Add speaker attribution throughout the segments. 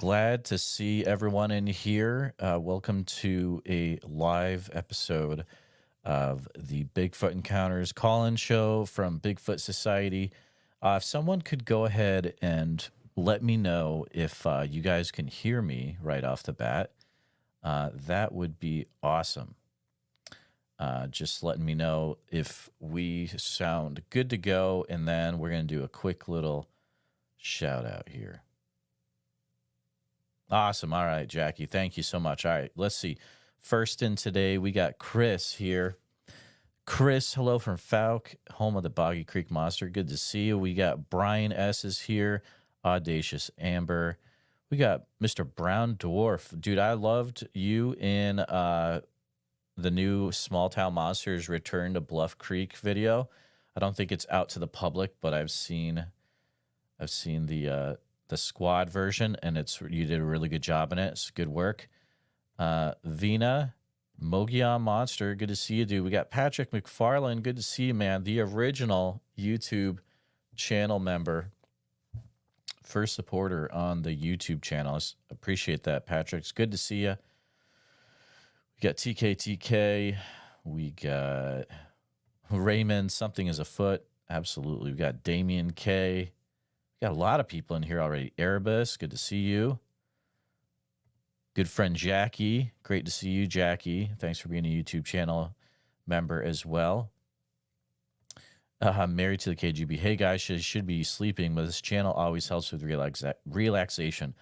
Speaker 1: Glad to see everyone in here. Welcome to a live episode of the Bigfoot Encounters call-in show from Bigfoot Society. If someone could go ahead and let me know if you guys can hear me right off the bat, that would be awesome. Just letting me know if we sound good to go, and then we're going to do a quick little shout out here. Awesome. All right, Jackie. Thank you so much. All right, let's see. First in today, we got Chris here. Chris, hello from Falk, home of the Boggy Creek Monster. Good to see you. We got Brian S. is here. Audacious Amber. We got Mr. Brown Dwarf. Dude, I loved you in the new Small Town Monsters Return to Bluff Creek video. I don't think it's out to the public, but I've seen the squad version, and you did a really good job in it. It's good work. Vina, Mogion Monster, good to see you, dude. We got Patrick McFarland, good to see you, man. The original YouTube channel member, first supporter on the YouTube channel. Appreciate that, Patrick. It's good to see you. We got TKTK. We got Raymond, something is afoot. Absolutely. We got Damian K. Got a lot of people in here already. Erebus, good to see you. Good friend Jackie, great to see you, Jackie. Thanks for being a YouTube channel member as well. Married to the KGB. Hey guys, should be sleeping, but this channel always helps with relaxation.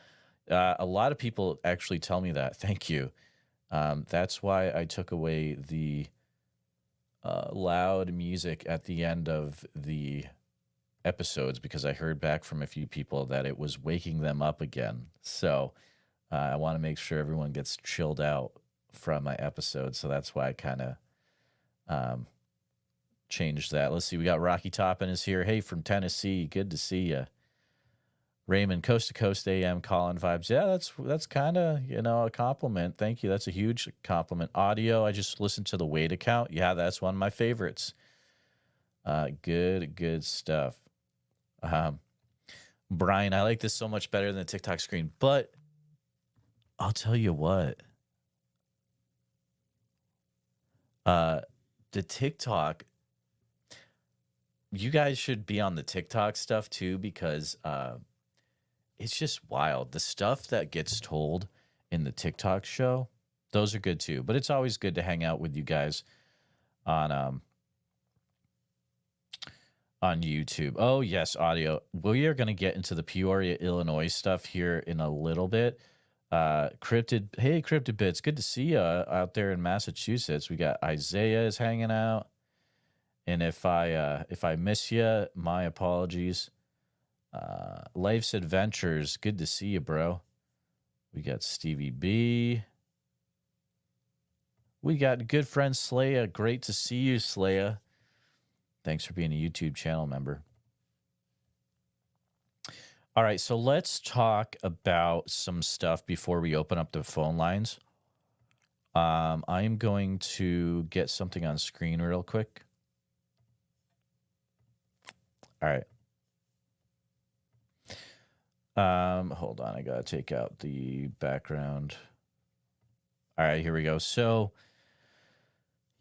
Speaker 1: A lot of people actually tell me that. Thank you. That's why I took away the loud music at the end of the episodes, because I heard back from a few people that it was waking them up again. So I want to make sure everyone gets chilled out from my episodes. So that's why I kind of changed that. Let's see. We got Rocky Toppin is here. Hey, from Tennessee. Good to see you. Raymond, Coast to Coast AM, Colin Vibes. Yeah, that's kind of, a compliment. Thank you. That's a huge compliment. Audio, I just listened to the weight account. Yeah, that's one of my favorites. Good stuff. Brian, I like this so much better than the TikTok screen, but I'll tell you what, the TikTok, you guys should be on the TikTok stuff too, because it's just wild. The stuff that gets told in the TikTok show, those are good too, but it's always good to hang out with you guys on YouTube. Oh, yes, audio. We are going to get into the Peoria, Illinois stuff here in a little bit. Hey, Cryptid Bits, good to see you out there in Massachusetts. We got Isaiah is hanging out. And if I miss you, my apologies. Life's Adventures, good to see you, bro. We got Stevie B. We got good friend Slaya. Great to see you, Slaya. Thanks for being a YouTube channel member. All right, so let's talk about some stuff before we open up the phone lines. I am going to get something on screen real quick. All right. Hold on, I gotta take out the background. All right, here we go. So,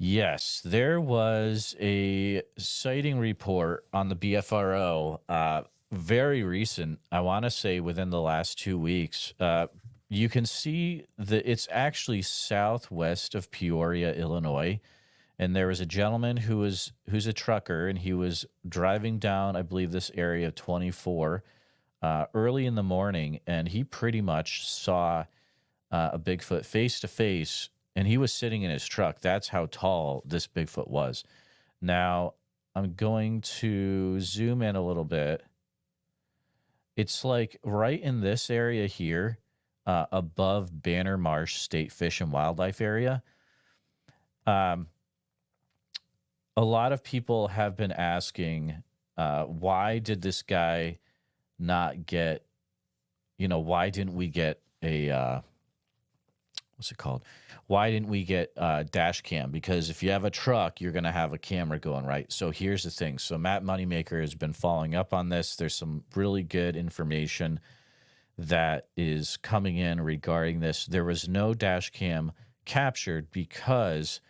Speaker 1: yes, there was a sighting report on the BFRO, very recent, I want to say within the last 2 weeks. You can see that it's actually southwest of Peoria, Illinois, and there was a gentleman who's a trucker, and he was driving down, I believe, this area of 24 early in the morning, and he pretty much saw a Bigfoot face to face. And he was sitting in his truck. That's how tall this Bigfoot was. Now, I'm going to zoom in a little bit. It's like right in this area here, above Banner Marsh State Fish and Wildlife Area. A lot of people have been asking, why did this guy not get, why didn't we get a... what's it called? Why didn't we get dash cam? Because if you have a truck, you're going to have a camera going, right? So here's the thing. So Matt Moneymaker has been following up on this. There's some really good information that is coming in regarding this. There was no dash cam captured because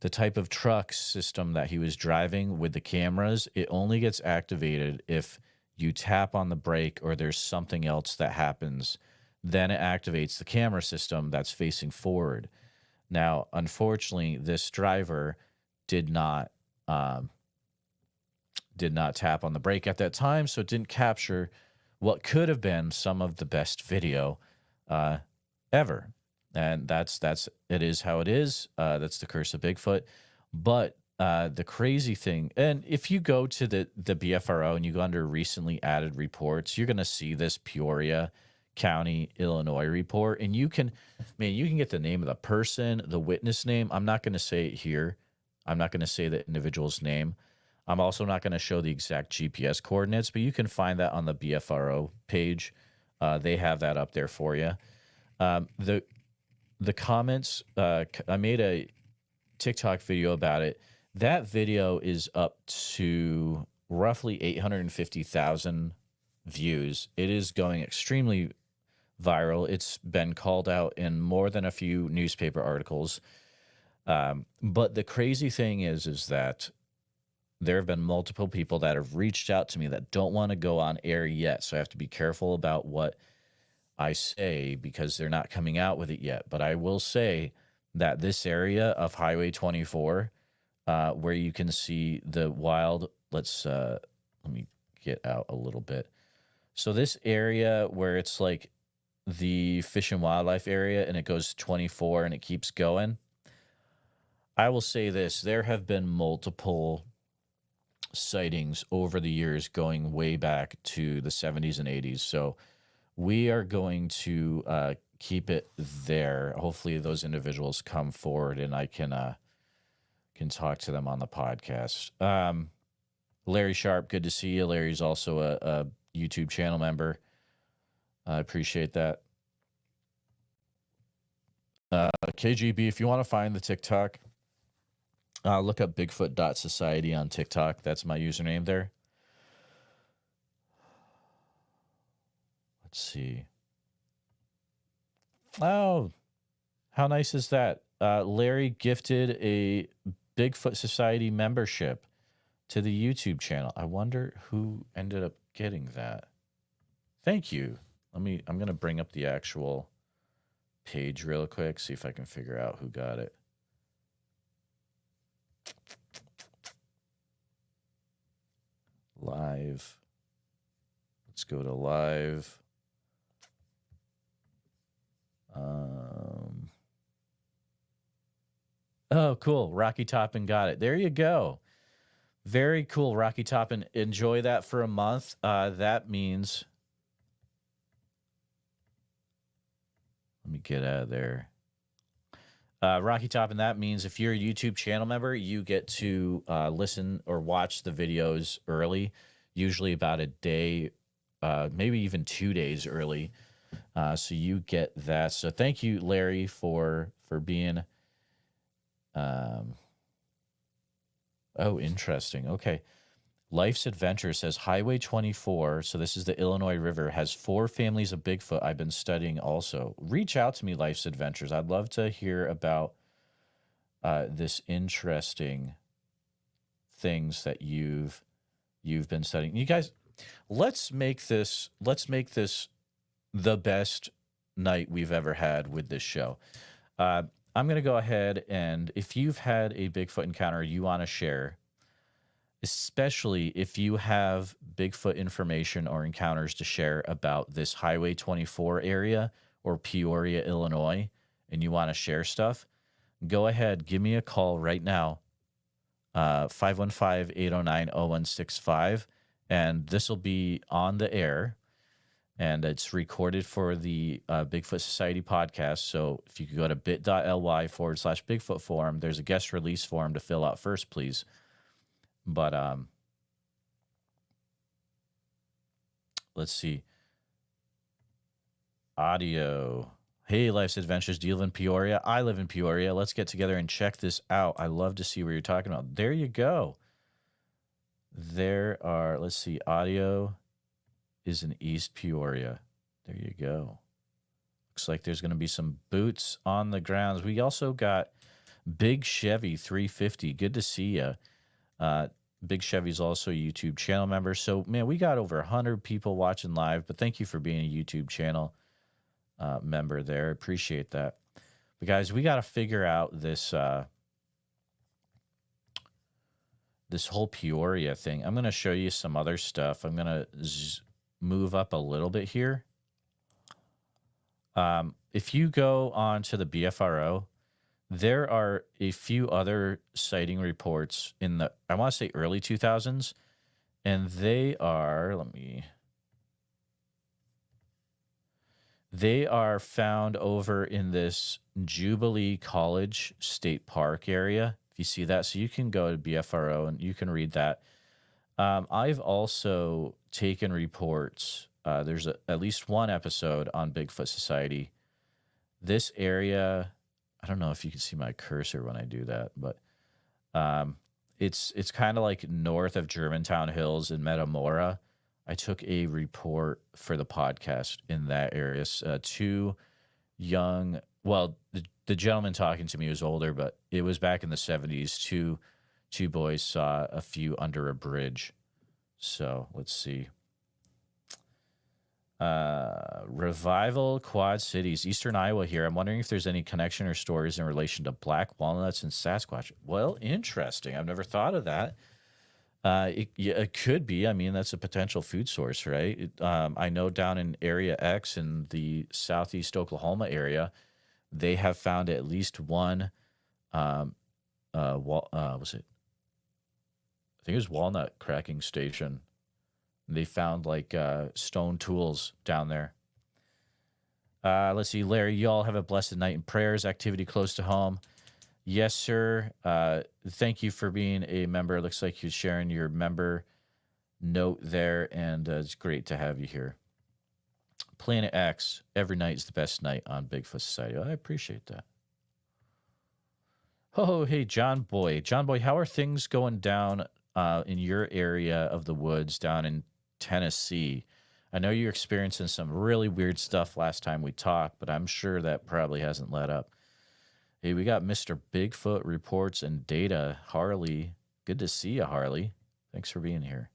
Speaker 1: the type of truck system that he was driving with the cameras, it only gets activated if you tap on the brake or there's something else that happens. Then it activates the camera system that's facing forward. Now, unfortunately, this driver did not tap on the brake at that time, so it didn't capture what could have been some of the best video ever. And that's it is how it is. That's the curse of Bigfoot. But the crazy thing, and if you go to the BFRO and you go under recently added reports, you're going to see this Peoria County, Illinois report, and you can get the name of the person, the witness name. I'm not going to say it here. I'm not going to say the individual's name. I'm also not going to show the exact GPS coordinates, but you can find that on the BFRO page. They have that up there for you. The comments, I made a TikTok video about it. That video is up to roughly 850,000 views. It is going extremely viral. It's been called out in more than a few newspaper articles. But the crazy thing is that there have been multiple people that have reached out to me that don't want to go on air yet. So I have to be careful about what I say because they're not coming out with it yet. But I will say that this area of Highway 24, where you can see the wild, let me get out a little bit. So this area where it's like the fish and wildlife area and it goes 24 and it keeps going. I will say this, there have been multiple sightings over the years going way back to the 70s and 80s. So we are going to keep it there. Hopefully those individuals come forward and I can talk to them on the podcast. Larry Sharp, good to see you. Larry's also a YouTube channel member. I appreciate that. KGB, if you want to find the TikTok, look up Bigfoot.Society on TikTok. That's my username there. Let's see. Oh, how nice is that? Larry gifted a Bigfoot Society membership to the YouTube channel. I wonder who ended up getting that. Thank you. I'm going to bring up the actual page real quick, see if I can figure out who got it. Live. Let's go to live. Oh, cool. Rocky Toppin got it. There you go. Very cool, Rocky Toppin. Enjoy that for a month. That means... Let me get out of there. Rocky Top, and that means if you're a YouTube channel member, you get to listen or watch the videos early, usually about a day, maybe even 2 days early. So you get that. So thank you, Larry, for being. Oh, interesting. Okay. Life's Adventure says Highway 24, so this is the Illinois River, has 4 families of Bigfoot I've been studying also. Reach out to me, Life's Adventures. I'd love to hear about this interesting things that you've been studying. You guys, let's make this the best night we've ever had with this show. I'm going to go ahead, and if you've had a Bigfoot encounter you want to share, especially if you have Bigfoot information or encounters to share about this Highway 24 area or Peoria, Illinois, and you want to share stuff, go ahead, give me a call right now, 515-809-0165, and this will be on the air, and it's recorded for the Bigfoot Society podcast. So if you could go to bit.ly/Bigfoot forum, there's a guest release form to fill out first, please. But let's see. Audio. Hey, Life's Adventures, do you live in Peoria? I live in Peoria. Let's get together and check this out. I love to see what you're talking about. There you go. There are, let's see, audio is in East Peoria. There you go. Looks like there's going to be some boots on the grounds. We also got Big Chevy 350. Good to see you. Big Chevy's also a YouTube channel member. So, man, we got over 100 people watching live, but thank you for being a YouTube channel member there. Appreciate that. But, guys, we got to figure out this this whole Peoria thing. I'm going to show you some other stuff. I'm going to move up a little bit here. If you go on to the BFRO, there are a few other sighting reports in the, I want to say early 2000s, and they are, they are found over in this Jubilee College State Park area. If you see that, so you can go to BFRO and you can read that. I've also taken reports. There's at least one episode on Bigfoot Society. This area, I don't know if you can see my cursor when I do that, but it's kind of like north of Germantown Hills in Metamora. I took a report for the podcast in that area. Two young, well, the gentleman talking to me was older, but it was back in the 70s. Two boys saw a few under a bridge. So let's see. Revival Quad Cities, Eastern Iowa here. I'm wondering if there's any connection or stories in relation to black walnuts and Sasquatch. Well, interesting. I've never thought of that. It could be. I mean, that's a potential food source, right? I know down in Area X in the southeast Oklahoma area, they have found at least one, was it? I think it was walnut cracking station. They found like stone tools down there. Let's see, Larry, you all have a blessed night in prayers. Activity close to home. Yes, sir. Thank you for being a member. It looks like you're sharing your member note there, and it's great to have you here. Planet X, every night is the best night on Bigfoot Society. I appreciate that. Oh, hey, John Boy. John Boy, how are things going down in your area of the woods down in Tennessee? I know you're experiencing some really weird stuff last time we talked, but I'm sure that probably hasn't let up. Hey, we got Mr. Bigfoot reports and data. Harley, good to see you, Harley. Thanks for being here.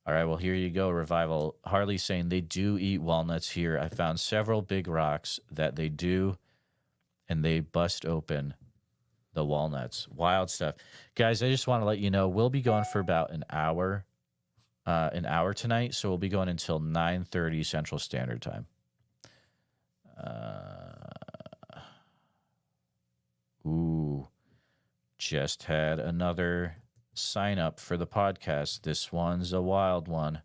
Speaker 1: All right, well, here you go, Revival. Harley saying they do eat walnuts here. I found several big rocks that they do, and they bust open the walnuts. Wild stuff. Guys, I just want to let you know, we'll be going for about an hour tonight, so we'll be going until 9:30 Central Standard Time. Just had another sign up for the podcast. This one's a wild one.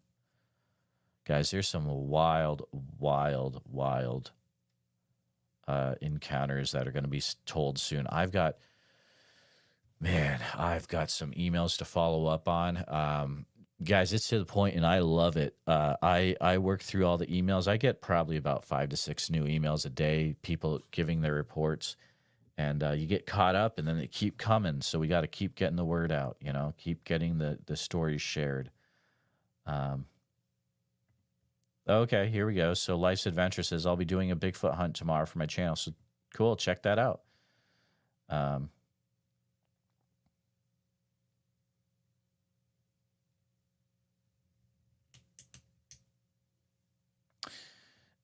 Speaker 1: Guys, there's some wild encounters that are going to be told soon. I've got some emails to follow up on. Guys, it's to the point, and I love it. I work through all the emails. I get probably about 5 to 6 new emails a day, people giving their reports. And you get caught up, and then they keep coming. So we got to keep getting the word out, keep getting the stories shared. Okay, here we go. So Life's Adventure says, I'll be doing a Bigfoot hunt tomorrow for my channel. So cool, check that out.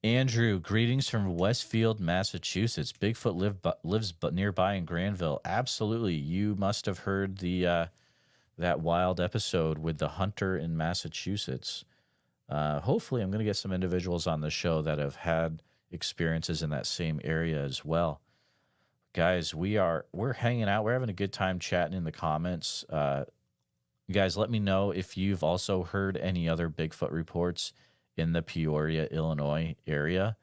Speaker 1: Andrew, greetings from Westfield, Massachusetts. Bigfoot lives nearby in Granville. Absolutely. You must have heard that wild episode with the hunter in Massachusetts. Hopefully, I'm going to get some individuals on the show that have had experiences in that same area as well. Guys, we're hanging out. We're having a good time chatting in the comments. Guys, let me know if you've also heard any other Bigfoot reports in the Peoria, Illinois area.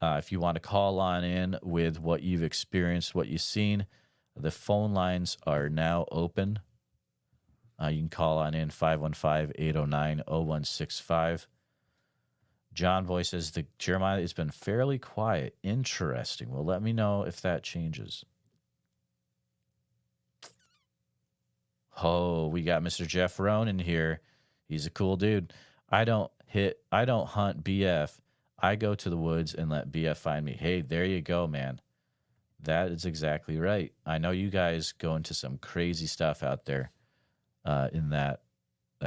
Speaker 1: If you want to call on in with what you've experienced, what you've seen, the phone lines are now open. You can call on in 515-809-0165. John Boy says, Jeremiah, it's been fairly quiet. Interesting. Well, let me know if that changes. Oh, we got Mr. Jeff Ronan here. He's a cool dude. I don't hunt BF. I go to the woods and let BF find me. Hey, there you go, man. That is exactly right. I know you guys go into some crazy stuff out there in that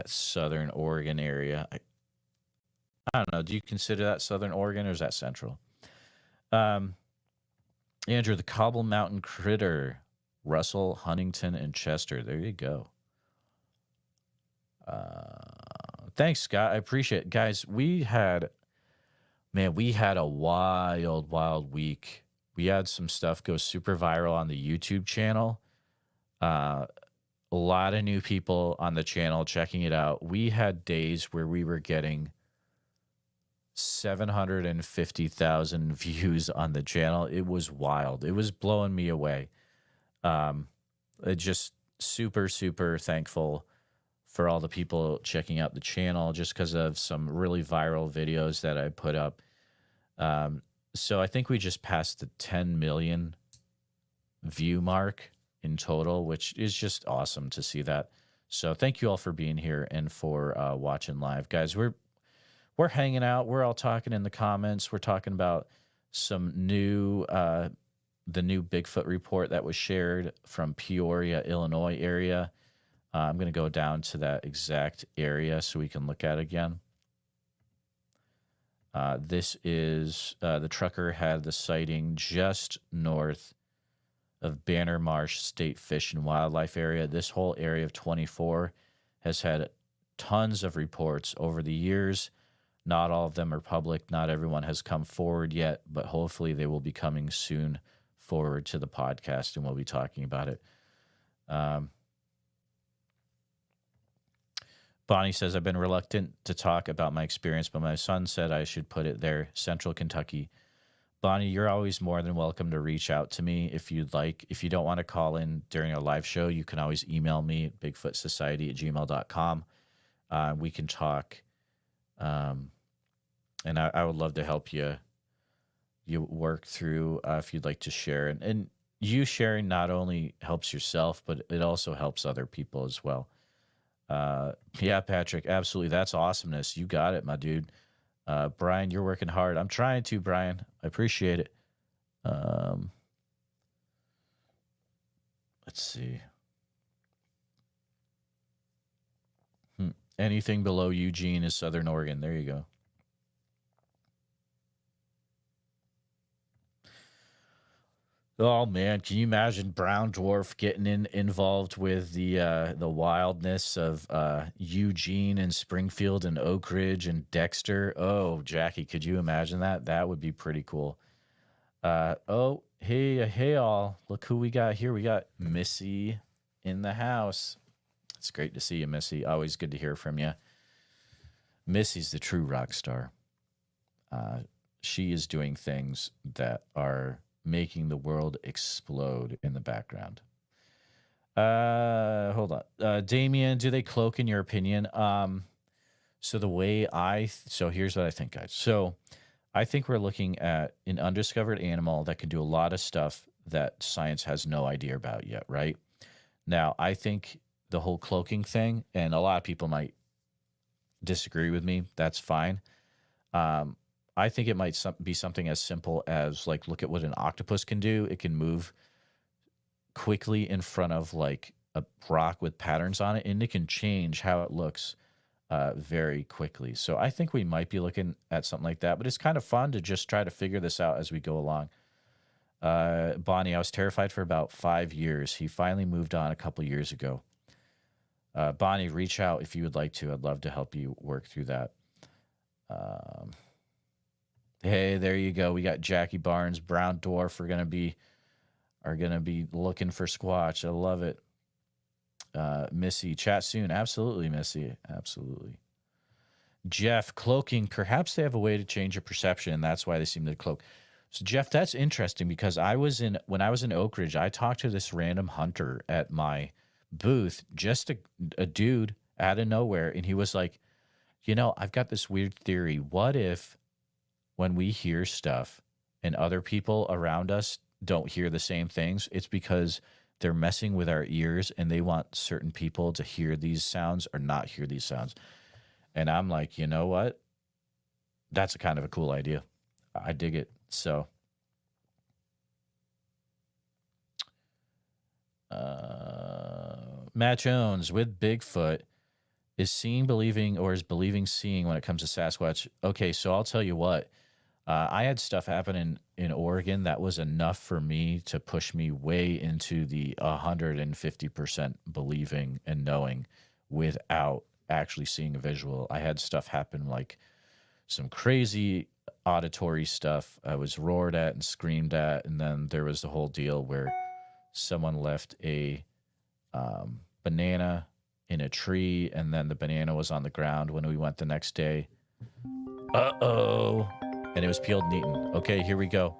Speaker 1: southern Oregon area. I don't know. Do you consider that southern Oregon or is that central? Um, Andrew, the Cobble Mountain Critter, Russell, Huntington, and Chester. There you go. Thanks, Scott. I appreciate it. Guys, we had a wild, wild week. We had some stuff go super viral on the YouTube channel. A lot of new people on the channel checking it out. We had days where we were getting 750,000 views on the channel. It was wild. It was blowing me away. Just super, super thankful for all the people checking out the channel just because of some really viral videos that I put up. So I think we just passed the 10 million view mark in total, which is just awesome to see that. So thank you all for being here and for watching live. Guys, we're hanging out. We're all talking in the comments. We're talking about some new, the new Bigfoot report that was shared from Peoria, Illinois area. I'm going to go down to that exact area so we can look at it again. This is the trucker had the sighting just north of Banner Marsh State Fish and Wildlife Area. This whole area of 24 has had tons of reports over the years. Not all of them are public. Not everyone has come forward yet, but hopefully they will be coming soon forward to the podcast and we'll be talking about it. Bonnie says, I've been reluctant to talk about my experience, but my son said I should put it there, Central Kentucky. Bonnie, you're always more than welcome to reach out to me if you'd like. If you don't want to call in during a live show, you can always email me at bigfootsociety@gmail.com. We can talk. And I would love to help you work through if you'd like to share. And you sharing not only helps yourself, but it also helps other people as well. Yeah, Patrick, absolutely. That's awesomeness. You got it, my dude. Brian, you're working hard. I'm trying to, Brian. I appreciate it. Let's see. Anything below Eugene is Southern Oregon. There you go. Oh man, can you imagine Brown Dwarf getting involved with the wildness of Eugene and Springfield and Oak Ridge and Dexter? Oh, Jackie, could you imagine that? That would be pretty cool. Oh, hey all. Look who we got here. We got Missy in the house. It's great to see you, Missy. Always good to hear from you. Missy's the true rock star. She is doing things that are making the world explode in the background. Hold on. Damien, do they cloak in your opinion? So the way so here's what I think, guys. So I think we're looking at an undiscovered animal that can do a lot of stuff that science has no idea about yet, right? Now, I think the whole cloaking thing, and a lot of people might disagree with me. That's fine. I think it might be something as simple as, like, look at what an octopus can do. It can move quickly in front of, like, a rock with patterns on it, and it can change how it looks very quickly. So I think we might be looking at something like that, but it's kind of fun to just try to figure this out as we go along. Bonnie, I was terrified for about 5 years. He finally moved on a couple years ago. Bonnie, reach out if you would like to. I'd love to help you work through that. Hey, there you go. We got Jackie Barnes, Brown Dwarf are gonna be looking for Squatch. I love it. Missy, chat soon. Absolutely, Missy. Absolutely. Jeff, cloaking. Perhaps they have a way to change your perception, and that's why they seem to cloak. So, Jeff, that's interesting because when I was in Oak Ridge, I talked to this random hunter at my booth, just a dude out of nowhere, and he was like, I've got this weird theory. What if when we hear stuff and other people around us don't hear the same things, it's because they're messing with our ears, and they want certain people to hear these sounds or not hear these sounds. And I'm like, you know what? That's a kind of a cool idea. I dig it. So, Matt Jones with Bigfoot is seeing believing, or is believing seeing when it comes to Sasquatch. Okay, so I'll tell you what. I had stuff happen in Oregon that was enough for me to push me way into the 150% believing and knowing without actually seeing a visual. I had stuff happen like some crazy auditory stuff. I was roared at and screamed at, and then there was the whole deal where someone left a banana in a tree, and then the banana was on the ground when we went the next day. Uh-oh. And it was peeled and eaten. Okay, here we go.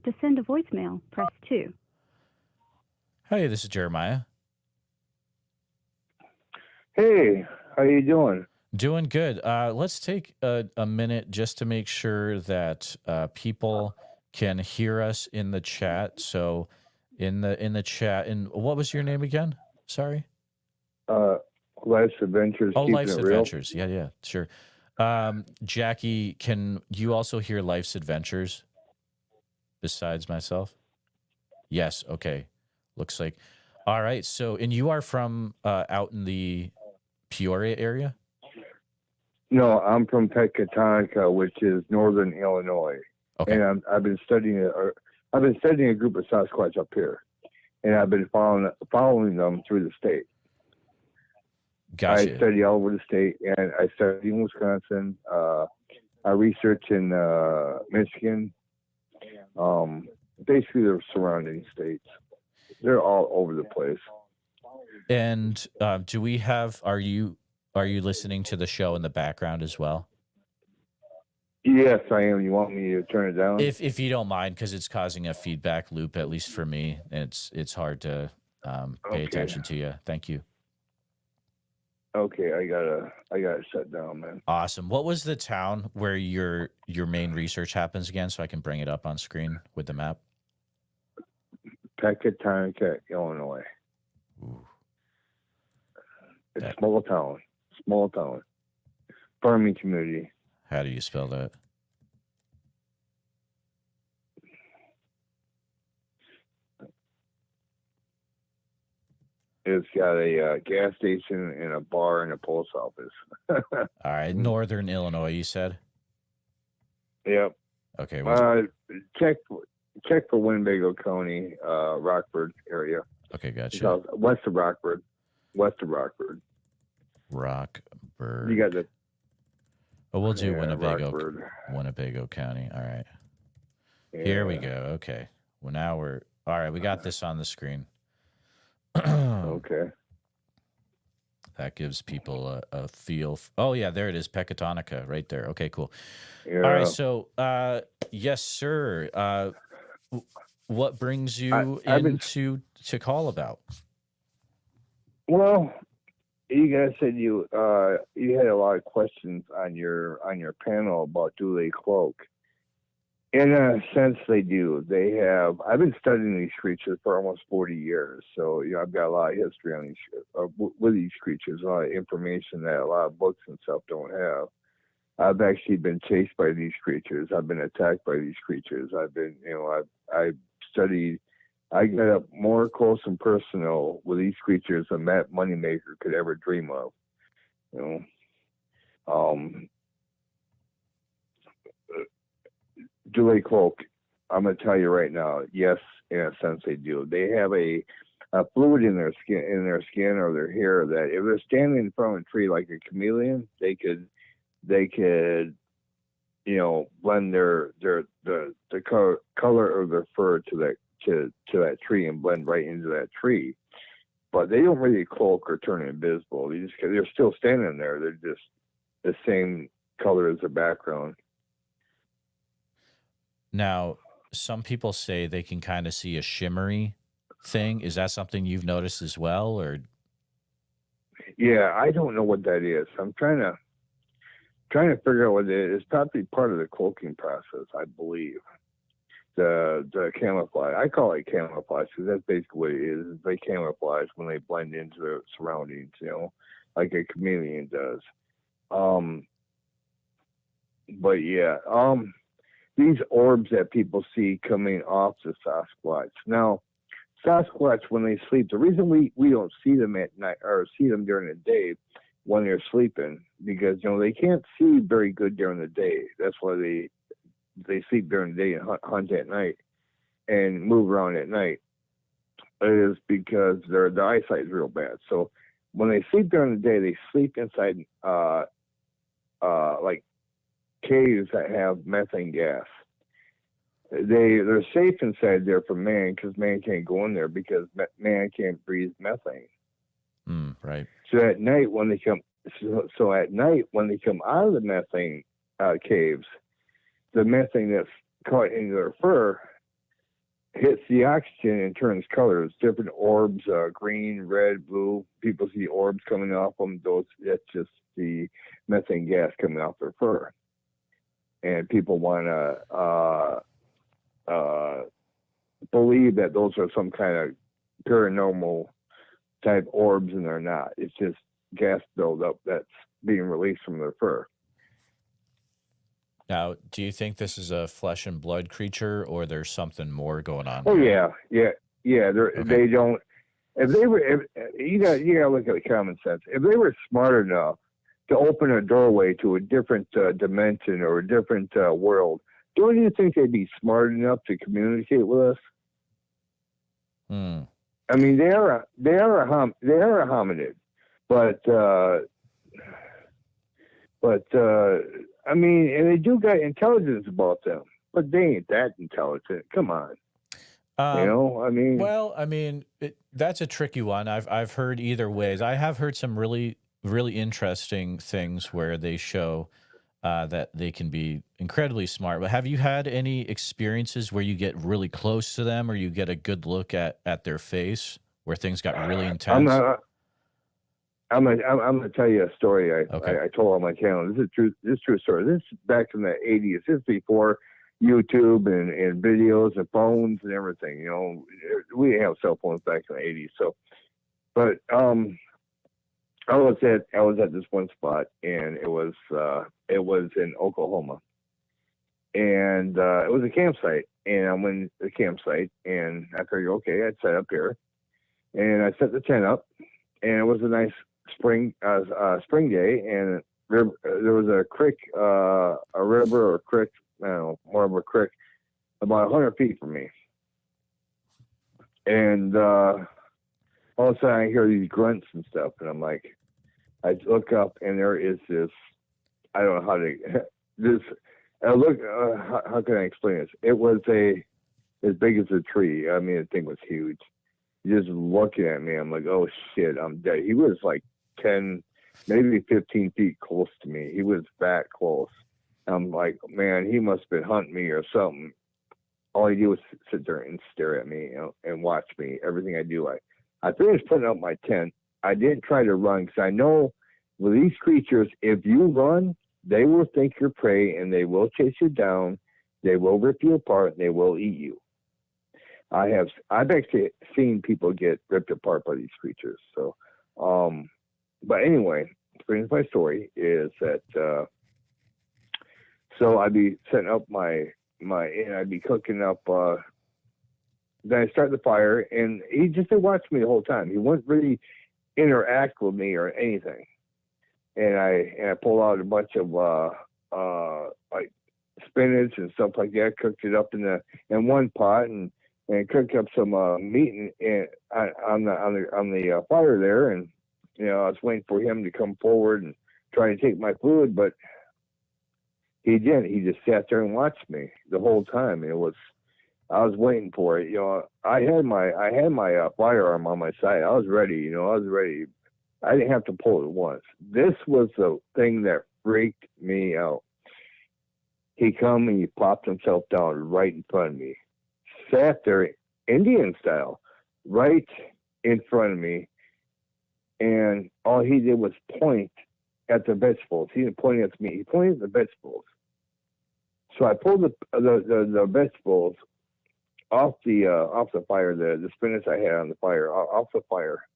Speaker 2: To send a voicemail, press 2.
Speaker 1: Hey, this is Jeremiah.
Speaker 3: Hey, how you doing?
Speaker 1: Doing good. Let's take a minute just to make sure that people can hear us in the chat. So, in the chat, and what was your name again? Sorry.
Speaker 3: Life's Adventures.
Speaker 1: Oh,
Speaker 3: Keeping
Speaker 1: Life's
Speaker 3: It Real.
Speaker 1: Adventures. Yeah, sure. Jackie, can you also hear Life's Adventures besides myself? Yes. Okay. Looks like. All right. So, and you are from out in the Peoria area?
Speaker 3: No, I'm from Pecatonica, which is northern Illinois.
Speaker 1: Okay.
Speaker 3: And I've been studying a group of Sasquatch up here, and I've been following them through the state.
Speaker 1: Gotcha.
Speaker 3: I study all over the state, and I study in Wisconsin. I research in Michigan. Basically, the surrounding states. They're all over the place.
Speaker 1: And do we have? Are you listening to the show in the background as well?
Speaker 3: Yes, I am. You want me to turn it down?
Speaker 1: If you don't mind, because it's causing a feedback loop, at least for me. It's hard to pay attention to you. Thank you.
Speaker 3: Okay, I gotta shut down, man.
Speaker 1: Awesome. What was the town where your main research happens again, so I can bring it up on screen with the map?
Speaker 3: Pecatonica, Illinois.
Speaker 1: Ooh.
Speaker 3: It's a small town. Farming community.
Speaker 1: How do you spell that?
Speaker 3: It's got a gas station and a bar and a post office.
Speaker 1: All right, northern Illinois, you said?
Speaker 3: Yep.
Speaker 1: Okay.
Speaker 3: Check for Winnebago County, Rockford area.
Speaker 1: Okay, gotcha.
Speaker 3: West of Rockford.
Speaker 1: Rockford.
Speaker 3: You got the.
Speaker 1: Oh, we'll do Winnebago.
Speaker 3: Rockford.
Speaker 1: Winnebago County. All right.
Speaker 3: Yeah.
Speaker 1: Here we go. Okay. Well, now we're all right. We got this on the screen.
Speaker 3: Okay.
Speaker 1: That gives people a feel. Oh, yeah, there it is. Pecatonica right there. Okay, cool.
Speaker 3: Yeah.
Speaker 1: All right. So, yes, sir. What brings you to call about?
Speaker 3: Well, you guys said you had a lot of questions on your panel about do they cloak. In a sense, they do. They have. I've been studying these creatures for almost 40 years, so I've got a lot of history on these with these creatures, a lot of information that a lot of books and stuff don't have. I've actually been chased by these creatures. I've been attacked by these creatures. I've been, I've studied. I got up more close and personal with these creatures than Matt Moneymaker could ever dream of. Do they cloak? I'm going to tell you right now. Yes, in a sense they do. They have a fluid in their skin or their hair that if they're standing in front of a tree like a chameleon, they could blend the color of their fur to that tree and blend right into that tree. But they don't really cloak or turn invisible. They're still standing there. They're just the same color as the background.
Speaker 1: Now, some people say they can kind of see a shimmery thing. Is that something you've noticed as well, or?
Speaker 3: Yeah, I don't know what that is. I'm trying to figure out what it is. It's probably part of the cloaking process, I believe. The camouflage. I call it camouflage because that's basically what it is. They camouflage when they blend into their surroundings, like a chameleon does. But yeah, these orbs that people see coming off the Sasquatch. Now, Sasquatch, when they sleep, the reason we don't see them at night or see them during the day when they're sleeping, because they can't see very good during the day. That's why they sleep during the day and hunt at night and move around at night. It is because their eyesight is real bad. So when they sleep during the day, they sleep inside like caves that have methane gas. They're safe inside there for man because man can't go in there because man can't breathe methane.
Speaker 1: Right.
Speaker 3: So at night when they come, out of the methane caves, the methane that's caught in their fur hits the oxygen and turns colors, different orbs, green, red, blue. People see orbs coming off them. That's just the methane gas coming off their fur. And people want to believe that those are some kind of paranormal type orbs, and they're not. It's just gas buildup that's being released from their fur.
Speaker 1: Now, do you think this is a flesh and blood creature, or there's something more going on?
Speaker 3: Oh
Speaker 1: there?
Speaker 3: yeah.
Speaker 1: Okay.
Speaker 3: They don't. If they were, you got to look at the common sense. If they were smart enough to open a doorway to a different dimension or a different world, don't you think they'd be smart enough to communicate with us? I mean, they are a hominid, but I mean, and they do got intelligence about them, but they ain't that intelligent. Come on, I mean.
Speaker 1: Well, I mean, that's a tricky one. I've heard either ways. I have heard some really, really interesting things where they show that they can be incredibly smart. But have you had any experiences where you get really close to them, or you get a good look at their face where things got really intense?
Speaker 3: I'm gonna tell you a story I told on my channel. This is true story. This is back in the 80s. This is before YouTube and videos and phones and everything. We didn't have cell phones back in the 80s. So, but I was at this one spot, and it was in Oklahoma, and it was a campsite. And I went to the campsite, and I figured, okay, I'd set up here, and I set the tent up, and it was a nice spring day, and there was a creek, a river or a creek, I don't know, more of a creek, about 100 feet from me, and all of a sudden I hear these grunts and stuff, and I'm like, I look up, and there is this, I don't know how to, this, how can I explain this? It was as big as a tree. I mean, the thing was huge. Just looking at me, I'm like, oh shit, I'm dead. He was like 10, maybe 15 feet close to me. He was that close. I'm like, man, he must have been hunting me or something. All he did was sit there and stare at me, and watch me. Everything I do, I finished putting up my tent. I didn't try to run because I know with these creatures, if you run, they will think you're prey and they will chase you down. They will rip you apart and they will eat you. I've actually seen people get ripped apart by these creatures. So, but anyway, brings my story is that, so I'd be setting up and I'd be cooking up, then I start the fire, and he just watched me the whole time. He wouldn't really interact with me or anything. And I pulled out a bunch of like spinach and stuff like that. Cooked it up in one pot and cooked up some meat on the fire there. And I was waiting for him to come forward and try to take my food, but he didn't. He just sat there and watched me the whole time. I was waiting for it. I had my firearm on my side. I was ready. I was ready. I didn't have to pull it once. This was the thing that freaked me out. He come and he popped himself down right in front of me. Sat there, Indian style, right in front of me, and all he did was point at the vegetables. He didn't point at me. He pointed at the vegetables. So I pulled the vegetables off the fire, the spinach I had on the fire, off the fire.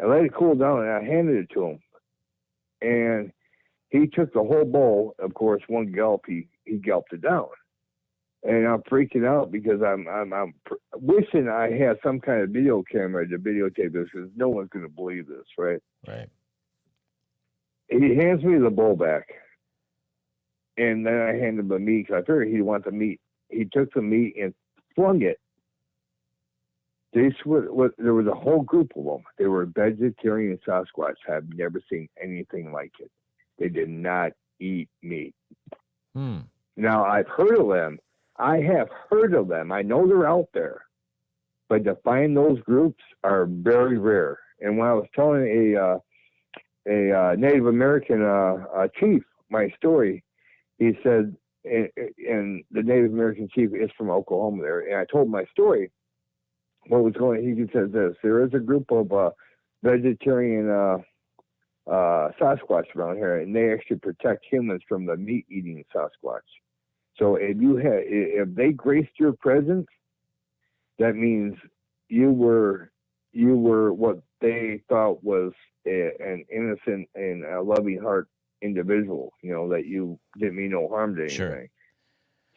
Speaker 3: I let it cool down, and I handed it to him. And he took the whole bowl. Of course, one gulp, he gulped it down. And I'm freaking out because I'm wishing I had some kind of video camera to videotape this, because no one's going to believe this, right?
Speaker 1: Right.
Speaker 3: He hands me the bowl back. And then I handed him the meat, because I figured he'd want the meat. He took the meat and flung it. There was a whole group of them. They were vegetarian Sasquatch. I've never seen anything like it. They did not eat meat. Now, I've heard of them. I have heard of them. I know they're out there. But to find those groups are very rare. And when I was telling a Native American chief my story, he said, and the Native American chief is from Oklahoma there, and I told my story. What was going on? He said this: there is a group of vegetarian Sasquatch around here, and they actually protect humans from the meat-eating Sasquatch. So if they graced your presence, that means you were what they thought was an innocent and a loving heart individual. That you didn't mean no harm to anything.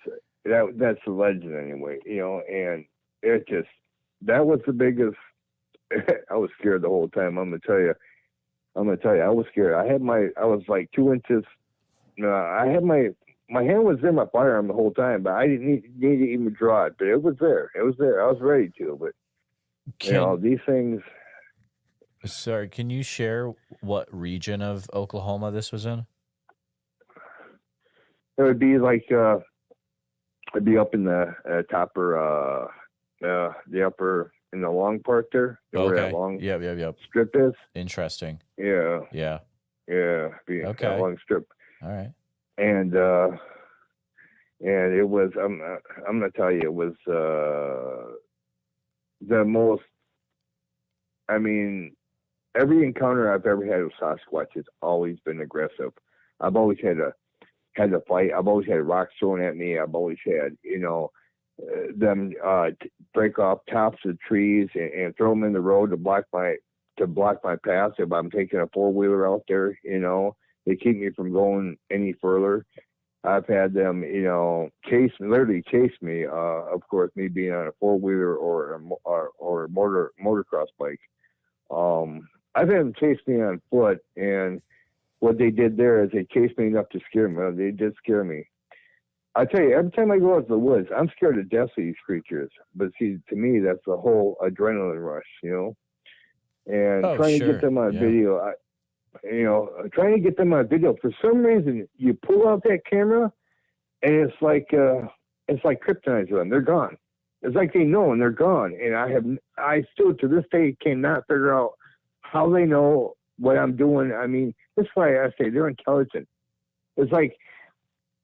Speaker 1: Sure.
Speaker 3: So that's the legend anyway. And it just. That was the biggest. I was scared the whole time. I'm gonna tell you, I was scared. I was like 2 inches. I had my hand was in my firearm the whole time, but I didn't need to even draw it. But it was there. I was ready to. But these things.
Speaker 1: Sorry, can you share what region of Oklahoma this was in?
Speaker 3: It would be like it'd be up in the topper. The upper in the long part there. Where that long
Speaker 1: yep.
Speaker 3: strip is.
Speaker 1: Interesting.
Speaker 3: Yeah.
Speaker 1: Okay.
Speaker 3: That long strip.
Speaker 1: All right.
Speaker 3: And it was. I'm gonna tell you, it was the most. I mean, every encounter I've ever had with Sasquatch has always been aggressive. I've always had to fight. I've always had rocks thrown at me. I've always had them break off tops of trees and throw them in the road to block my path if I'm taking a 4-wheeler out there. They keep me from going any further. I've had them literally chase me, of course, me being on a 4-wheeler or a motocross bike. I've had them chase me on foot, and what they did there is they chased me enough to scare me. They did scare me. I tell you, every time I go out to the woods, I'm scared to death of these creatures. But see, to me, that's the whole adrenaline rush, And trying to get them on video, trying to get them on video. For some reason, you pull out that camera, and it's like kryptonite to them. They're gone. It's like they know, and they're gone. And I still to this day cannot figure out how they know what I'm doing. I mean, that's why I say they're intelligent. It's like.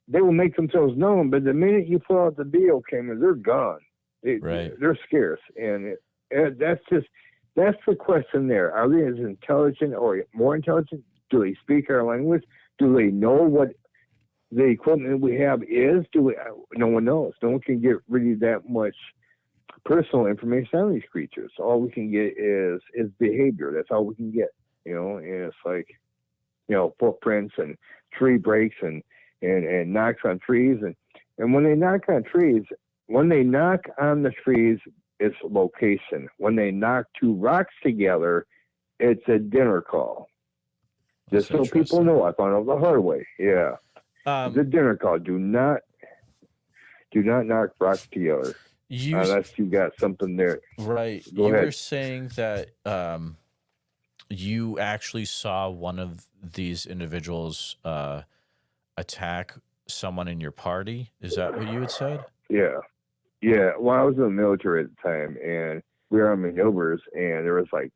Speaker 3: They will make themselves known, but the minute you pull out the video camera, they're gone. They're scarce, and that's the question there. Are they as intelligent or more intelligent? Do they speak our language? Do they know what the equipment we have is? No one knows. No one can get really that much personal information on these creatures. All we can get is behavior. That's all we can get. And it's like footprints and tree breaks and knocks on trees, and when they knock on the trees, it's location. When they knock 2 rocks together, it's a dinner call. Just so people know, I found out the hard way. Yeah, the dinner call. Do not knock rocks together unless you got something there.
Speaker 1: Right.
Speaker 3: Go ahead.
Speaker 1: Were saying that you actually saw one of these individuals attack someone in your party. Is that what you had said?
Speaker 3: Yeah. Well, I was in the military at the time, and we were on maneuvers, and there was like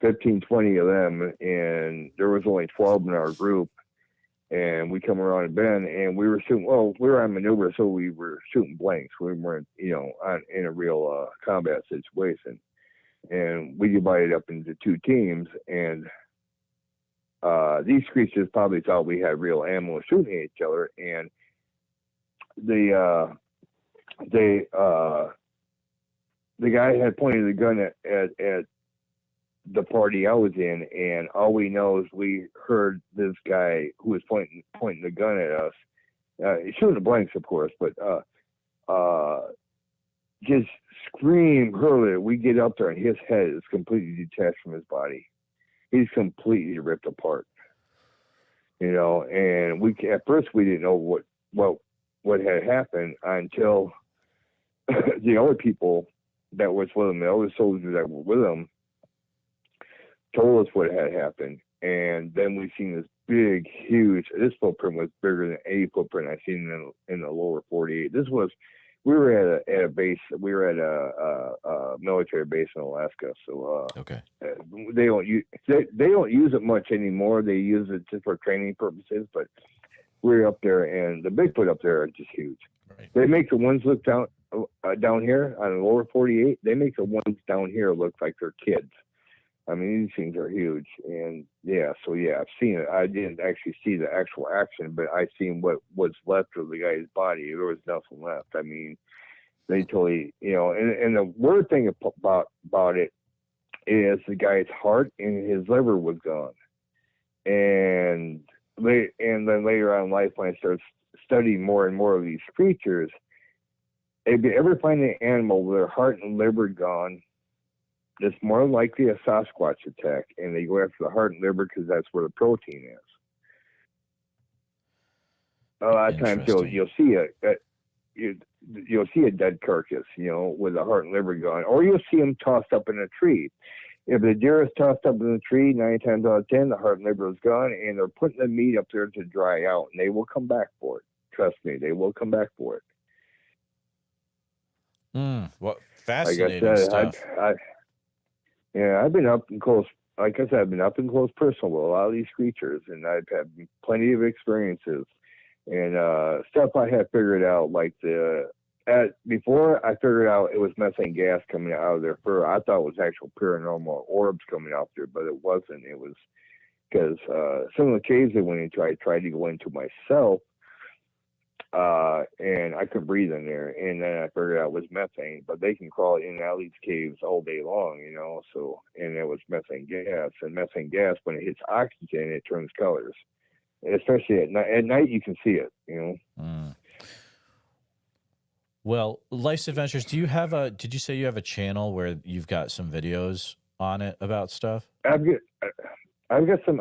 Speaker 3: 15, 20 of them, and there was only 12 in our group, and we come around a bend, and we were shooting. Well, we were on maneuver, so we were shooting blanks. We weren't, in a real combat situation. and we divided up into 2 teams, and these creatures probably thought we had real ammo shooting at each other, and the guy had pointed the gun at the party I was in, and all we know is we heard this guy who was pointing the gun at us, shooting the blanks, of course, but just scream, hurl it. We get up there, and his head is completely detached from his body. He's completely ripped apart, you know. And at first we didn't know what had happened until the other people that was with him, the other soldiers that were with him, told us what had happened. And then we seen this big, huge. This footprint was bigger than any footprint I've seen in the lower 48. We were at a base. We were at a military base in Alaska. So
Speaker 1: okay,
Speaker 3: they don't use it much anymore. They use it just for training purposes. But we're up there, and the Bigfoot up there are just huge.
Speaker 1: Right.
Speaker 3: They make the ones look down here on the lower 48. They make the ones down here look like they're kids. I mean, these things are huge, and I've seen it. I didn't actually see the actual action, but I seen what was left of the guy's body. There was nothing left. I mean, they totally, you know. And the weird thing about it is the guy's heart and his liver was gone. And then later on in life, when I started studying more and more of these creatures, if you ever find an animal with their heart and liver gone, it's more likely a Sasquatch attack, and they go after the heart and liver because that's where the protein is. A lot of times you'll see a dead carcass, you know, with the heart and liver gone, or you'll see them tossed up in a tree. If the deer is tossed up in the tree, 9 times out of 10, the heart and liver is gone, and they're putting the meat up there to dry out, and they will come back for it. Trust me, they will come back for it.
Speaker 1: What fascinating stuff.
Speaker 3: I've been up and close. Like I said, I've been up and close personal with a lot of these creatures, and I've had plenty of experiences and stuff I had figured out. Like before I figured out it was methane gas coming out of their fur. I thought it was actual paranormal orbs coming out there, but it wasn't. It was because some of the caves they went into, I tried to go into myself. And I could breathe in there, and then I figured out it was methane, but they can crawl in and out of these caves all day long, you know, so, and it was methane gas, and methane gas, when it hits oxygen, it turns colors, especially at night. At night, you can see it, you know.
Speaker 1: Well, Life's Adventures, did you say you have a channel where you've got some videos on it about stuff?
Speaker 3: I've got some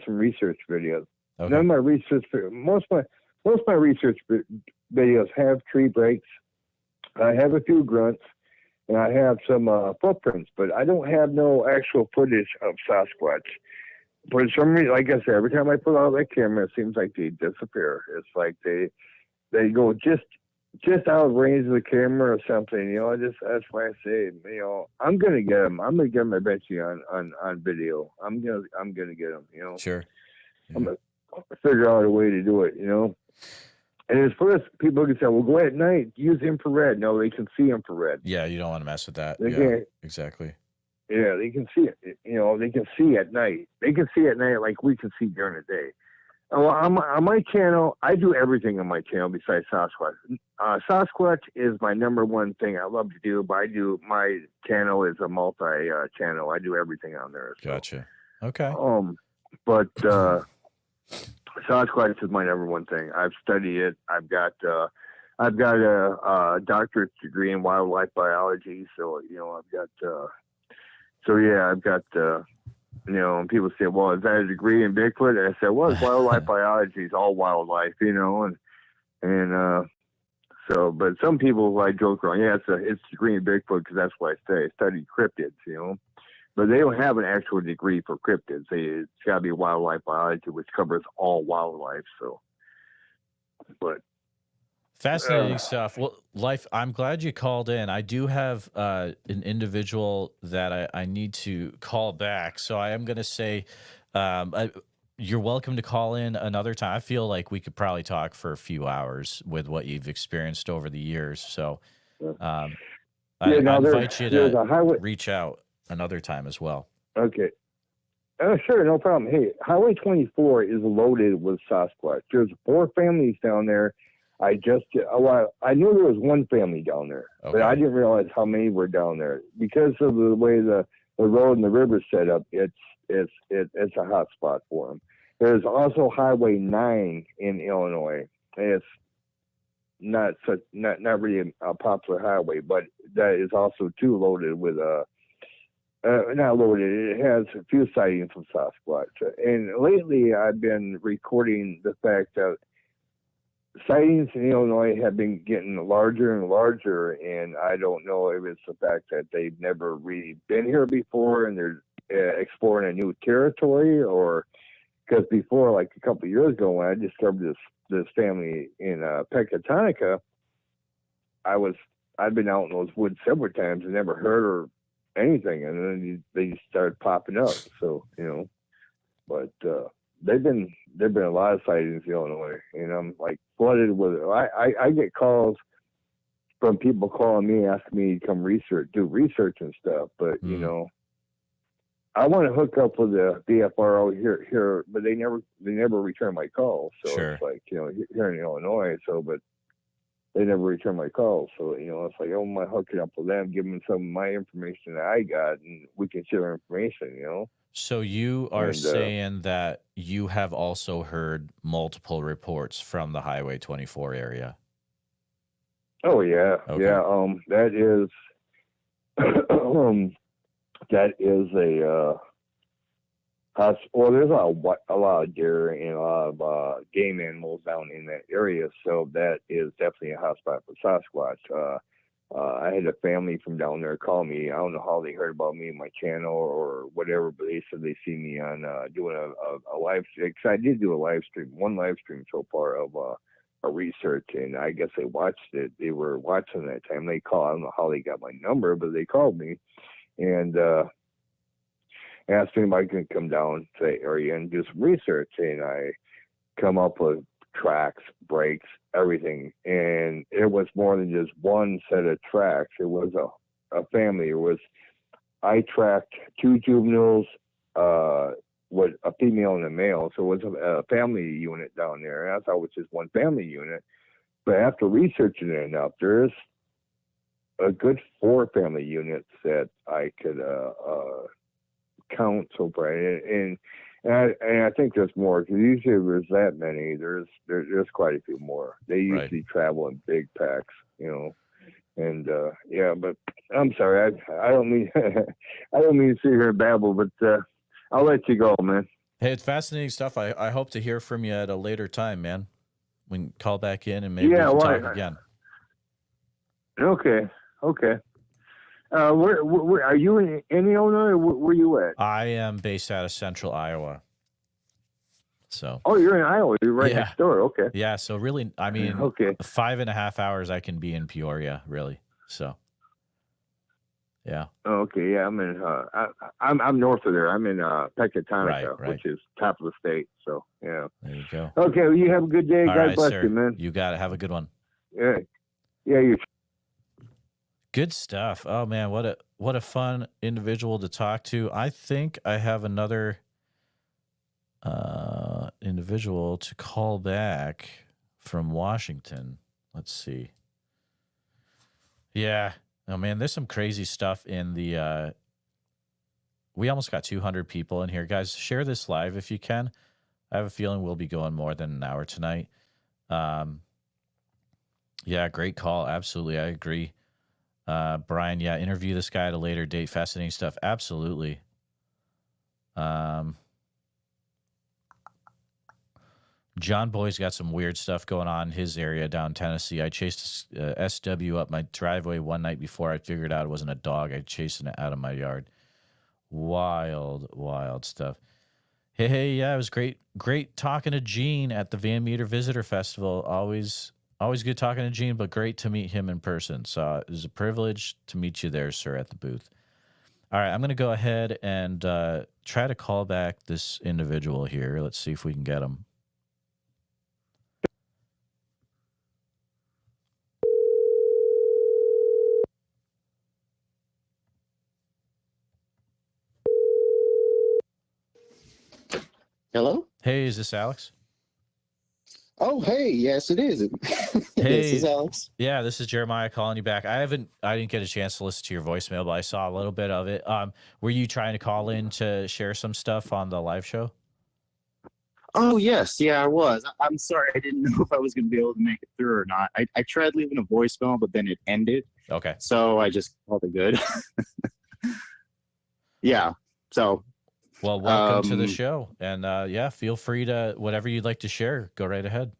Speaker 3: research videos.
Speaker 1: Okay.
Speaker 3: None of my research, most of my research videos have tree breaks. I have a few grunts, and I have some footprints, but I don't have no actual footage of Sasquatch. For some reason, like I said, every time I pull out that camera, it seems like they disappear. It's like they go just out of range of the camera or something. You know, that's why I say, you know, I'm gonna get them. I'm gonna get them eventually on video. I'm gonna get them. You know,
Speaker 1: sure. Yeah.
Speaker 3: I'm gonna figure out a way to do it. You know. And as far as people can say, well, go at night, use infrared. No, they can see infrared.
Speaker 1: Yeah, you don't want to mess with that.
Speaker 3: They
Speaker 1: can't. Exactly.
Speaker 3: Yeah, they can see it. You know, they can see at night. They can see at night like we can see during the day. Well, on my channel, I do everything on my channel besides Sasquatch. Sasquatch is my number one thing I love to do, but my channel is a multi-channel. I do everything on there. So.
Speaker 1: Gotcha. Okay.
Speaker 3: But Sasquatch is my number one thing. I've studied it. I've got a doctorate degree in wildlife biology. So, you know, I've got, you know, and people say, well, is that a degree in Bigfoot? And I said, well, it's wildlife biology. It's all wildlife, you know, so, but some people like joke around, yeah, it's a degree in Bigfoot because that's what I say. I study cryptids, you know. But they don't have an actual degree for cryptids. It's got to be wildlife biology, which covers all wildlife. So, but
Speaker 1: fascinating stuff. Well, I'm glad you called in. I do have an individual that I need to call back. So I am going to say, you're welcome to call in another time. I feel like we could probably talk for a few hours with what you've experienced over the years. So I invite you to reach out. another time as well.
Speaker 3: Okay. Sure, no problem. Hey, Highway 24 is loaded with Sasquatch. There's 4 families down there. I knew there was one family down there, but I didn't realize how many were down there because of the way the road and the river set up. It's a hot spot for them. There's also Highway 9 in Illinois. It's not really a popular highway, but that is also too loaded with not loaded. It has a few sightings of Sasquatch. And lately, I've been recording the fact that sightings in Illinois have been getting larger and larger, and I don't know if it's the fact that they've never really been here before and they're exploring a new territory, or because before, like a couple of years ago, when I discovered this family in Pecatonica, I'd been out in those woods several times and never heard or anything, and then they just started popping up. So but there've been a lot of sightings in Illinois, and I'm like flooded with it. I get calls from people calling me asking me to come do research and stuff, but I want to hook up with the BFRO here, but they never return my calls. So It's like here in Illinois, but they never return my calls. So it's like, oh, my hooking up with them, give them some of my information that I got, and we can share information.
Speaker 1: So you are saying that you have also heard multiple reports from the Highway 24 area?
Speaker 3: Oh yeah, yeah. That is that is a well, there's a lot of deer and a lot of game animals down in that area, so that is definitely a hotspot for Sasquatch. I had a family from down there call me. I don't know how they heard about me and my channel or whatever, but they said they see me on doing a live stream. Because I did do one live stream so far of a research, and I guess they watched it. They were watching that time. They called. I don't know how they got my number, but they called me and asked me if I could come down to the area and do some research. And I come up with tracks, breaks, everything. And it was more than just one set of tracks. It was a family. I tracked 2 juveniles, with a female and a male. So it was a family unit down there. And I thought it was just one family unit. But after researching it enough, there's a good 4 family units that I could count so far, and I think there's more, because usually if there's that many, there's quite a few more. They usually travel in big packs, and but I'm sorry, I don't mean I don't mean to sit here and babble, but I'll let you go, man.
Speaker 1: Hey, it's fascinating stuff. I hope to hear from you at a later time, man. We can call back in and maybe we can talk again.
Speaker 3: Okay. Where are you in Illinois, or where you at?
Speaker 1: I am based out of Central Iowa. So.
Speaker 3: Oh, you're in Iowa. You're right next door. Okay.
Speaker 1: Yeah. So really, I mean, 5.5 hours I can be in Peoria, really. So. Yeah.
Speaker 3: Okay. Yeah, I'm in. I'm north of there. I'm in Pecatonica,
Speaker 1: right.
Speaker 3: which is top of the state. So yeah.
Speaker 1: There you go.
Speaker 3: Okay. Well, you have a good day.
Speaker 1: All
Speaker 3: God
Speaker 1: right,
Speaker 3: bless
Speaker 1: sir.
Speaker 3: you, man.
Speaker 1: You got it. Have a good one.
Speaker 3: Yeah. Yeah. You.
Speaker 1: Good stuff. Oh man, what a fun individual to talk to. I think I have another individual to call back from Washington. Let's see. Yeah. Oh man, there's some crazy stuff in the we almost got 200 people in here. Guys, share this live if you can. I have a feeling we'll be going more than an hour tonight. Yeah, great call. Absolutely. I agree. Brian, yeah, interview this guy at a later date. Fascinating stuff. Absolutely. John Boy's got some weird stuff going on in his area down Tennessee. I chased SW up my driveway one night before I figured out it wasn't a dog. I chased it out of my yard. Wild stuff. Hey, yeah, it was great talking to Gene at the Van Meter Visitor Festival. Always good talking to Gene, but great to meet him in person. So it was a privilege to meet you there, sir, at the booth. All right, I'm going to go ahead and try to call back this individual here. Let's see if we can get him.
Speaker 4: Hello?
Speaker 1: Hey, is this Alex?
Speaker 4: Oh, hey, yes, it is. This is Alex.
Speaker 1: Yeah, this is Jeremiah calling you back. I didn't get a chance to listen to your voicemail, but I saw a little bit of it. Were you trying to call in to share some stuff on the live show?
Speaker 4: Oh, yes, yeah, I was. I'm sorry, I didn't know if I was going to be able to make it through or not. I tried leaving a voicemail, but then it ended.
Speaker 1: Okay.
Speaker 4: So I just called it good. Yeah, so.
Speaker 1: Well, welcome to the show. And yeah, feel free to, whatever you'd like to share, go right ahead.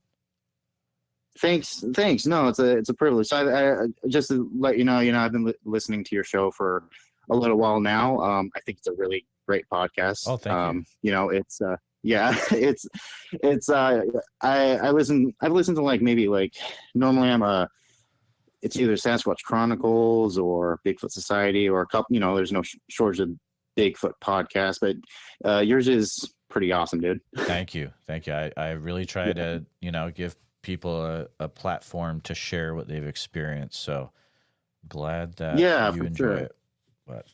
Speaker 4: Thanks. No, it's a privilege. I just to let you know, I've been listening to your show for a little while now. I think it's a really great podcast.
Speaker 1: Oh, thank you.
Speaker 4: It's yeah, I've listened to maybe normally it's either Sasquatch Chronicles or Bigfoot Society or a couple, there's no shortage of Bigfoot podcasts, but yours is pretty awesome, dude.
Speaker 1: Thank you. I really try to, give people a platform to share what they've experienced. So glad that you enjoy it. But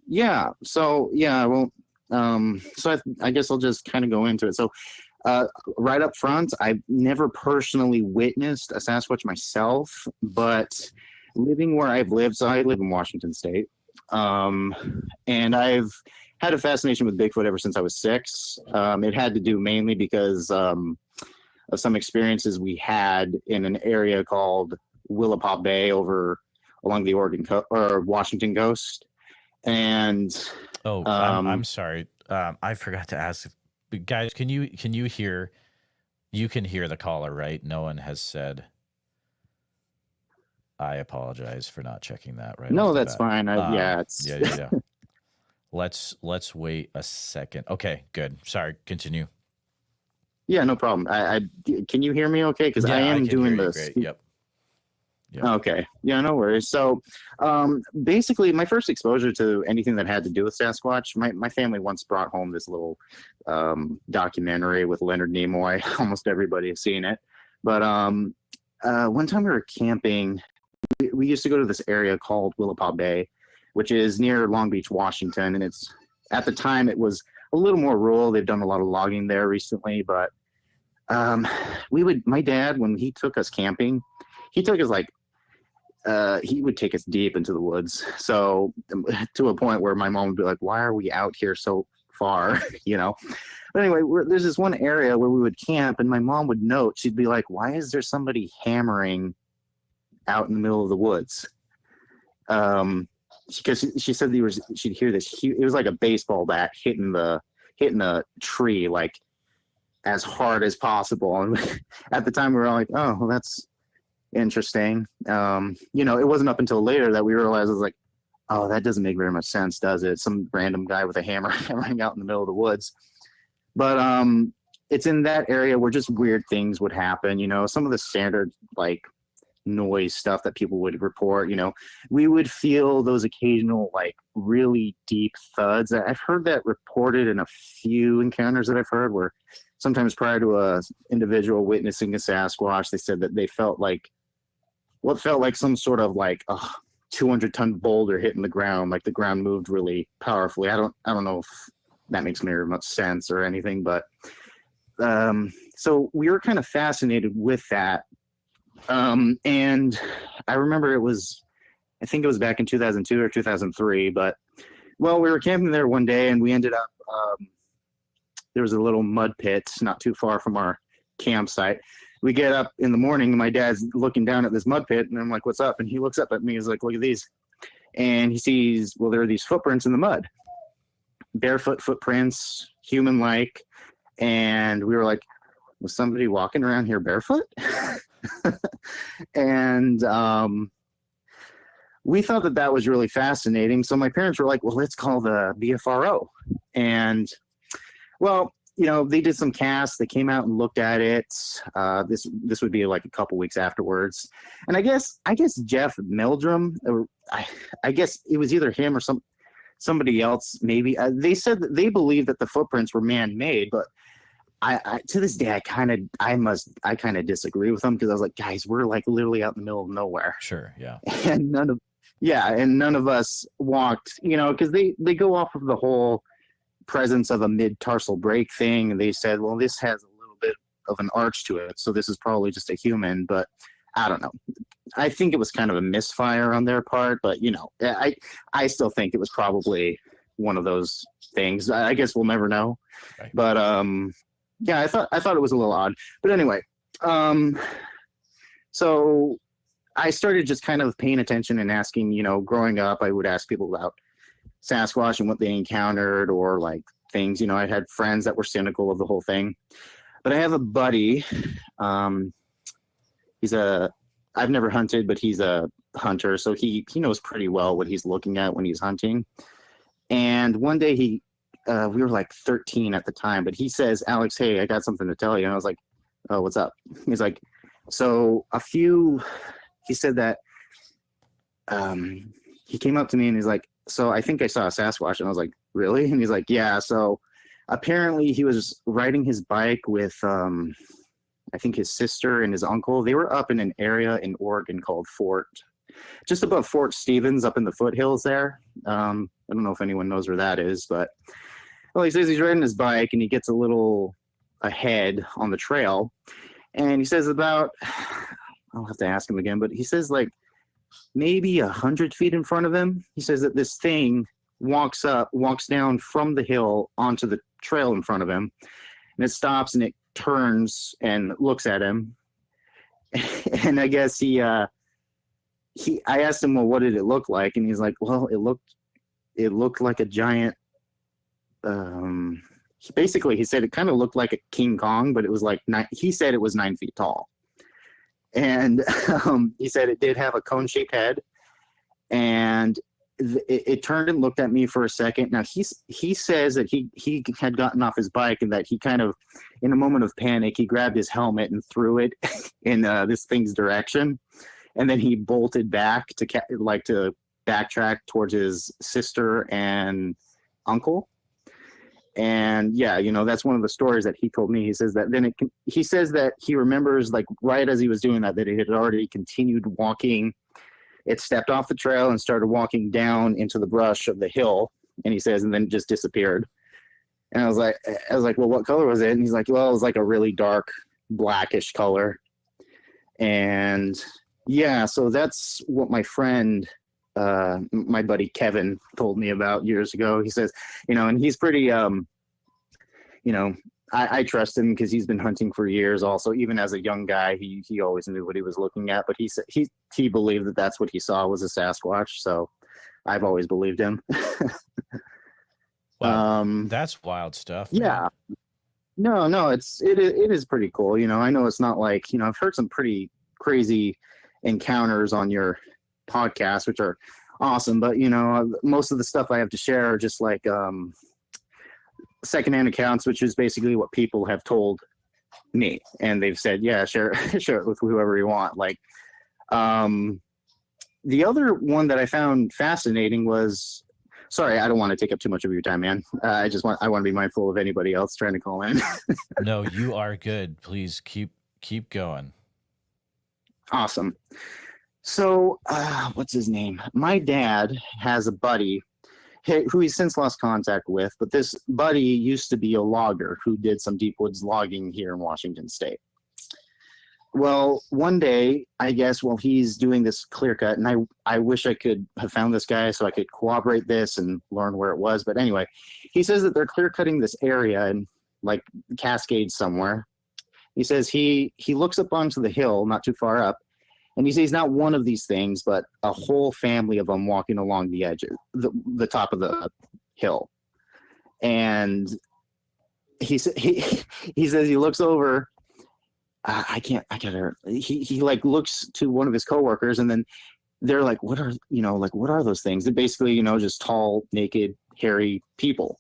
Speaker 4: yeah, so I guess I'll just kind of go into it. So right up front, I've never personally witnessed a Sasquatch myself, but living where I've lived, so I live in Washington State, and I've had a fascination with Bigfoot ever since I was 6. It had to do mainly because of some experiences we had in an area called Willapa Bay over along the Washington coast. And
Speaker 1: I'm sorry. I forgot to ask, guys, can you hear? You can hear the caller, right? No one has said. I apologize for not checking that. Right?
Speaker 4: No, that's fine. Yeah.
Speaker 1: Let's wait a second. Okay, good. Sorry. Continue.
Speaker 4: Yeah, no problem. Can you hear me okay? Because I am doing this.
Speaker 1: Great. Yep.
Speaker 4: Okay. Yeah, no worries. So basically, my first exposure to anything that had to do with Sasquatch, my family once brought home this little documentary with Leonard Nimoy. Almost everybody has seen it. But one time we were camping, we used to go to this area called Willapa Bay, which is near Long Beach, Washington. And at the time, it was a little more rural. They've done a lot of logging there recently. But my dad, when he took us camping, he took us he would take us deep into the woods. So to a point where my mom would be like, why are we out here so far? But anyway, there's this one area where we would camp, and my mom would note, she'd be like, why is there somebody hammering out in the middle of the woods? Because she said she'd hear this, it was like a baseball bat hitting the tree, like as hard as possible. And at the time we were all like, oh, well, that's interesting. It wasn't up until later that we realized, it was like, oh, that doesn't make very much sense, does it? Some random guy with a hammer hammering out in the middle of the woods. But it's in that area where just weird things would happen. Some of the standard noise stuff that people would report. We would feel those occasional really deep thuds. I've heard that reported in a few encounters that I've heard, where sometimes prior to a individual witnessing a Sasquatch, they said that they felt what felt like some sort of 200-ton boulder hitting the ground, like the ground moved really powerfully. I don't know if that makes very much sense or anything, but so we were kind of fascinated with that. And I remember I think it was back in 2002 or 2003, but we were camping there one day, and we ended up, there was a little mud pit not too far from our campsite. We get up in the morning, and my dad's looking down at this mud pit, and I'm like, what's up? And he looks up at me, he's like, look at these. And he sees, there are these footprints in the mud, barefoot footprints, human-like. And we were like, was somebody walking around here barefoot? And we thought that was really fascinating. So my parents were like, well, let's call the BFRO. And they did some casts. They came out and looked at it. This would be a couple weeks afterwards. And I guess Jeff Meldrum, or I guess it was either him or somebody else, maybe. They said that they believed that the footprints were man-made, but I to this day, I kind of disagree with them, because I was like, guys, we're literally out in the middle of nowhere.
Speaker 1: Sure. Yeah.
Speaker 4: And none of us walked, because they go off of the whole, presence of a mid-tarsal break thing. And they said, well, this has a little bit of an arch to it, so this is probably just a human, but I don't know. I think it was kind of a misfire on their part, but I still think it was probably one of those things. I guess we'll never know.
Speaker 1: Right.
Speaker 4: But yeah, I thought it was a little odd. But anyway, so I started just kind of paying attention and asking, growing up, I would ask people about Sasquatch and what they encountered, or like things, I had friends that were cynical of the whole thing. But I have a buddy, I've never hunted, but he's a hunter, so he knows pretty well what he's looking at when he's hunting. And one day we were like 13 at the time, but he says, Alex, hey, I got something to tell you. And I was like, oh, what's up? He's like, so he said that he came up to me and he's like, so I think I saw a Sasquatch. And I was like, really? And he's like, yeah. So apparently he was riding his bike with, I think his sister and his uncle. They were up in an area in Oregon called just above Fort Stevens, up in the foothills there. I don't know if anyone knows where that is, but well, he says he's riding his bike and he gets a little ahead on the trail. And he says I'll have to ask him again, but he says like maybe 100 feet in front of him, he says that this thing walks down from the hill onto the trail in front of him, and it stops and it turns and looks at him. And I guess I asked him, well, what did it look like? And he's like, well, it looked like a giant, he said it kind of looked like a King Kong, but it was like he said it was 9 feet tall. And he said it did have a cone-shaped head, and it turned and looked at me for a second. Now he says that he had gotten off his bike and that he kind of, in a moment of panic, he grabbed his helmet and threw it in this thing's direction, and then he bolted back to backtrack towards his sister and uncle. And yeah, that's one of the stories that he told me. He says that he says that he remembers, like, right as he was doing that it had already continued walking. It stepped off the trail and started walking down into the brush of the hill. And he says, and then just disappeared. And I was like, well, what color was it? And he's like, well, it was like a really dark blackish color. And yeah, so that's what my friend, my buddy Kevin, told me about years ago. He says, and he's pretty, I trust him because he's been hunting for years. Also, even as a young guy, he always knew what he was looking at. But he said he believed that that's what he saw was a Sasquatch. So I've always believed him.
Speaker 1: Wow, that's wild stuff.
Speaker 4: Yeah. Man. No, it is pretty cool. I know it's not like, I've heard some pretty crazy encounters on your podcast, which are awesome. But, most of the stuff I have to share are just like secondhand accounts, which is basically what people have told me. And they've said, yeah, share it with whoever you want. Like, the other one that I found fascinating was, sorry, I don't want to take up too much of your time, man. I want to be mindful of anybody else trying to call in.
Speaker 1: No, you are good. Please keep going.
Speaker 4: Awesome. So, what's his name? My dad has a buddy who he's since lost contact with, but this buddy used to be a logger who did some deep woods logging here in Washington State. Well, one day, I guess, while he's doing this clear cut, and I wish I could have found this guy so I could corroborate this and learn where it was. But anyway, he says that they're clear cutting this area in like Cascades somewhere. He says he looks up onto the hill, not too far up, and he sees not one of these things, but a whole family of them walking along the edge, the top of the hill. And he says he looks over. He like looks to one of his coworkers, and then they're like, what are those things? They're basically, just tall, naked, hairy people.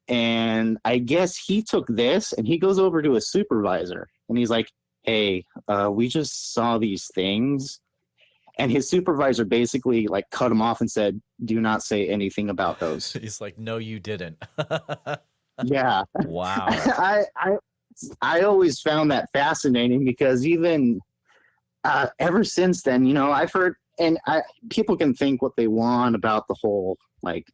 Speaker 4: And I guess he took this and he goes over to his supervisor and he's like, hey, we just saw these things. And his supervisor basically like cut him off and said, do not say anything about those.
Speaker 1: He's like, no, you didn't.
Speaker 4: Yeah.
Speaker 1: Wow.
Speaker 4: I always found that fascinating because even ever since then, I've heard, and people can think what they want about the whole like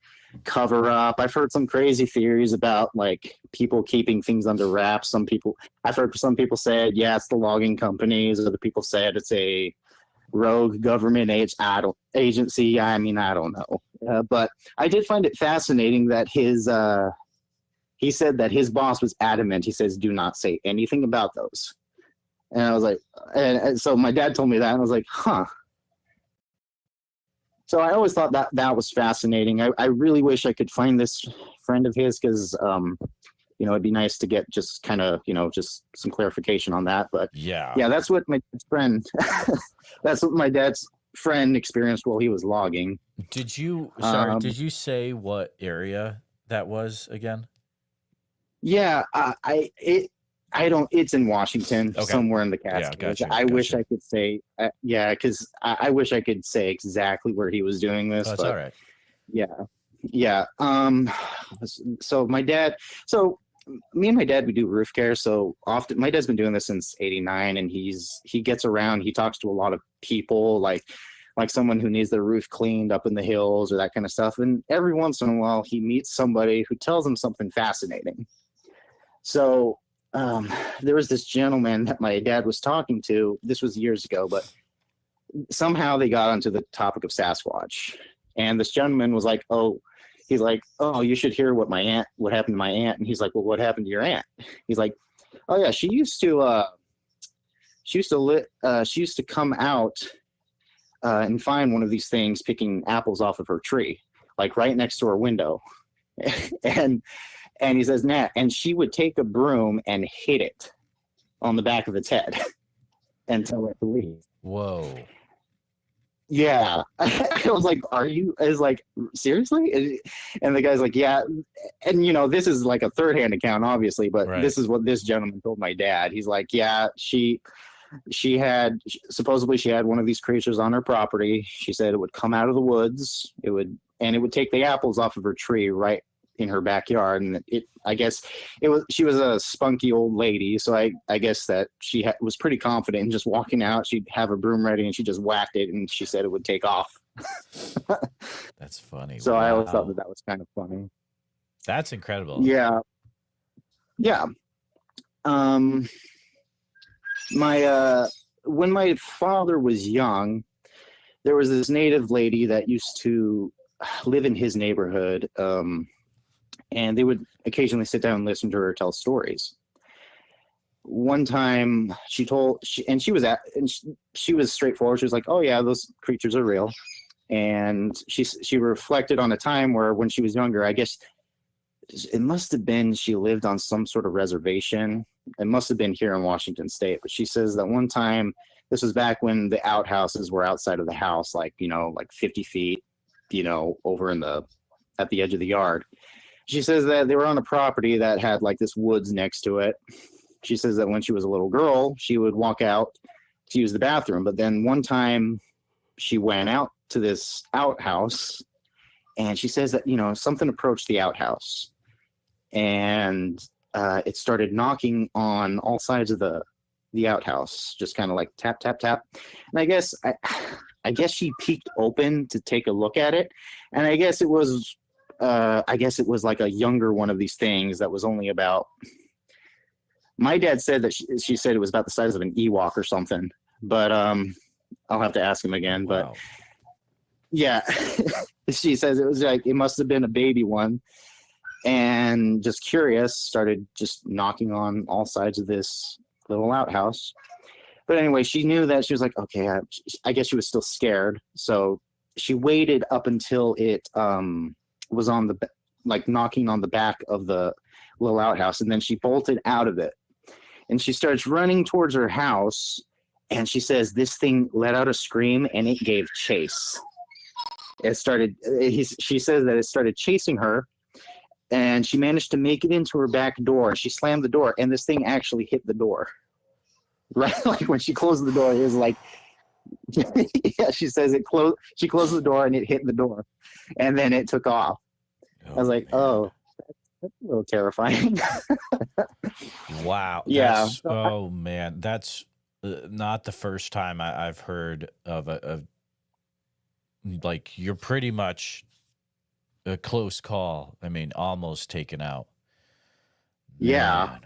Speaker 4: cover up. I've heard some crazy theories about like people keeping things under wraps. I've heard some people said, yeah, it's the logging companies. Other people said it's a rogue government agency. I mean, I don't know. But I did find it fascinating that he said that his boss was adamant. He says, do not say anything about those. And I was like, and so my dad told me that, and I was like, huh. So I always thought that was fascinating. I really wish I could find this friend of his because, it'd be nice to get just kind of, just some clarification on that. But
Speaker 1: yeah,
Speaker 4: that's what that's what my dad's friend experienced while he was logging.
Speaker 1: Did you say what area that was again?
Speaker 4: Yeah, it's in Washington, somewhere in the Catskills.
Speaker 1: Yeah, gotcha.
Speaker 4: I wish I could say, because I wish I could say exactly where he was doing this.
Speaker 1: That's all right.
Speaker 4: Yeah. So me and my dad, we do roof care. So often, my dad's been doing this since '89, and he gets around. He talks to a lot of people, like someone who needs their roof cleaned up in the hills or that kind of stuff. And every once in a while, he meets somebody who tells him something fascinating. So there was this gentleman that my dad was talking to. This was years ago, but somehow they got onto the topic of Sasquatch. And this gentleman was like, he's like, oh, you should hear what happened to my aunt. And he's like, well, what happened to your aunt? He's like, oh yeah, she used to come out and find one of these things picking apples off of her tree, like right next to her window. And he says, Nat, and she would take a broom and hit it on the back of its head and tell it to leave.
Speaker 1: Whoa.
Speaker 4: Yeah. I was like, seriously? And the guy's like, yeah. And, this is like a third-hand account, obviously, but This is what this gentleman told my dad. He's like, yeah, supposedly she had one of these creatures on her property. She said it would come out of the woods. It would take the apples off of her tree right in her backyard. And she was a spunky old lady. So I guess that she was pretty confident in just walking out. She'd have a broom ready and she just whacked it. And she said it would take off.
Speaker 1: That's funny.
Speaker 4: So wow. I always thought that was kind of funny.
Speaker 1: That's incredible.
Speaker 4: Yeah. Yeah. When my father was young, there was this native lady that used to live in his neighborhood. And they would occasionally sit down and listen to her tell stories. One time she was straightforward. She was like, oh yeah, those creatures are real. And she reflected on a time where when she was younger, I guess it must have been, she lived on some sort of reservation. It must have been here in Washington State. But she says that one time, this was back when the outhouses were outside of the house, like 50 feet, over at the edge of the yard. She says that they were on a property that had like this woods next to it. She says that when she was a little girl, she would walk out to use the bathroom. But then one time she went out to this outhouse and she says that, something approached the outhouse and it started knocking on all sides of the outhouse, just kind of like tap, tap, tap. And I guess she peeked open to take a look at it. And I guess it was like a younger one of these things that was only about, my dad said that she said it was about the size of an Ewok or something, but I'll have to ask him again.
Speaker 1: Wow.
Speaker 4: But yeah, she says it was like, it must have been a baby one, and just curious, started just knocking on all sides of this little outhouse. But anyway, she knew that. She was like, okay, I guess she was still scared. So she waited up until it was on knocking on the back of the little outhouse, and then she bolted out of it and she starts running towards her house, and she says this thing let out a scream and it gave chase. She says that it started chasing her, and she managed to make it into her back door. She slammed the door and this thing actually hit the door, right? Like when she closed the door, it was like, yeah, she says she closed the door and it hit the door, and then it took off. I was like, man. Oh, that's a little terrifying.
Speaker 1: Wow.
Speaker 4: Yeah.
Speaker 1: Oh man, that's not the first time I've heard of like, you're pretty much a close call. I mean, almost taken out.
Speaker 4: Yeah.
Speaker 1: Man.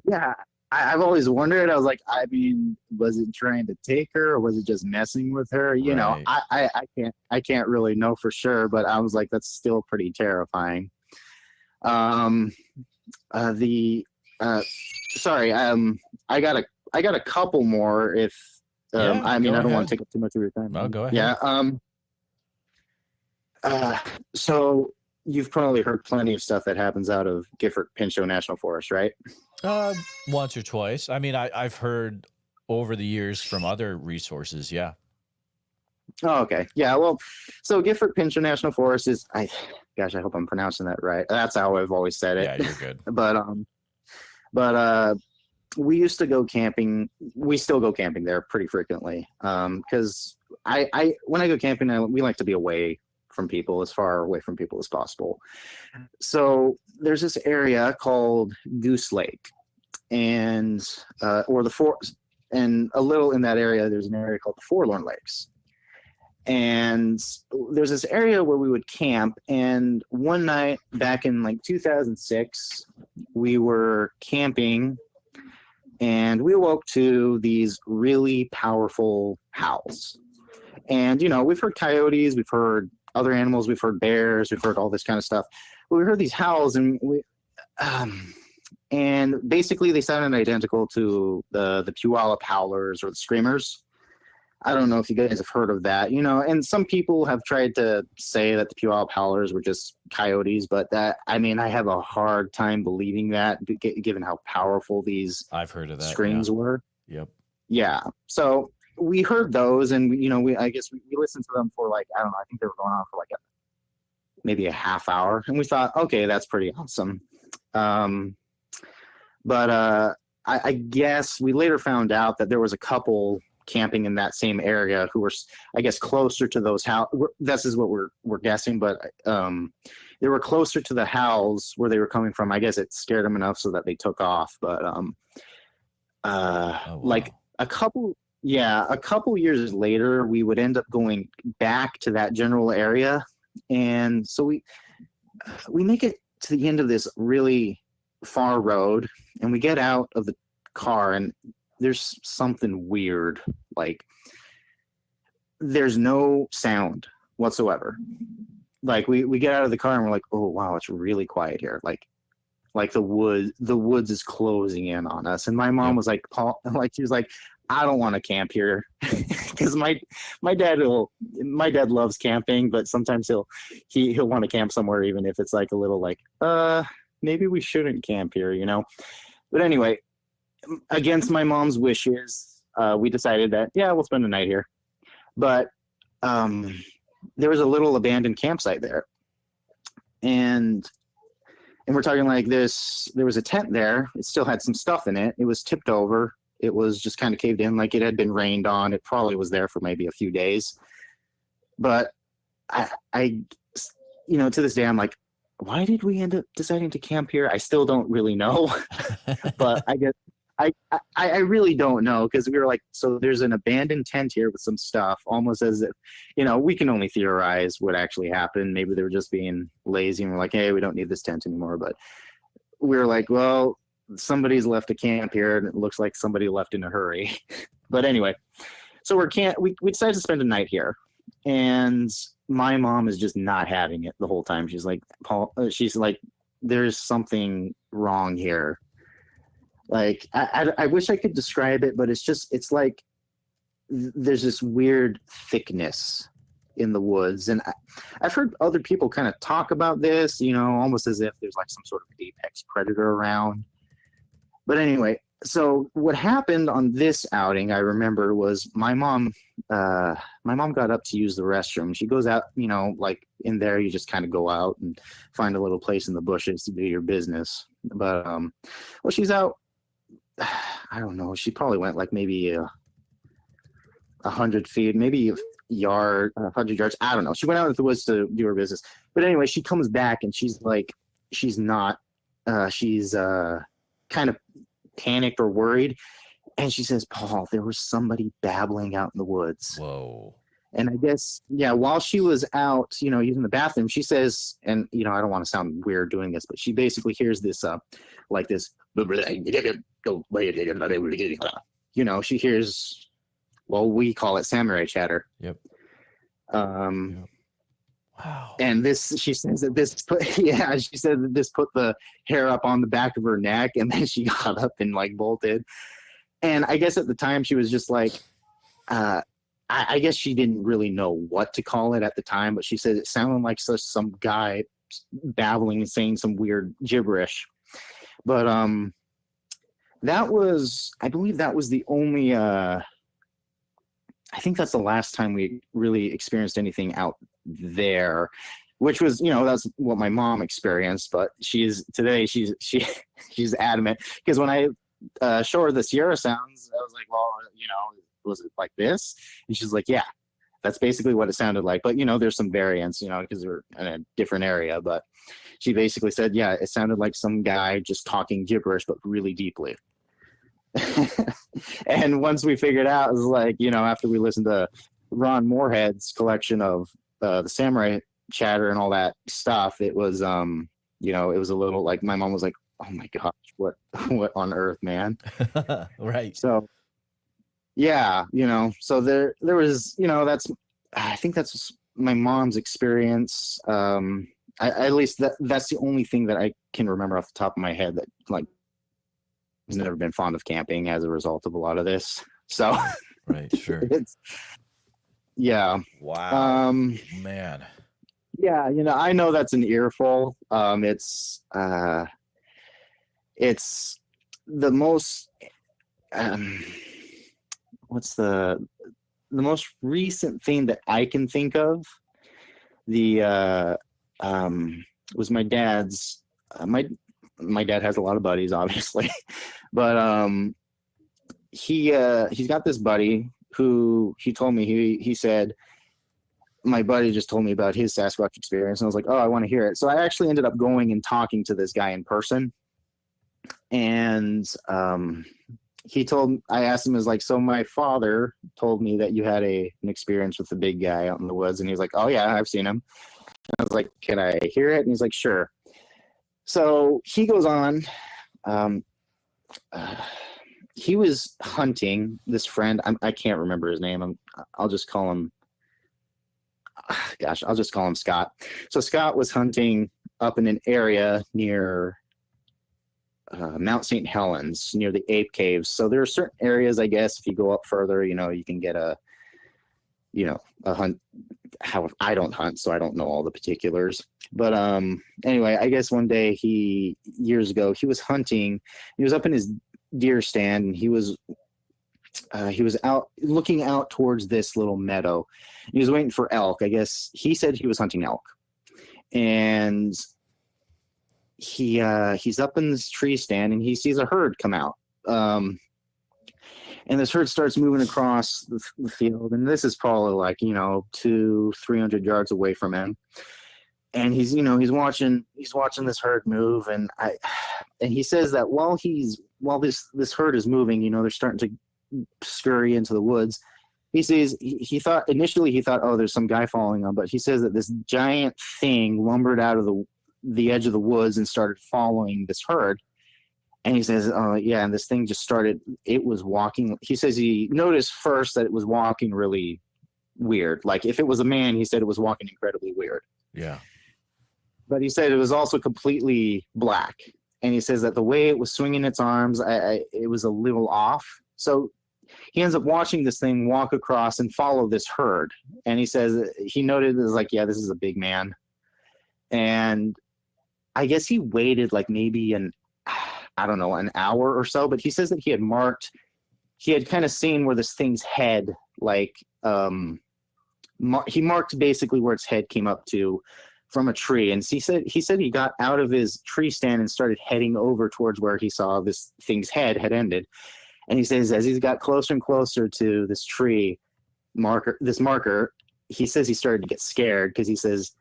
Speaker 4: Yeah. I've always wondered. I was like, I mean, was it trying to take her, or was it just messing with her? You know,
Speaker 1: Right.
Speaker 4: I can't really know for sure, but I was like, that's still pretty terrifying. Um, the sorry, I got a couple more. If
Speaker 1: Yeah,
Speaker 4: I mean,
Speaker 1: go
Speaker 4: I don't want
Speaker 1: ahead.
Speaker 4: to take up too much of your time.
Speaker 1: No, go
Speaker 4: Yeah.
Speaker 1: ahead.
Speaker 4: So you've probably heard plenty of stuff that happens out of Gifford Pinchot National Forest, right?
Speaker 1: Once or twice. I mean, I've heard over the years from other resources. Yeah.
Speaker 4: Oh, okay. Yeah. Well, so Gifford Pinchot National Forest is, gosh, I hope I'm pronouncing that right. That's how I've always said it.
Speaker 1: Yeah, you're good.
Speaker 4: but we used to go camping. We still go camping there pretty frequently. Because I when I go camping, we like to be away from people, as far away from people as possible. So there's this area called Goose Lake, and or the four, and a little in that area, there's an area called the Forlorn Lakes. And there's this area where we would camp. And one night back in like 2006, we were camping, and we awoke to these really powerful howls. And, you know, we've heard coyotes, we've heard other animals, we've heard bears, we've heard all this kind of stuff. But we heard these howls, and basically they sounded identical to the Puyallup howlers or the screamers. I don't know if you guys have heard of that, you know, and some people have tried to say that the Puyallup howlers were just coyotes, but I mean, I have a hard time believing that, given how powerful these
Speaker 1: I've heard of that.
Speaker 4: screams were.
Speaker 1: Yep.
Speaker 4: Yeah. So we heard those, and, you know, I guess we listened to them for like, I don't know, I think they were going on for like maybe a half hour. And we thought, okay, that's pretty awesome. But I guess we later found out that there was a couple camping in that same area who were, I guess, closer to those this is what we're guessing, but they were closer to the howls where they were coming from. I guess it scared them enough so that they took off. But
Speaker 1: Wow.
Speaker 4: like a couple years later, we would end up going back to that general area, and so we make it to the end of this really far road, and we get out of the car, and there's something weird. Like, there's no sound whatsoever. Like, we get out of the car, and we're like, oh wow, it's really quiet here. Like the woods is closing in on us. And my mom was like, Paul, like, she was like, I don't want to camp here, because my dad loves camping, but sometimes he'll want to camp somewhere, even if it's like a little like, maybe we shouldn't camp here, you know. But anyway, against my mom's wishes, we decided that, yeah, we'll spend the night here. But there was a little abandoned campsite there, and we're talking like this. There was a tent there. It still had some stuff in it. It was tipped over. It was just kind of caved in, like it had been rained on. It probably was there for maybe a few days. But I you know, to this day, I'm like, why did we end up deciding to camp here? I still don't really know. But I guess I really don't know, because we were like, so there's an abandoned tent here with some stuff, almost as if, you know, we can only theorize what actually happened. Maybe they were just being lazy and we're like, hey, we don't need this tent anymore. But we were like, well, somebody's left a camp here, and it looks like somebody left in a hurry. But anyway, so we decided to spend a night here, and my mom is just not having it the whole time. She's like, Paul, she's like, there's something wrong here. Like, I wish I could describe it, but it's like there's this weird thickness in the woods. And I've heard other people kind of talk about this, you know, almost as if there's like some sort of apex predator around. But anyway, so what happened on this outing, I remember, was my mom got up to use the restroom. She goes out, you know, like in there, you just kind of go out and find a little place in the bushes to do your business. But, well, she's out, I don't know, she probably went like maybe 100 feet, maybe a yard, 100 yards. I don't know. She went out into the woods to do her business. But anyway, she comes back and she's like, she's kind of panicked or worried. And she says, Paul, there was somebody babbling out in the woods.
Speaker 1: Whoa.
Speaker 4: And I guess, yeah, while she was out, using the bathroom, she says, and, I don't want to sound weird doing this, but she basically hears this, like this, she hears, well, we call it samurai chatter.
Speaker 1: Yep.
Speaker 4: Wow.
Speaker 1: And
Speaker 4: she said that this put the hair up on the back of her neck, and then she got up and like bolted. And I guess at the time she was just like, I guess she didn't really know what to call it at the time, but she said it sounded like some guy babbling and saying some weird gibberish. But I believe that was the only, I think that's the last time we really experienced anything out there, which was, that's what my mom experienced. But she's adamant, because when I show her the Sierra sounds, I was like, well, was it like this? And she's like, yeah, that's basically what it sounded like. But, there's some variants, because we're in a different area. But she basically said, yeah, it sounded like some guy just talking gibberish, but really deeply. And once we figured out, it was like, after we listened to Ron Moorhead's collection of the samurai chatter and all that stuff, it was, it was a little like, my mom was like, oh my gosh, what on earth, man?
Speaker 1: Right.
Speaker 4: So, yeah, so there was, I think that's my mom's experience. At least that's the only thing that I can remember off the top of my head that like has never been fond of camping as a result of a lot of this. So,
Speaker 1: right, sure.
Speaker 4: Yeah.
Speaker 1: Wow. Man.
Speaker 4: Yeah, I know that's an earful. It's the most what's the most recent thing that I can think of? Was my dad's. My dad has a lot of buddies, obviously, but he's got this buddy who he told me he said, my buddy just told me about his Sasquatch experience, and I was like, oh, I want to hear it. So I actually ended up going and talking to this guy in person, and I asked him, so my father told me that you had an experience with the big guy out in the woods. And he was like, oh yeah, I've seen him. And I was like, can I hear it? And he's like, sure. So he goes on, he was hunting this friend. I can't remember his name. I'll just call him Scott. So Scott was hunting up in an area near Mount St. Helens, near the ape caves. So there are certain areas, I guess, if you go up further, you can get a hunt. How I don't hunt, so I don't know all the particulars. But anyway, I guess one day years ago, he was hunting. He was up in his deer stand, and he was out looking out towards this little meadow. He was waiting for elk. I guess he said he was hunting elk, and he's up in this tree stand, and he sees a herd come out. And this herd starts moving across the field, and this is probably like 200-300 yards away from him. And he's watching this herd move, and he says that while this herd is moving, they're starting to scurry into the woods. He says initially he thought, oh, there's some guy following them, but he says that this giant thing lumbered out of the edge of the woods and started following this herd. And he says, oh yeah, and this thing just started. It was walking. He says he noticed first that it was walking really weird. Like if it was a man, he said it was walking incredibly weird.
Speaker 1: Yeah.
Speaker 4: But he said it was also completely black. And he says that the way it was swinging its arms, it was a little off. So he ends up watching this thing walk across and follow this herd. And he says he noted, it was like, yeah, this is a big man. And I guess he waited like maybe an hour or so. But he says that he had kind of seen where this thing's head, like he marked basically where its head came up to from a tree. And he said he got out of his tree stand and started heading over towards where he saw this thing's head had ended. And he says as he got closer and closer to this tree marker, he says he started to get scared, because he says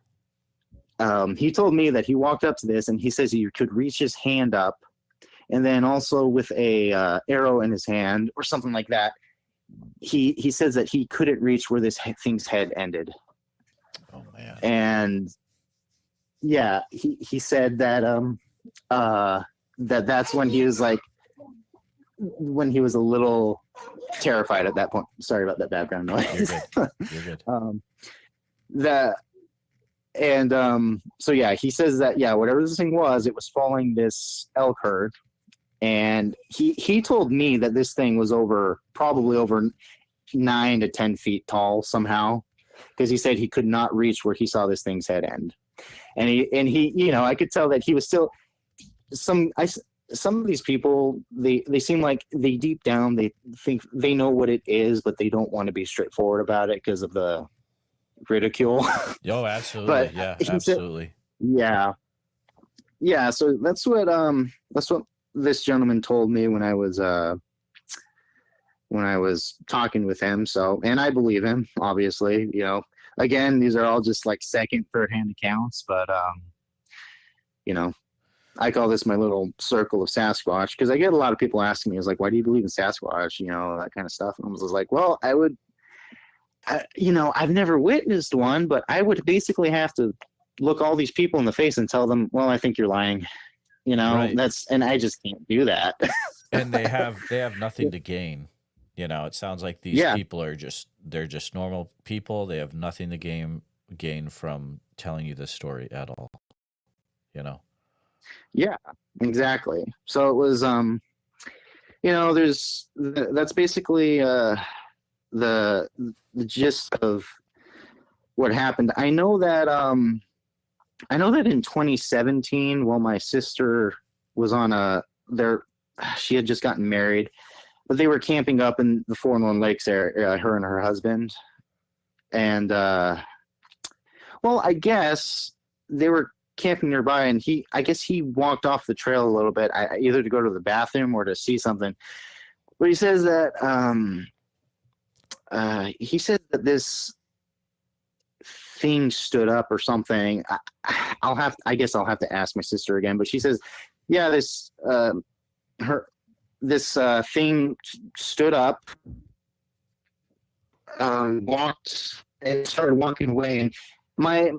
Speaker 4: he told me that he walked up to this, and he says he could reach his hand up, and then also with a arrow in his hand or something like that, he says that he couldn't reach where this thing's head ended.
Speaker 1: Oh man.
Speaker 4: And yeah, he said that that's when he was like, when he was a little terrified at that point. Sorry about that background noise.
Speaker 1: You're good.
Speaker 4: So yeah, he says that, yeah, whatever this thing was, it was following this elk herd. And he told me that this thing was probably over 9 to 10 feet tall somehow, because he said he could not reach where he saw this thing's head end. And he, you know, I could tell that he was still some of these people, they seem like they deep down, they think they know what it is, but they don't want to be straightforward about it because of the ridicule.
Speaker 1: Oh, absolutely.
Speaker 4: But
Speaker 1: yeah, absolutely.
Speaker 4: Yeah. So that's what this gentleman told me when I was talking with him. So, and I believe him, obviously, you know, again, these are all just like second, third hand accounts, but, you know, I call this my little circle of Sasquatch, because I get a lot of people asking me, is like, why do you believe in Sasquatch? You know, that kind of stuff. And I was like, well, you know, I've never witnessed one, but I would basically have to look all these people in the face and tell them, well, I think you're lying. You know,
Speaker 1: right.
Speaker 4: and I just can't do that.
Speaker 1: And they have nothing to gain. You know, it sounds like these people they're just normal people. They have nothing to gain from telling you this story at all. You know?
Speaker 4: Yeah, exactly. So it was, you know, that's basically the gist of what happened. I know that in 2017, while my sister was she had just gotten married, but they were camping up in the Forlorn Lakes area, her and her husband. And, well, I guess they were camping nearby, and I guess he walked off the trail a little bit, either to go to the bathroom or to see something. But he says that, he said that this thing stood up or something. I guess I'll have to ask my sister again, but she says, yeah, this thing stood up, walked and started walking away. And my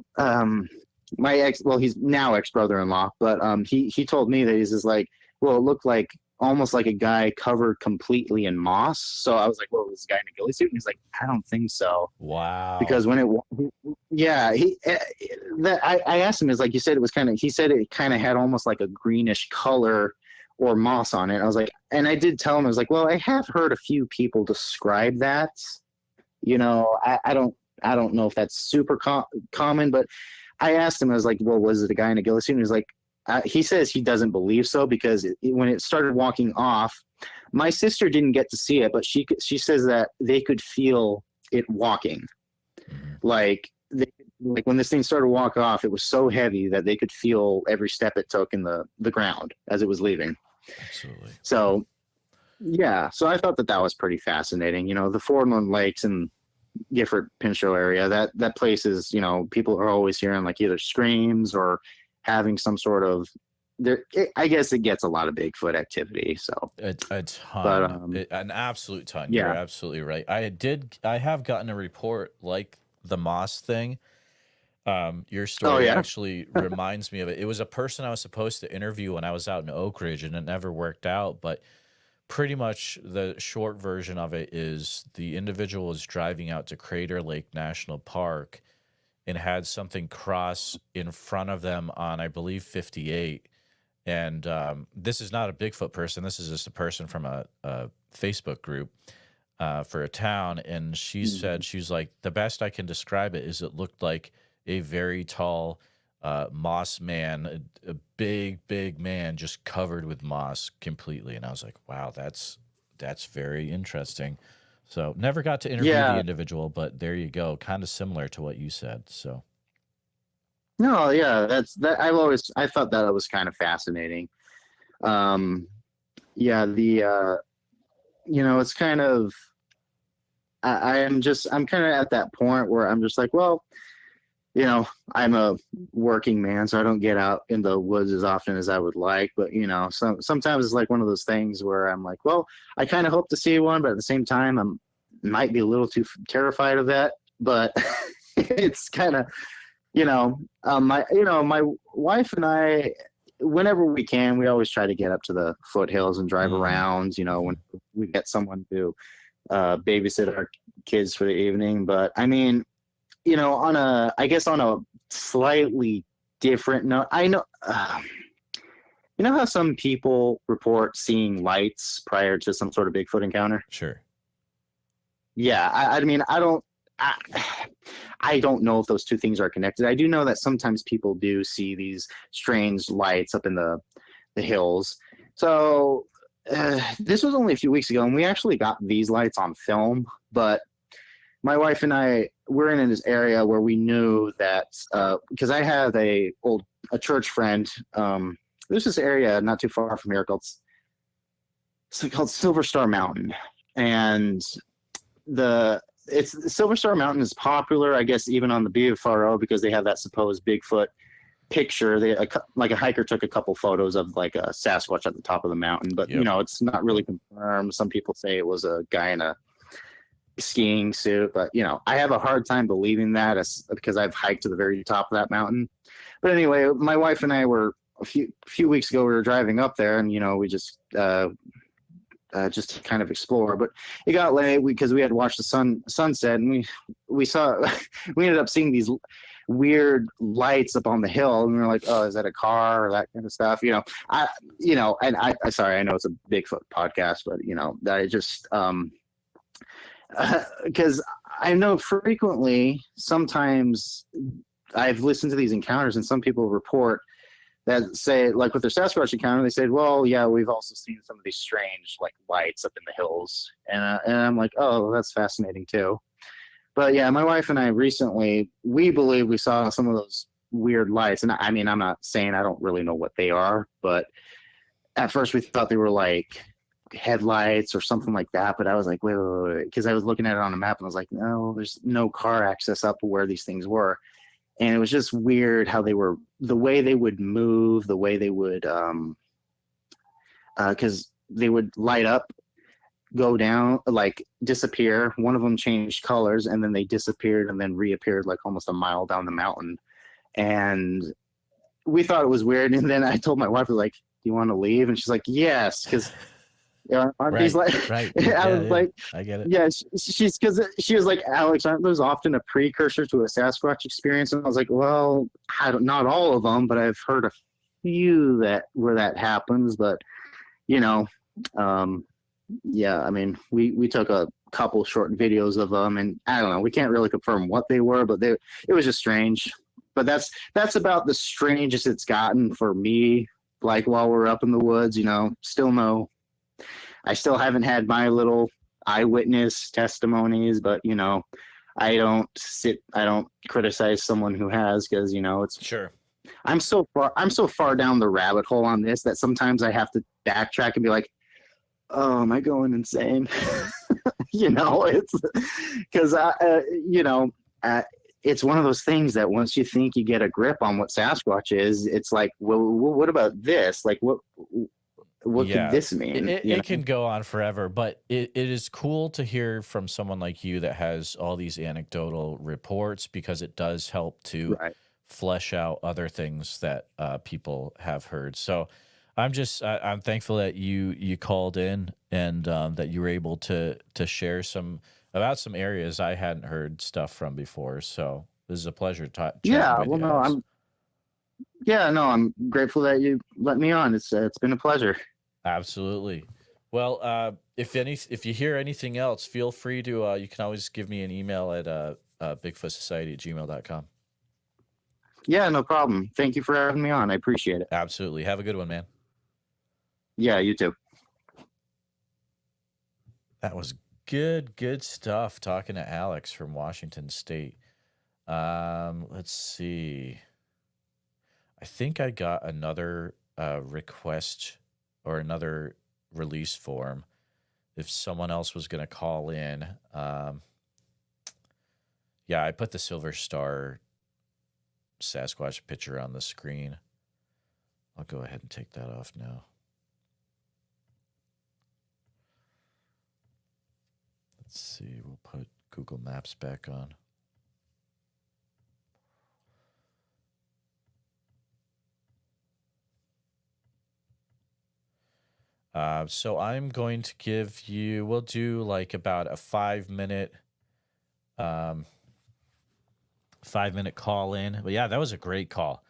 Speaker 4: he's now ex-brother-in-law, but he told me that he's just like, well, it looked like almost like a guy covered completely in moss. So I was like, well, was this guy in a ghillie suit? And he's like, I don't think so.
Speaker 1: Wow.
Speaker 4: Because when I asked him, is like, you said it was he said it kind of had almost like a greenish color or moss on it. I was like, and I did tell him, I was like, well, I have heard a few people describe that. You know, I don't know if that's super common, but I asked him, I was like, well, was it a guy in a ghillie suit? And he was like, he says he doesn't believe so, because when it started walking off, my sister didn't get to see it, but she says that they could feel it walking. Like when this thing started to walk off, it was so heavy that they could feel every step it took in the ground as it was leaving.
Speaker 1: Absolutely.
Speaker 4: So, yeah. So I thought that was pretty fascinating. You know, the Forlorn Lakes and Gifford Pinchot area, that place is, you know, people are always hearing like either screams or having some sort of I guess it gets a lot of Bigfoot activity. So
Speaker 1: a ton, an absolute ton.
Speaker 4: Yeah.
Speaker 1: You're absolutely right. I have gotten a report like the moss thing. Your story actually reminds me of it. It was a person I was supposed to interview when I was out in Oak Ridge, and it never worked out. But pretty much the short version of it is the individual was driving out to Crater Lake National Park and had something cross in front of them on, I believe, 58. And this is not a Bigfoot person. This is just a person from a Facebook group for a town. And she said, she was like, the best I can describe it is it looked like a very tall moss man, a big man just covered with moss completely. And I was like, wow, that's very interesting. So never got to interview the individual, but there you go. Kind of similar to what you said. So.
Speaker 4: No, yeah, I thought that was kind of fascinating. Yeah, you know, it's kind of, I'm kind of at that point where I'm just like, well, you know, I'm a working man, so I don't get out in the woods as often as I would like. But, you know, sometimes it's like one of those things where I'm like, well, I kind of hope to see one, but at the same time, might be a little too terrified of that, but it's kind of, my wife and I, whenever we can, we always try to get up to the foothills and drive around, when we get someone to babysit our kids for the evening. But I mean, on a slightly different note, I know, how some people report seeing lights prior to some sort of Bigfoot encounter?
Speaker 1: Sure.
Speaker 4: Yeah. I mean, I don't know if those two things are connected. I do know that sometimes people do see these strange lights up in the hills. So this was only a few weeks ago, and we actually got these lights on film. But my wife and I were in this area where we knew that because I have a church friend. There's this area not too far from here called Silver Star Mountain, and Silver Star Mountain is popular, I guess, even on the BFRO because they have that supposed Bigfoot picture. Like a hiker took a couple photos of like a Sasquatch at the top of the mountain, but it's not really confirmed. Some people say it was a guy in a skiing suit, but I have a hard time believing that because I've hiked to the very top of that mountain. But anyway, my wife and I were a few weeks ago. We were driving up there, and we just to kind of explore, but it got late because we had watched the sunset, and we saw we ended up seeing these weird lights up on the hill, and we were like, oh, is that a car or that kind of stuff? And I sorry, I know it's a Bigfoot podcast, but I just because I know frequently sometimes I've listened to these encounters, and some people report that say, like with their Sasquatch encounter, they said, well, yeah, we've also seen some of these strange like lights up in the hills. And I'm like, oh, that's fascinating too. But yeah, my wife and I recently, we believe we saw some of those weird lights. And I mean, I'm not saying I don't really know what they are, but at first we thought they were like headlights or something like that. But I was like, wait. Because I was looking at it on a map and I was like, no, there's no car access up to where these things were. And it was just weird how the way they would move, the way they would, because they would light up, go down, like disappear. One of them changed colors, and then they disappeared and then reappeared like almost a mile down the mountain. And we thought it was weird. And then I told my wife, I was like, do you want to leave? And she's like, yes, because aren't these like,
Speaker 1: right.
Speaker 4: I was like,
Speaker 1: I get it.
Speaker 4: Yeah, she's because she was like, Alex, aren't those often a precursor to a Sasquatch experience? And I was like, well, not all of them, but I've heard a few where that happens. But yeah, I mean, we took a couple short videos of them, and I don't know, we can't really confirm what they were, but it was just strange. But that's about the strangest it's gotten for me. Like while we're up in the woods, I still haven't had my little eyewitness testimonies, but I don't criticize someone who has, because it's
Speaker 1: Sure.
Speaker 4: I'm so far down the rabbit hole on this that sometimes I have to backtrack and be like, oh, am I going insane? It's because it's one of those things that once you think you get a grip on what Sasquatch is, it's like, well, what about this? Like what could this mean?
Speaker 1: It can go on forever, but it is cool to hear from someone like you that has all these anecdotal reports, because it does help to flesh out other things that people have heard. So I'm thankful that you called in, and that you were able to share about some areas I hadn't heard stuff from before. So this is a pleasure to
Speaker 4: I'm grateful that you let me on. It's been a pleasure.
Speaker 1: Absolutely. Well, if you hear anything else, feel free to, you can always give me an email at bigfootsociety@gmail.com.
Speaker 4: Yeah, no problem. Thank you for having me on. I appreciate it.
Speaker 1: Absolutely. Have a good one, man.
Speaker 4: Yeah, you too.
Speaker 1: That was good stuff, talking to Alex from Washington State. Let's see. I think I got another request or another release form if someone else was going to call in. Yeah, I put the Silver Star Sasquatch picture on the screen. I'll go ahead and take that off now. Let's see. We'll put Google Maps back on. So I'm going to give you, we'll do like about a 5-minute, 5-minute call in. But yeah, that was a great call.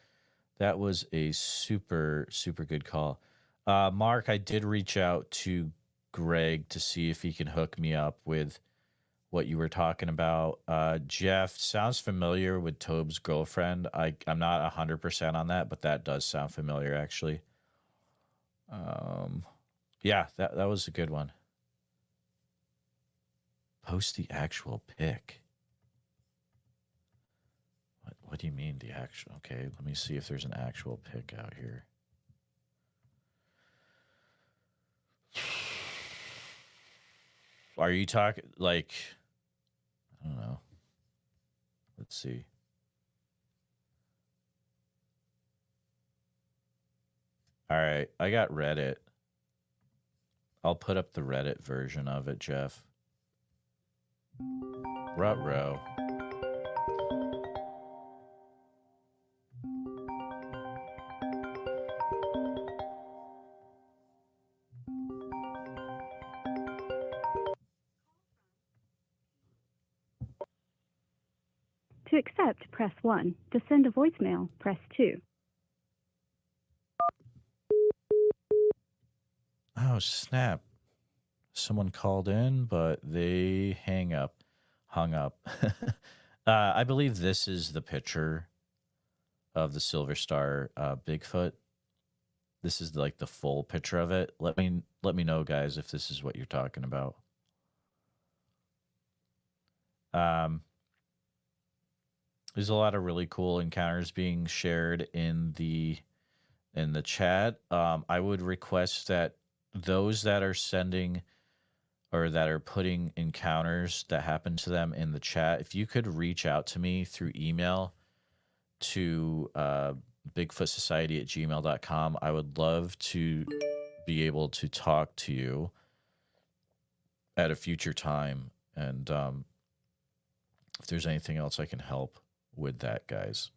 Speaker 1: That was a super, super good call. Mark, I did reach out to Greg to see if he can hook me up with what you were talking about. Jeff, sounds familiar with Tobe's girlfriend. I'm not 100% on that, but that does sound familiar, actually. Yeah, that was a good one. Post the actual pic. What do you mean the actual? Okay, let me see if there's an actual pic out here. Are you talking like, I don't know. Let's see. All right, I got Reddit. I'll put up the Reddit version of it, Jeff. Ruh-roh.
Speaker 2: To accept, press 1. To send a voicemail, press 2.
Speaker 1: Oh, snap. Someone called in, but they hung up. I believe this is the picture of the Silver Star Bigfoot. This is like the full picture of it. Let me know, guys, if this is what you're talking about. There's a lot of really cool encounters being shared in the chat. I would request that those that are sending or that are putting encounters that happen to them in the chat, if you could reach out to me through email to bigfootsociety@gmail.com, I would love to be able to talk to you at a future time. And if there's anything else I can help with that, guys.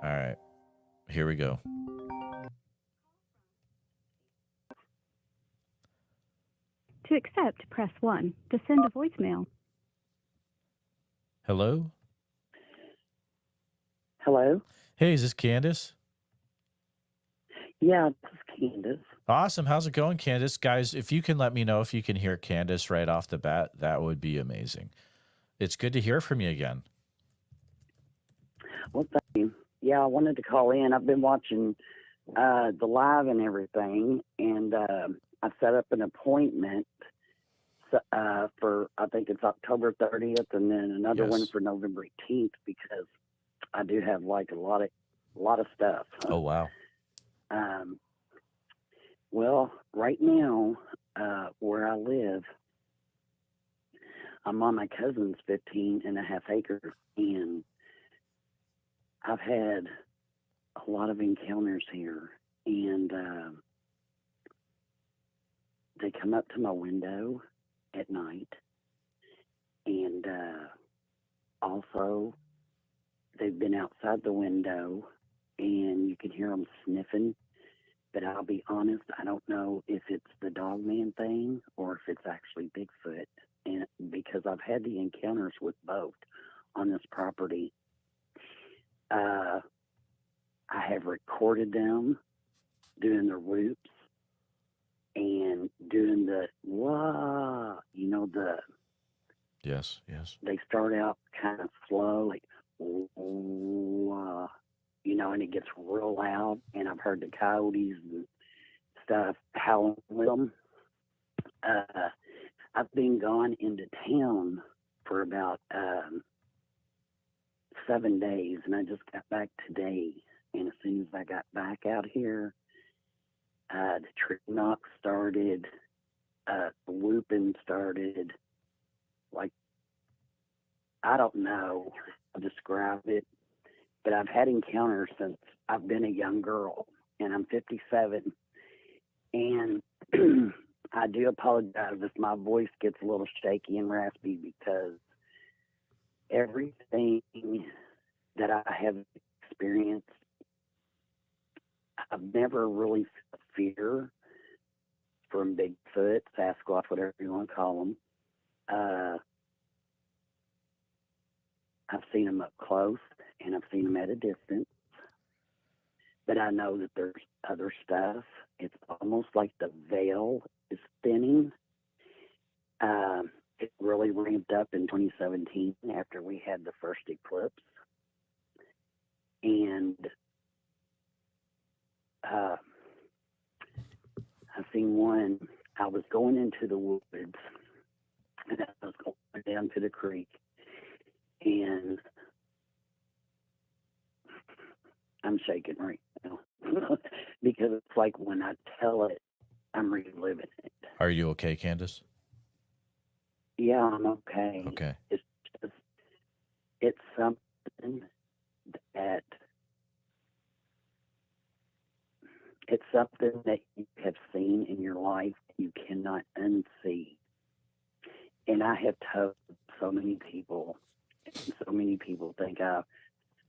Speaker 1: All right, here we go.
Speaker 2: To accept, press 1. To send a voicemail.
Speaker 1: Hello?
Speaker 5: Hello?
Speaker 1: Hey, is this Candace?
Speaker 5: Yeah, this is Candace.
Speaker 1: Awesome. How's it going, Candace? Guys, if you can let me know if you can hear Candace right off the bat, that would be amazing. It's good to hear from you again.
Speaker 5: Well, thank you. Yeah, I wanted to call in. I've been watching the live and everything, and I set up an appointment for, I think it's October 30th, and then another one for November 18th, because I do have like a lot of stuff.
Speaker 1: Oh, wow.
Speaker 5: Well, right now, where I live, I'm on my cousin's 15.5 acre, and I've had a lot of encounters here, and they come up to my window at night, and also they've been outside the window, and you can hear them sniffing. But I'll be honest, I don't know if it's the dogman thing or if it's actually Bigfoot, and because I've had the encounters with both on this property. I have recorded them doing the whoops and doing the wah,
Speaker 1: Yes.
Speaker 5: they start out kind of slow, like wah, and it gets real loud, and I've heard the coyotes and stuff howling with them. I've been gone into town for about 7 days, and I just got back today. And as soon as I got back out here, the tree knock started, the whooping started. Like, I don't know how to describe it, but I've had encounters since I've been a young girl, and I'm 57. And I do apologize if my voice gets a little shaky and raspy because everything that I have experienced, I've never really felt fear from Bigfoot, Sasquatch, whatever you want to call them. I've seen them up close and I've seen them at a distance. But I know that there's other stuff. It's almost like the veil is thinning. It really ramped up in 2017 after we had the first eclipse. And I've seen one. I was going into the woods and I was going down to the creek. And I'm shaking right now because it's like when I tell it, I'm reliving it.
Speaker 1: Are you okay, Candace?
Speaker 5: Yeah, I'm okay.
Speaker 1: Okay.
Speaker 5: It's just, it's something that you have seen in your life you cannot unsee. And I have told so many people, so many people think I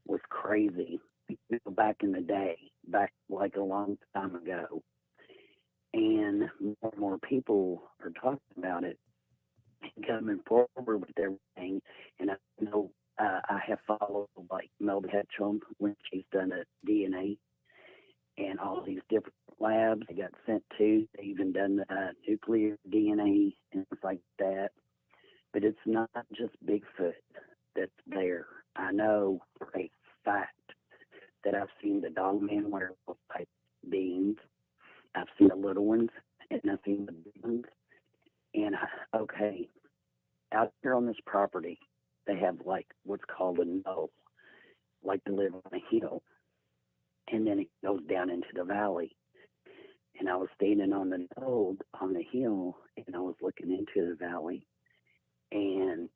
Speaker 5: was crazy back in the day, back like a long time ago. And more and more people are talking about it and coming forward with everything. And I know I have followed like Melba Ketchum when she's done a DNA and all these different labs they got sent to. They even done nuclear DNA and things like that. But it's not just Bigfoot that's there. I know for a fact that I've seen the dogman werewolf type beings. I've seen the little ones, and I've seen the big ones. And, okay, out here on this property, they have, like, what's called a knoll, like to live on a hill. And then it goes down into the valley. And I was standing on the knoll on the hill, and I was looking into the valley. And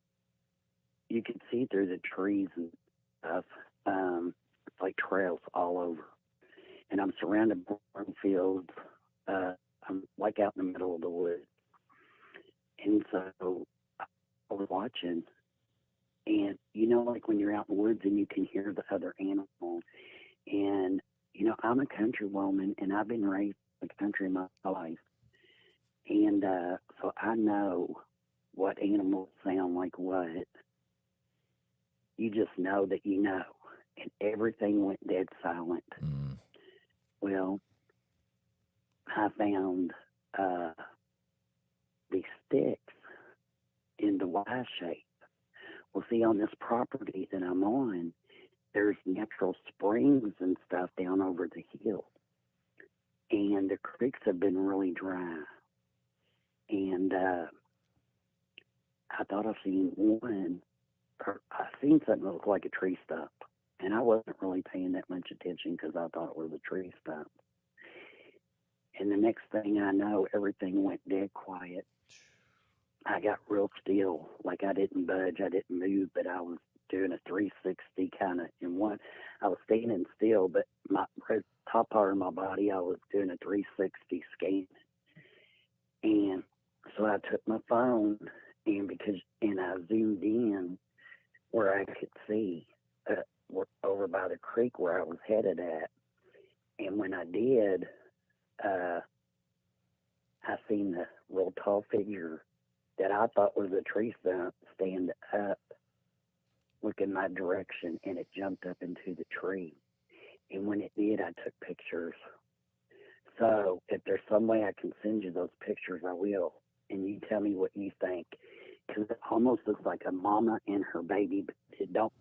Speaker 5: you could see through the trees and stuff, like trails all over. And I'm surrounded by cornfields. I'm like out in the middle of the woods. And so I was watching. And, you know, like when you're out in the woods and you can hear the other animals. And, you know, I'm a country woman and I've been raised in the country my life. And so I know what animals sound like what. You just know that you know. And everything went dead silent.
Speaker 1: Mm.
Speaker 5: Well, I found these sticks in the Y shape. Well, see, on this property that I'm on, there's natural springs and stuff down over the hill. And the creeks have been really dry. And I thought I seen one, or I seen something that looked like a tree stump. And I wasn't really paying that much attention because I thought it was a tree stump. And the next thing I know, everything went dead quiet. I got real still, like I didn't budge, I didn't move, but I was doing a 360 kind of in one. I was standing still, but my top part of my body, I was doing a 360 scan. And so I took my phone and I zoomed in where I could see over by the creek where I was headed at. And when I did, I seen the real tall figure that I thought was a tree stump stand up, looking my direction, and it jumped up into the tree. And when it did, I took pictures. So if there's some way I can send you those pictures, I will. And you tell me what you think. Because it almost looks like a mama and her baby, but it don't.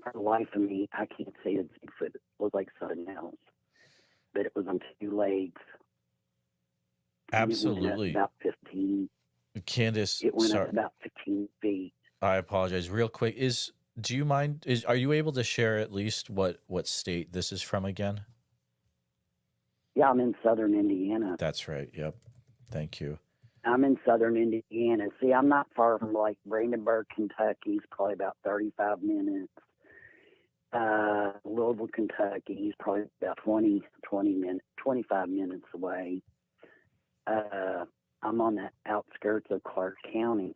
Speaker 5: For the life of me, I can't say it's Bigfoot. It looks like something else. But it was on two legs.
Speaker 1: Absolutely.
Speaker 5: It went up about 15.
Speaker 1: Candace,
Speaker 5: It went
Speaker 1: sorry.
Speaker 5: up about 15 feet.
Speaker 1: I apologize. Real quick, do you mind? Are you able to share at least what state this is from again?
Speaker 5: Yeah, I'm in southern Indiana.
Speaker 1: That's right. Yep. Thank you.
Speaker 5: I'm in southern Indiana. See, I'm not far from like Brandenburg, Kentucky. It's probably about 35 minutes. Louisville, Kentucky is probably about 25 minutes away. I'm on the outskirts of Clark County,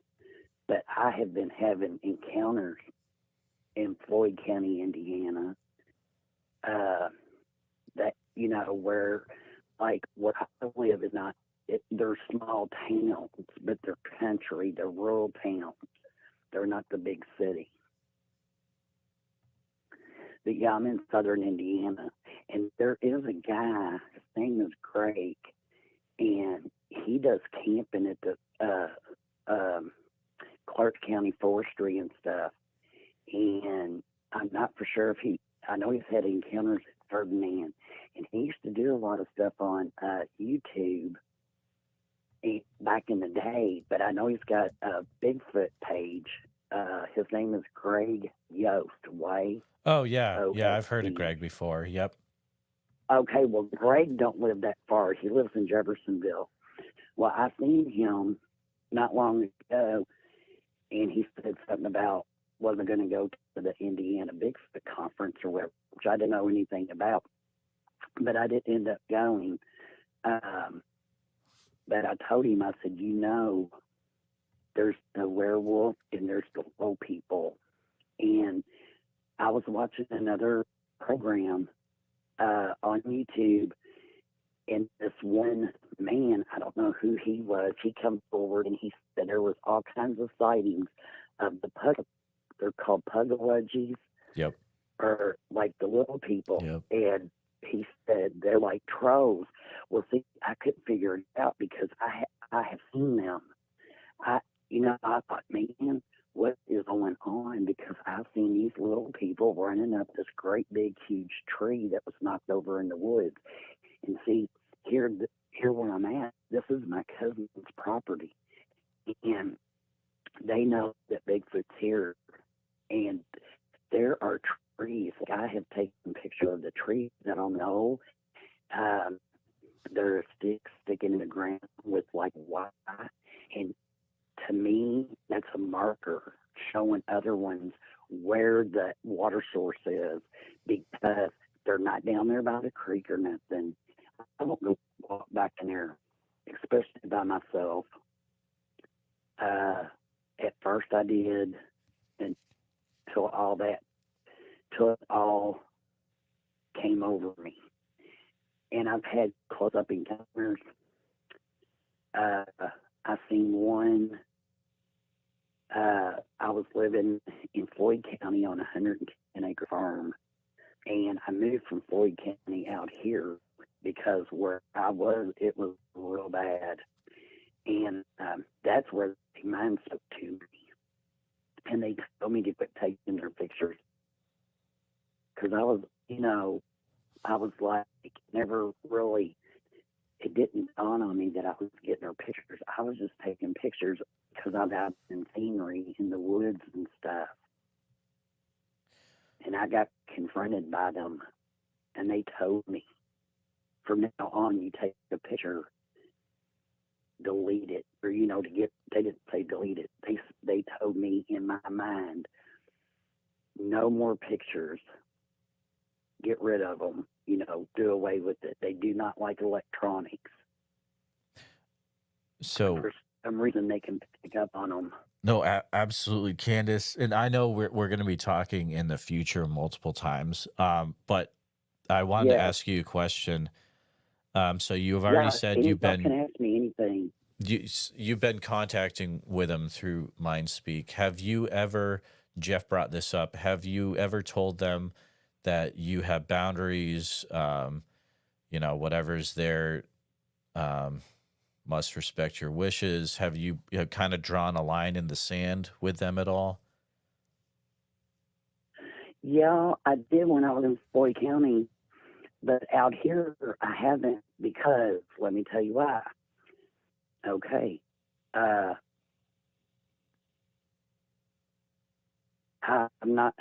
Speaker 5: but I have been having encounters in Floyd County, Indiana, that, where, like, where I live is not, they're small towns, but they're country, they're rural towns. They're not the big city. But yeah, I'm in southern Indiana, and there is a guy, his name is Greg, and he does camping at the Clark County Forestry and stuff. And I'm not for sure if I know he's had encounters at Ferdinand, and he used to do a lot of stuff on YouTube back in the day, but I know he's got a Bigfoot page. His name is Greg Yost, Way.
Speaker 1: Oh, yeah.
Speaker 5: O-S-T.
Speaker 1: Yeah, I've heard of Greg before. Yep.
Speaker 5: Okay, well, Greg don't live that far. He lives in Jeffersonville. Well, I seen him not long ago, and he said something about wasn't going to go to the Indiana Bigfoot conference or whatever, which I didn't know anything about. But I didn't end up going. But I told him, I said, there's the werewolf and there's the low people. And I was watching another program on YouTube, and this one man, I don't know who he was, he come forward and he said there was all kinds of sightings of the they're called pugalogies.
Speaker 1: Yep.
Speaker 5: Or like the little people.
Speaker 1: Yep.
Speaker 5: And he said they're like trolls. Well, see, I couldn't figure it out because I have seen them. I thought, man, what is going on? Because I've seen these little people running up this great big huge tree that was knocked over in the woods. And see, here where I'm at, this is my cousin's property, and they know that Bigfoot's here, and there are trees. I have taken a picture of the trees that I know. There are sticks sticking in the ground with like wire, and to me, that's a marker showing other ones where the water source is, because they're not down there by the creek or nothing. I won't go walk back in there, especially by myself. At first I did, until it all came over me. And I've had close-up encounters. I've seen one. I was living in Floyd County on a 110-acre farm, and I moved from Floyd County out here because where I was, it was real bad. And that's where the mind spoke to me. And they told me to quit taking their pictures. Because I was like, never really, it didn't dawn on me that I was getting their pictures. I was just taking pictures because I've had some scenery in the woods and stuff. And I got confronted by them, and they told me, from now on, you take a picture, delete it, or they didn't say delete it. They told me in my mind, no more pictures. Get rid of them. Do away with it. They do not like electronics.
Speaker 1: So
Speaker 5: for some reason they can pick up on them.
Speaker 1: No, absolutely, Candace. And I know we're going to be talking in the future multiple times, but I wanted to ask you a question. So you've already said
Speaker 5: you can ask me anything.
Speaker 1: You've been contacting with them through MindSpeak. Have you ever, Jeff brought this up, have you ever told them that you have boundaries, whatever's there, must respect your wishes? Have you kind of drawn a line in the sand with them at all?
Speaker 5: Yeah, I did when I was in Floyd County, but out here I haven't, because let me tell you why. Okay. I'm not,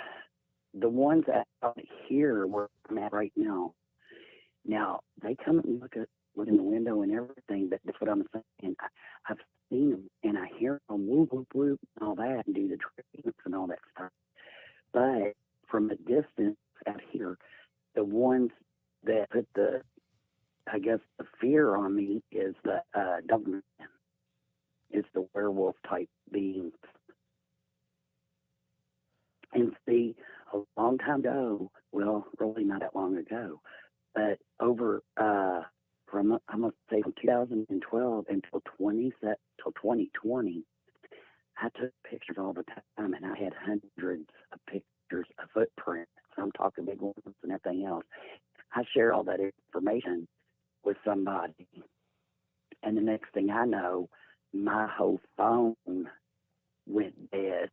Speaker 5: the ones out here where I'm at right now. Now, they come and look in the window and everything, but that's what I'm saying. I've seen them, and I hear them whoop, whoop, whoop, and all that, and do the treatments and all that stuff. But from a distance out here, the ones that put the fear on me is the werewolf type beings. And see, a long time ago, well, really not that long ago, but over from I'm gonna say from 2012 until 2020, I took pictures all the time, and I had hundreds of pictures of footprints. I'm talking big ones and everything else. I shared all that information with somebody, and the next thing I know, my whole phone went dead.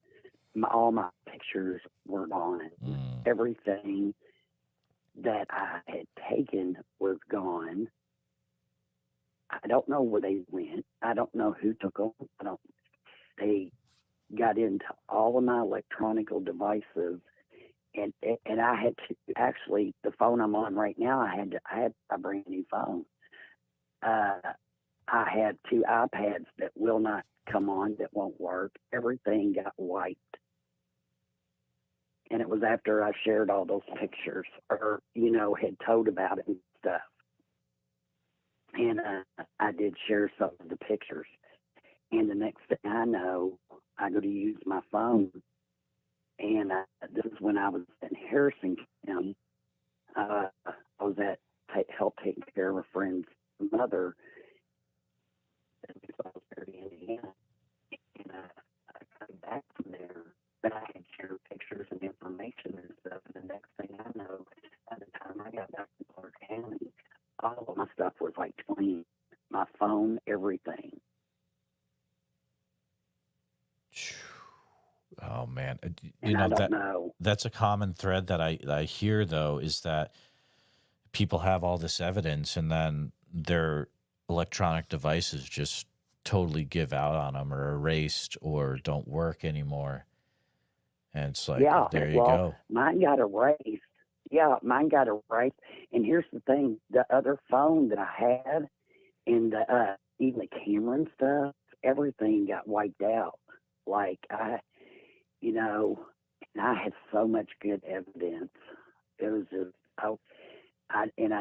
Speaker 5: All my pictures were gone. Everything that I had taken was gone. I don't know where they went. I don't know who took them. They got into all of my electronic devices, and I had to actually, the phone I'm on right now, I had a brand new phone. I had 2 iPads that will not come on, that won't work. Everything got wiped. And it was after I shared all those pictures, or, had told about it and stuff. And I did share some of the pictures. And the next thing I know, I go to use my phone. And this is when I was in Harrison County. I was at help taking care of a friend's mother. I was there in Indiana. And I come back from there. But I had shared pictures and information and stuff. And the next thing I know, by the time I got back to Clark County, all of my stuff was like clean. My phone, everything.
Speaker 1: Oh man, that's a common thread that I hear though, is that people have all this evidence and then their electronic devices just totally give out on them, or erased, or don't work anymore. And it's like, there you go.
Speaker 5: Mine got erased. Yeah, mine got erased. And here's the thing: the other phone that I had, and even the camera and stuff, everything got wiped out. Like I had so much good evidence. It was just, I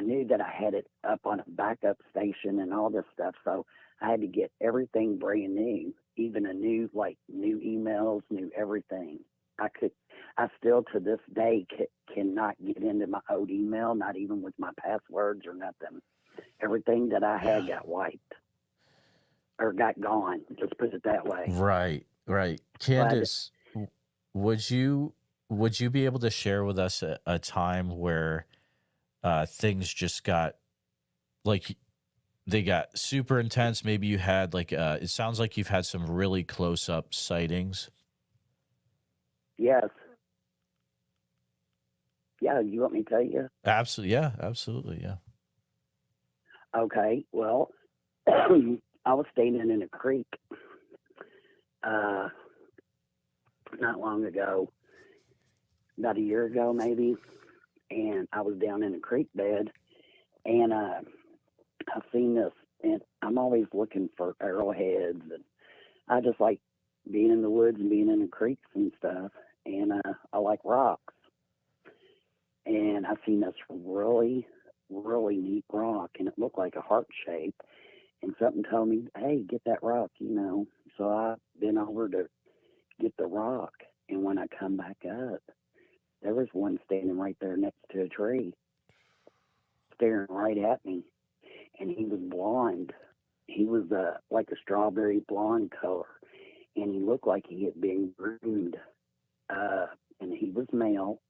Speaker 5: knew that I had it up on a backup station and all this stuff. So I had to get everything brand new, even new emails, new everything. I still to this day cannot get into my old email, not even with my passwords or nothing. Everything that I had got wiped or got gone. Just put it that way.
Speaker 1: Right. Candace, would you be able to share with us a time where things just got they got super intense? Maybe you had it sounds like you've had some really close up sightings.
Speaker 5: Yes. Yeah, you want me to tell you?
Speaker 1: Absolutely, yeah.
Speaker 5: Okay, well, I was staying in a creek not long ago, about a year ago maybe, and I was down in a creek bed, and I've seen this, and I'm always looking for arrowheads, and I just like being in the woods and being in the creeks and stuff, and I like rocks. And I seen this really, really neat rock, and it looked like a heart shape. And something told me, hey, get that rock, So I've been over to get the rock. And when I come back up, there was one standing right there next to a tree, staring right at me. And he was blonde. He was like a strawberry blonde color. And he looked like he had been groomed. And he was male.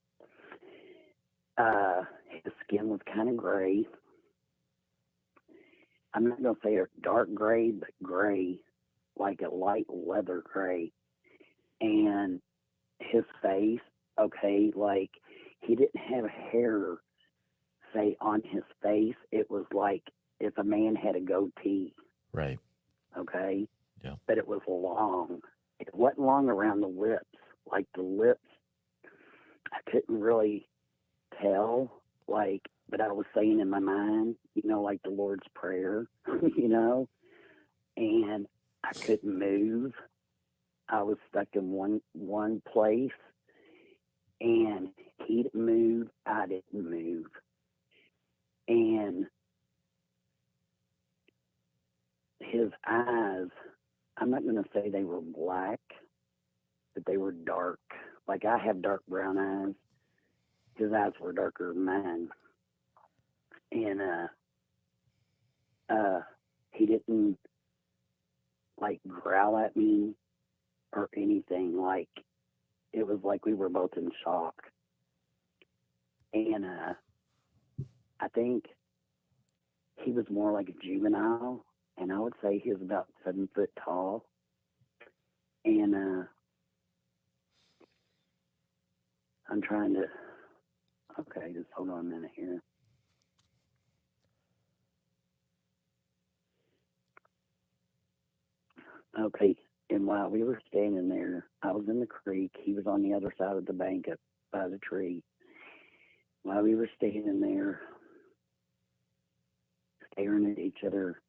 Speaker 5: His skin was kind of gray. I'm not going to say a dark gray, but gray, like a light leather gray. And his face, like he didn't have hair, say, on his face. It was like if a man had a goatee.
Speaker 1: Right.
Speaker 5: Okay?
Speaker 1: Yeah.
Speaker 5: But it was long. It wasn't long around the lips. Like the lips, I couldn't really tell, but I was saying in my mind, like the Lord's Prayer, and I couldn't move. I was stuck in one place, and he didn't move, I didn't move. And his eyes, I'm not going to say they were black, but they were dark. Like I have dark brown eyes. His eyes were darker than mine. And he didn't like growl at me or anything. Like it was like we were both in shock. And I think he was more like a juvenile, and I would say he was about 7 foot tall. And I'm trying to. Okay, just hold on a minute here. Okay, and while we were standing there, I was in the creek. He was on the other side of the bank up by the tree. While we were standing there, staring at each other,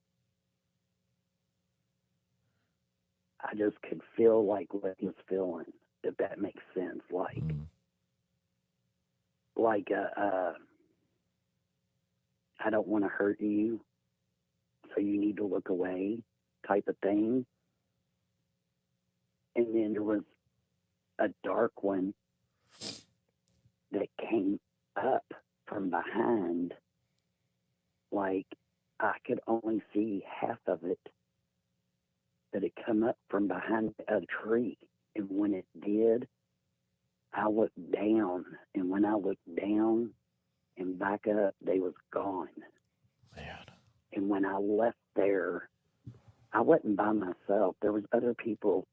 Speaker 5: I just could feel like what he was feeling, if that makes sense. Like, I don't want to hurt you, so you need to look away type of thing. And then there was a dark one that came up from behind. Like, I could only see half of it, but it come up from behind a tree. And when it did, I looked down, and when I looked down and back up, they was gone.
Speaker 1: Man.
Speaker 5: And when I left there, I wasn't by myself. There was other people.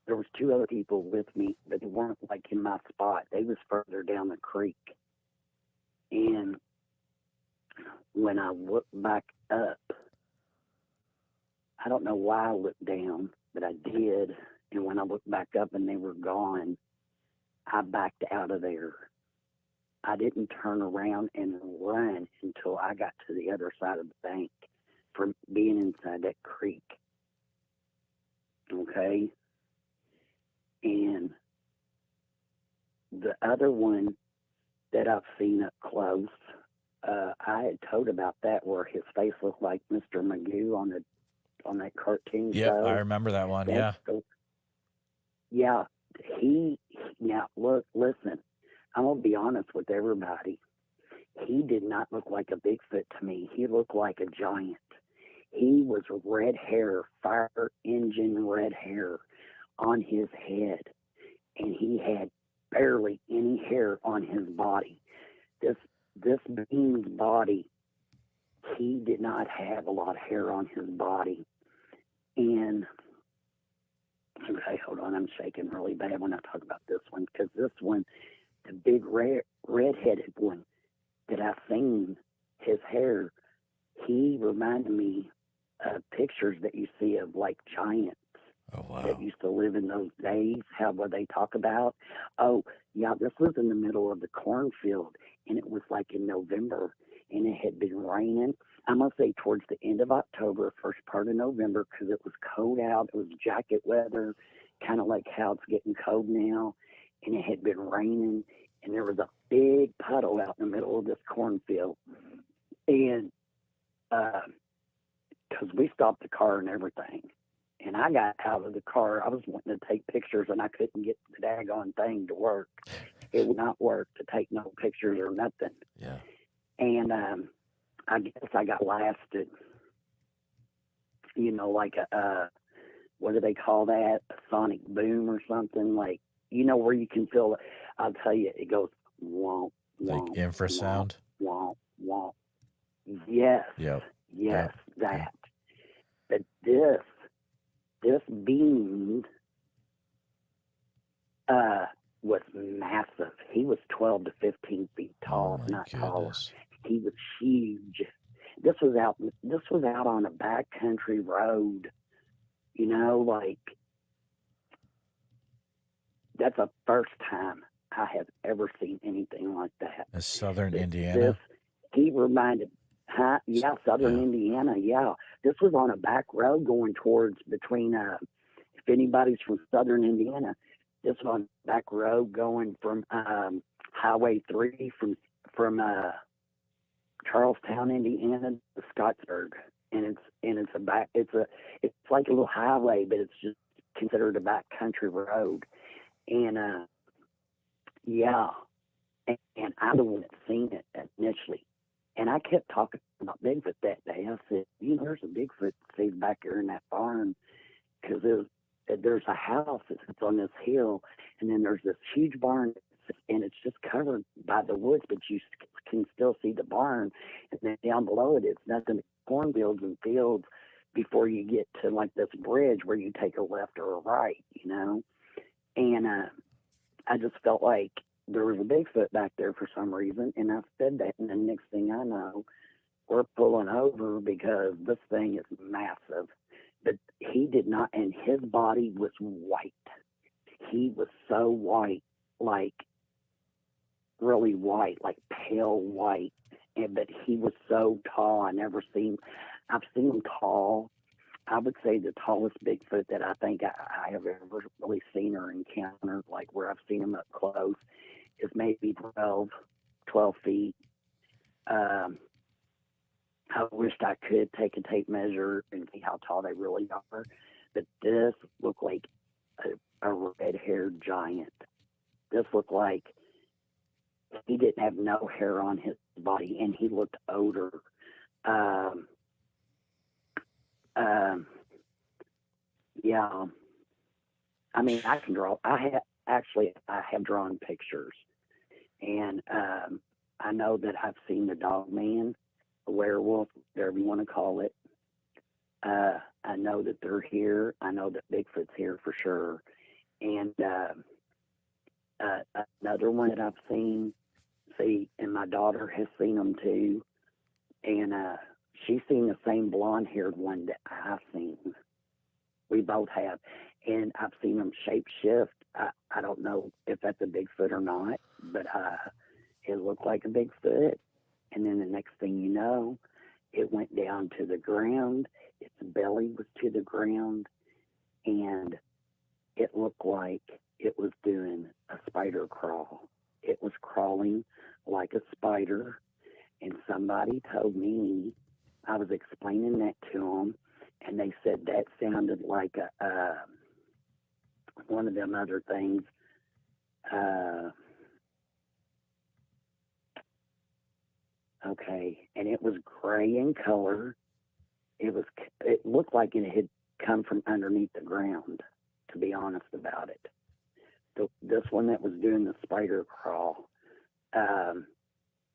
Speaker 5: There was 2 other people with me, but they weren't like in my spot. They was further down the creek. And when I looked back up, I don't know why I looked down, but I did. And when I looked back up and they were gone, I backed out of there. I didn't turn around and run until I got to the other side of the bank from being inside that creek. Okay? And the other one that I've seen up close, I had told about that where his face looked like Mr. Magoo on that cartoon
Speaker 1: Yep,
Speaker 5: show.
Speaker 1: I remember that one. Yeah.
Speaker 5: Yeah. Now look, listen, I'm going to be honest with everybody. He did not look like a Bigfoot to me. He looked like a giant. He was red hair, fire engine red hair on his head. And he had barely any hair on his body. This being's body, he did not have a lot of hair on his body. And okay, hold on, I'm shaking really bad when I talk about this one, because this one, the big red-headed one that I've seen, his hair, he reminded me of pictures that you see of like giants.
Speaker 1: Oh, wow.
Speaker 5: That used to live in those days, what they talk about. Oh, yeah, this was in the middle of the cornfield, and it was like in November, and it had been raining. I'm going to say towards the end of October, first part of November, because it was cold out. It was jacket weather, kind of like how it's getting cold now, and it had been raining, and there was a big puddle out in the middle of this cornfield. And because we stopped the car and everything. And I got out of the car. I was wanting to take pictures, and I couldn't get the daggone thing to work. It would not work to take no pictures or nothing.
Speaker 1: Yeah.
Speaker 5: And I guess I got lasted. You know, like what do they call that? A sonic boom or something? Like, you know, where you can feel it. I'll tell you, it goes womp, womp.
Speaker 1: Like infrasound?
Speaker 5: Womp, womp. Yes.
Speaker 1: Yep.
Speaker 5: Yes,
Speaker 1: Yep.
Speaker 5: that. But this being was massive. He was 12 to 15 feet tall, not taller. He was huge. This was out on a backcountry road. You know, like that's the first time I have ever seen anything like that.
Speaker 1: In southern Indiana?
Speaker 5: He reminded, yeah, southern Indiana, yeah. This was on a back road going towards between, if anybody's from southern Indiana, this was on a back road going from Highway 3 from Charlestown, Indiana to Scottsburg. it's like a little highway, but it's just considered a back country road. And yeah, and I'm the one that seen it initially. And I kept talking about Bigfoot that day. I said, there's a Bigfoot seed back there in that barn, because there's a house that sits on this hill, and then there's this huge barn, and it's just covered by the woods, but you can still see the barn. And then down below it, it's nothing but cornfields and fields before you get to like this bridge where you take a left or a right, And I just felt like there was a Bigfoot back there for some reason, and I said that, and the next thing I know, we're pulling over because this thing is massive. But he did not, and his body was white. He was so white, like really white, like pale white. But he was so tall. I've seen him tall. I would say the tallest Bigfoot that I think I have ever really seen or encountered, like where I've seen him up close, is maybe 12 feet. I wished I could take a tape measure and see how tall they really are. But this looked like a red-haired giant. This looked like he didn't have no hair on his body, and he looked older. Yeah. I mean, I can draw. I have drawn pictures, and I know that I've seen the dog man, a werewolf, whatever you want to call it. I know that they're here. I know that Bigfoot's here for sure. And another one that I've seen, and my daughter has seen them too, and she's seen the same blonde-haired one that I've seen. We both have. And I've seen them shape-shift. I don't know if that's a Bigfoot or not, but it looked like a Bigfoot. And then the next thing you know, it went down to the ground. Its belly was to the ground, and it looked like it was doing a spider crawl. It was crawling like a spider, and somebody told me, I was explaining that to them, and they said that sounded like one of them other things. Okay, and it was gray in color. It looked like it had come from underneath the ground, to be honest about it. This one that was doing the spider crawl,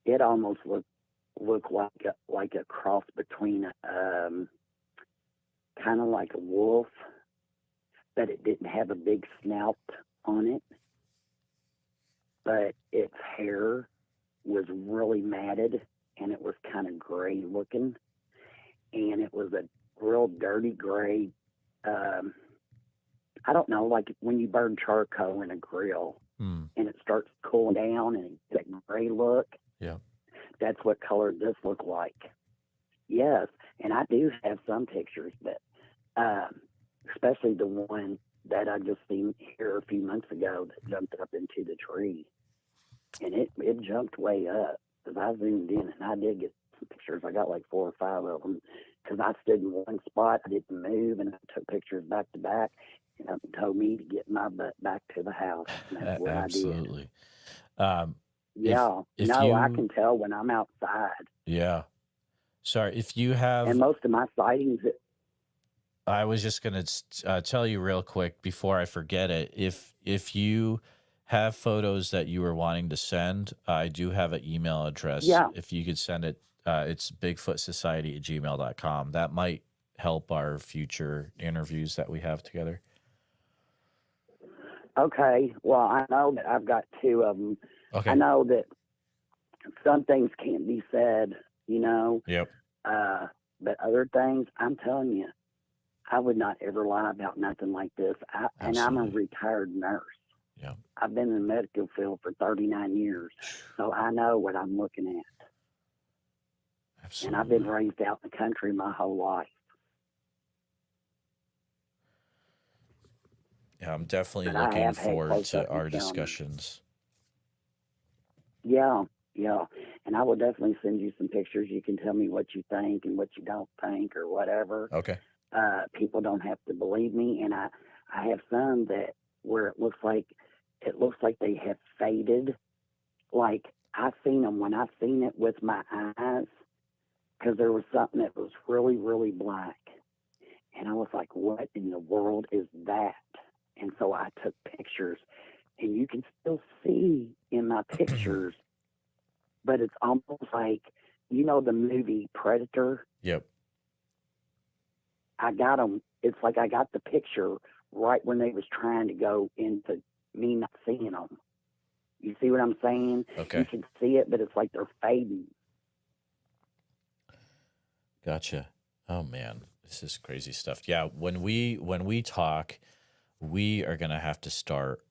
Speaker 5: it almost looked like a cross between kind of like a wolf, but it didn't have a big snout on it. But its hair was really matted, and it was kind of gray looking, and it was a real dirty gray. I don't know, like when you burn charcoal in a grill and it starts cooling down and that gray look.
Speaker 1: Yeah.
Speaker 5: That's what color this looked like. Yes, and I do have some pictures, but especially the one that I just seen here a few months ago that jumped up into the tree. And it jumped way up, because I zoomed in and I did get some pictures. I got like 4 or 5 of them, because I stood in one spot, I didn't move, and I took pictures back to back, and it told me to get my butt back to the house. And that's what
Speaker 1: Absolutely.
Speaker 5: I did. Yeah. I can tell when I'm outside.
Speaker 1: Yeah. Sorry, if you have...
Speaker 5: And most of my sightings...
Speaker 1: I was just going to tell you real quick before I forget it. If you have photos that you were wanting to send, I do have an email address.
Speaker 5: Yeah.
Speaker 1: If you could send it, it's bigfootsociety@gmail.com. That might help our future interviews that we have together.
Speaker 5: Okay. Well, I know that I've got 2 of them.
Speaker 1: Okay.
Speaker 5: I know that some things can't be said,
Speaker 1: Yep.
Speaker 5: But other things, I'm telling you, I would not ever lie about nothing like this. And I'm a retired nurse.
Speaker 1: Yeah.
Speaker 5: I've been in the medical field for 39 years, so I know what I'm looking at.
Speaker 1: Absolutely.
Speaker 5: And I've been raised out in the country my whole life.
Speaker 1: Yeah, I'm definitely looking forward to our discussions.
Speaker 5: Yeah. And I will definitely send you some pictures. You can tell me what you think and what you don't think or whatever.
Speaker 1: Okay.
Speaker 5: People don't have to believe me. And I have some that where it looks like they have faded. Like I seen them when I seen it with my eyes, because there was something that was really, really black. And I was like, what in the world is that? And so I took pictures, and you can still see in my pictures, but it's almost like, you know, the movie Predator?
Speaker 1: Yep.
Speaker 5: I got them. It's like I got the picture right when they was trying to go into me not seeing them. You see what I'm saying?
Speaker 1: Okay.
Speaker 5: You can see it, but it's like they're fading.
Speaker 1: Gotcha. Oh man, this is crazy stuff. Yeah, when we talk, we are gonna have to start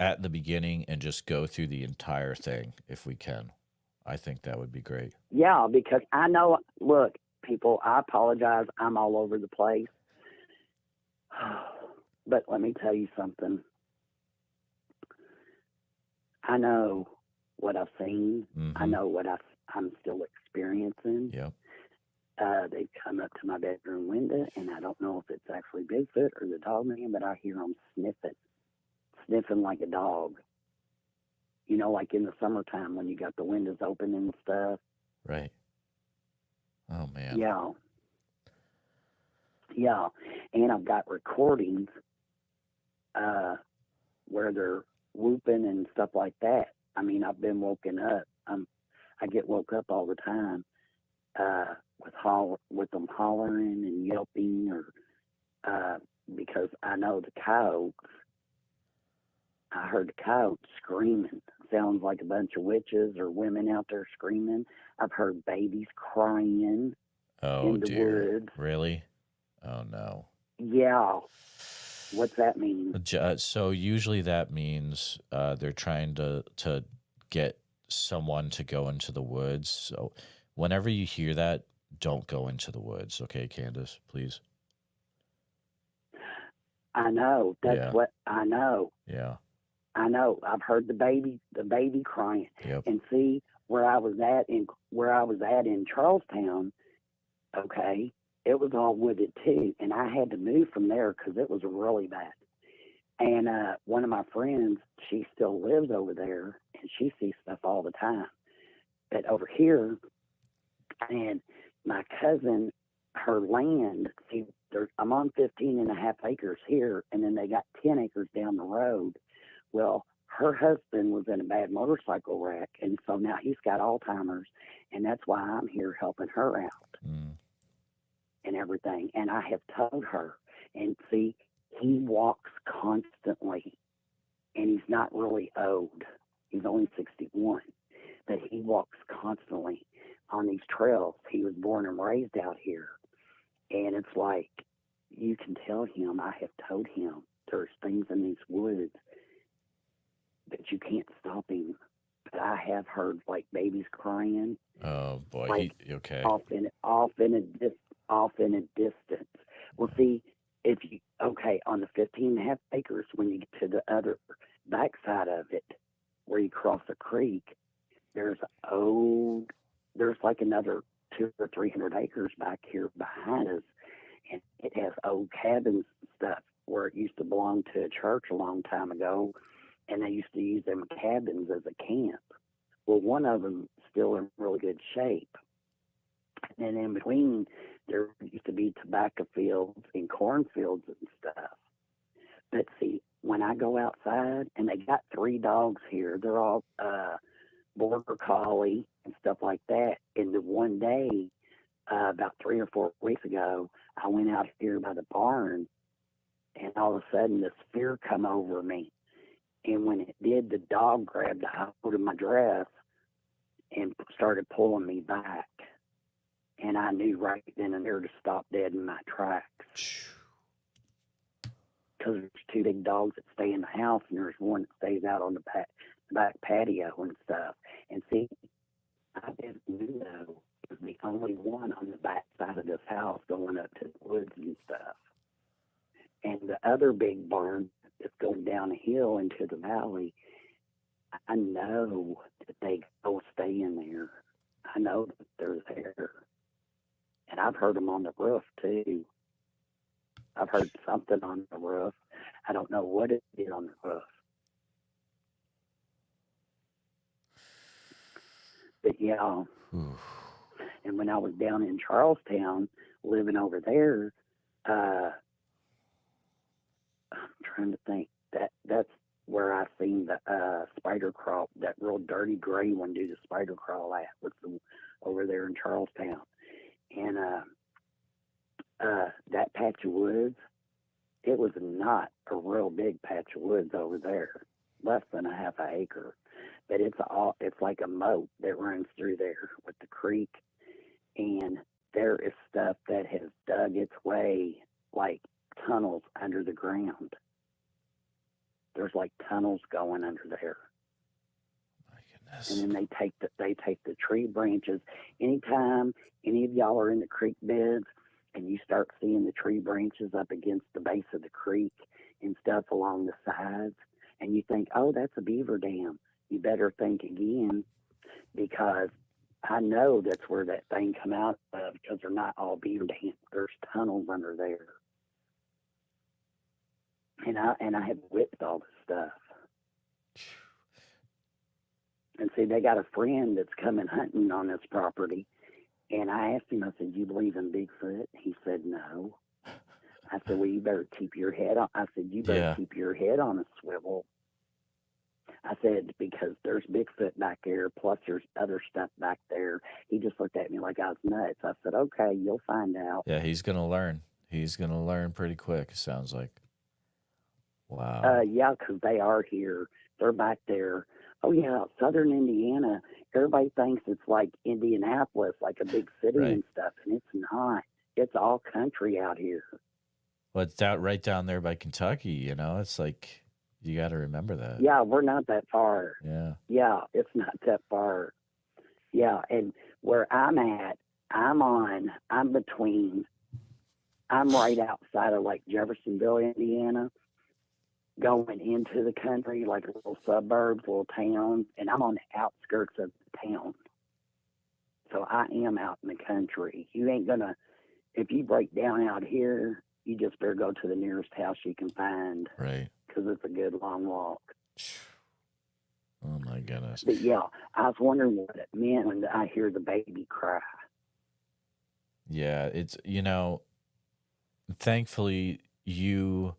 Speaker 1: at the beginning and just go through the entire thing if we can. I think that would be great.
Speaker 5: Yeah, because I know, look, people, I apologize. I'm all over the place. But let me tell you something. I know what I've seen.
Speaker 1: Mm-hmm.
Speaker 5: I know what I'm still experiencing.
Speaker 1: Yep.
Speaker 5: They come up to my bedroom window, and I don't know if it's actually Bigfoot or the dog man, but I hear them sniffing like a dog. You know, like in the summertime when you got the windows open and stuff.
Speaker 1: Right. Oh man.
Speaker 5: Yeah. Yeah. And I've got recordings where they're whooping and stuff like that. I mean, I've been woken up. I get woke up all the time with them hollering and yelping, or because I know the coyotes. I heard the coyotes screaming. Sounds like a bunch of witches or women out there screaming. I've heard babies crying in the woods.
Speaker 1: Really? Oh no.
Speaker 5: Yeah. What's that mean?
Speaker 1: So usually that means they're trying to get someone to go into the woods. So whenever you hear that, don't go into the woods. Okay, Candace, please.
Speaker 5: I know. That's what I know.
Speaker 1: Yeah.
Speaker 5: I know. I've heard the baby crying.
Speaker 1: Yep.
Speaker 5: And see where I was at in Charlestown. Okay, it was all wooded too, and I had to move from there because it was really bad. And one of my friends, she still lives over there, and she sees stuff all the time. But over here, and my cousin, her land, see, I'm on 15.5 acres here, and then they got 10 acres down the road. Well, her husband was in a bad motorcycle wreck, and so now he's got Alzheimer's, and that's why I'm here helping her out and everything. And I have told her, and see, he walks constantly, and he's not really old. He's only 61, but he walks constantly on these trails. He was born and raised out here, and it's like you can tell him, I have told him, there's things in these woods that you can't stop him. But I have heard like babies crying.
Speaker 1: Oh boy,
Speaker 5: like,
Speaker 1: okay.
Speaker 5: Off in a distance. Well, see, on the 15.5 acres, when you get to the other backside of it, where you cross a creek, there's like another 200 or 300 acres back here behind us, and it has old cabins and stuff where it used to belong to a church a long time ago, and they used to use them cabins as a camp. Well, one of them is still in really good shape. And in between, there used to be tobacco fields and cornfields and stuff. But see, when I go outside, and they got 3 dogs here, they're all border collie and stuff like that. And the one day, about 3 or 4 weeks ago, I went out here by the barn, and all of a sudden, this fear come over me. And when it did, the dog grabbed a hold of my dress and started pulling me back. And I knew right then and there to stop dead in my tracks. Because there's 2 big dogs that stay in the house, and there's one that stays out on the back patio and stuff. And see, I didn't know it was the only one on the back side of this house going up to the woods and stuff. And the other big barn that's going down a hill into the valley, I know that they go stay in there. I know that they're there. And I've heard them on the roof, too. I've heard something on the roof. I don't know what it did on the roof. But, yeah.
Speaker 1: Ooh.
Speaker 5: And when I was down in Charlestown, living over there, I'm trying to think. That's where I seen the spider crawl, that real dirty gray one do the spider crawl at, over there in Charlestown. And that patch of woods, it was not a real big patch of woods over there, less than a half an acre. But it's like a moat that runs through there with the creek. And there is stuff that has dug its way, like tunnels under the ground. There's like tunnels going under there.
Speaker 1: My goodness.
Speaker 5: And then they take the tree branches. Anytime any of y'all are in the creek beds and you start seeing the tree branches up against the base of the creek and stuff along the sides, and you think, oh, that's a beaver dam, you better think again, because I know that's where that thing come out of, because they're not all beaver dams. There's tunnels under there. And I have witnessed all this stuff. And see, they got a friend that's coming hunting on this property. And I asked him, I said, you believe in Bigfoot? He said, no. I said, well, you better keep your head on. I said, you better keep your head on a swivel. I said, because there's Bigfoot back there, plus there's other stuff back there. He just looked at me like I was nuts. I said, okay, you'll find out.
Speaker 1: Yeah, he's going to learn. He's going to learn pretty quick, it sounds like. Wow.
Speaker 5: Yeah, because they are here. They're back there. Oh, yeah, southern Indiana. Everybody thinks it's like Indianapolis, like a big city and stuff, and it's not. It's all country out here.
Speaker 1: Well, it's right down there by Kentucky, you know? It's like, you got to remember that.
Speaker 5: Yeah, we're not that far.
Speaker 1: Yeah.
Speaker 5: Yeah, it's not that far. Yeah, and where I'm at, I'm right outside of like Jeffersonville, Indiana, going into the country, like little suburbs, little towns, and I'm on the outskirts of the town. So I am out in the country. You ain't gonna, if you break down out here, you just better go to the nearest house you can find.
Speaker 1: Right.
Speaker 5: Because it's a good long walk.
Speaker 1: Oh my goodness.
Speaker 5: But yeah, I was wondering what it meant when I hear the baby cry.
Speaker 1: Yeah, it's, you know, thankfully you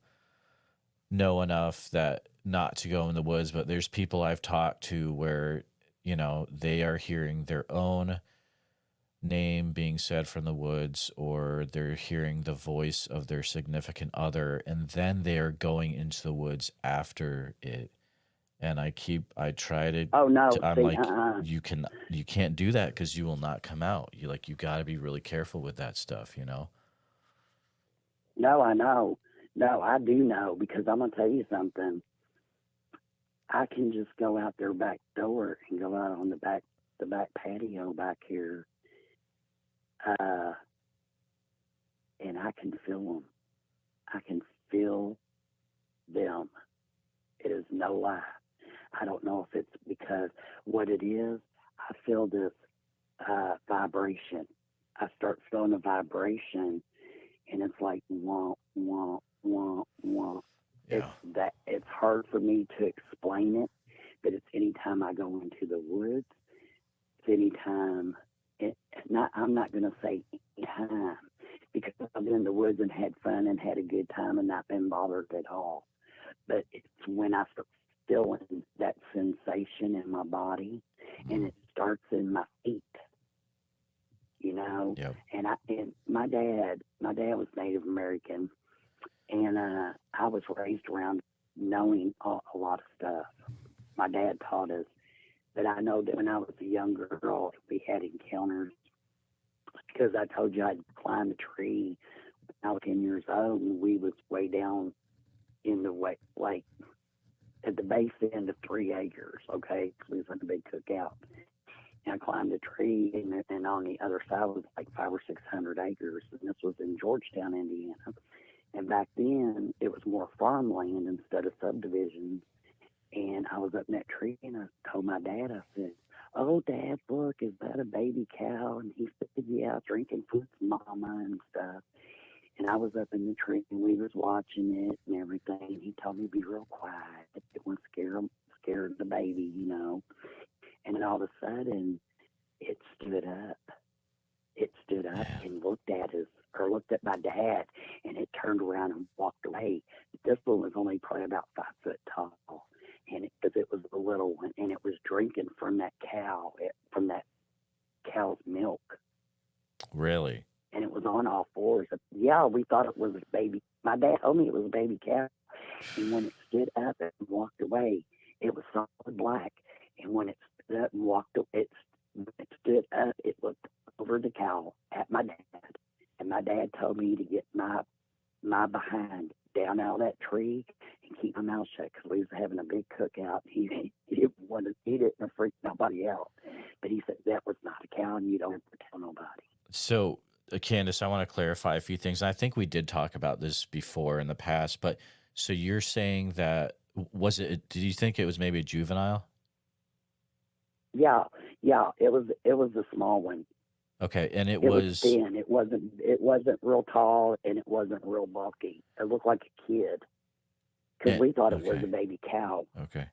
Speaker 1: know enough that not to go in the woods, but there's people I've talked to where, you know, they are hearing their own name being said from the woods, or they're hearing the voice of their significant other, and then they are going into the woods after it. And I try to,
Speaker 5: oh no,
Speaker 1: I'm like, you can't do that, because you will not come out. You got to be really careful with that stuff, you know?
Speaker 5: No, I know. No, I do know, because I'm going to tell you something. I can just go out their back door and go out on the back patio back here. And I can feel them. I can feel them. It is no lie. I don't know if it's because what it is. I feel this vibration. I start feeling a vibration, and it's like womp, womp, womp, womp.
Speaker 1: Yeah.
Speaker 5: It's hard for me to explain it, but it's anytime I go into the woods. It's anytime. I'm not going to say anytime, because I've been in the woods and had fun and had a good time and not been bothered at all. But it's when I start feeling that sensation in my body, and it starts in my feet, you know.
Speaker 1: Yep.
Speaker 5: And my dad was Native American, and I was raised around knowing a lot of stuff. My dad taught us. But I know that when I was a young girl, we had encounters, because I told you I'd climbed a tree when I was 10 years old, and we was way down in the way, like at the base end of 3 acres, okay? We was in a big cookout. And I climbed a tree, and on the other side was like 500 or 600 acres, and this was in Georgetown, Indiana. And back then, it was more farmland instead of subdivisions. And I was up in that tree, and I told my dad, I said, "Oh, Dad, look, is that a baby cow?" And he said, "Yeah, drinking from its mama and stuff." And I was up in the tree, and we was watching it and everything. He told me to be real quiet. It wouldn't scare the baby, you know. And then all of a sudden, it stood up. It stood up and looked at my dad, and it turned around and walked away. This one was only probably about 5 foot tall, and because it was a little one, and it was drinking from that cow, from that cow's milk.
Speaker 1: Really?
Speaker 5: And it was on all fours. Yeah, we thought it was a baby. My dad told me it was a baby cow. And when it stood up and walked away, it was solid black. And when it stood up and walked away, it stood up, it looked over the cow at my dad. And my dad told me to get my behind down out of that tree and keep my mouth shut because we was having a big cookout. He didn't want to eat it and freak nobody out. But he said that was not a cow and you don't have to tell nobody.
Speaker 1: So, Candace, I want to clarify a few things. I think we did talk about this before in the past, but so you're saying that did you think it was maybe a juvenile?
Speaker 5: Yeah, it was a small one.
Speaker 1: Okay, and it
Speaker 5: was thin. It wasn't real tall, and it wasn't real bulky. It looked like a kid because we thought it was a baby cow.
Speaker 1: Okay,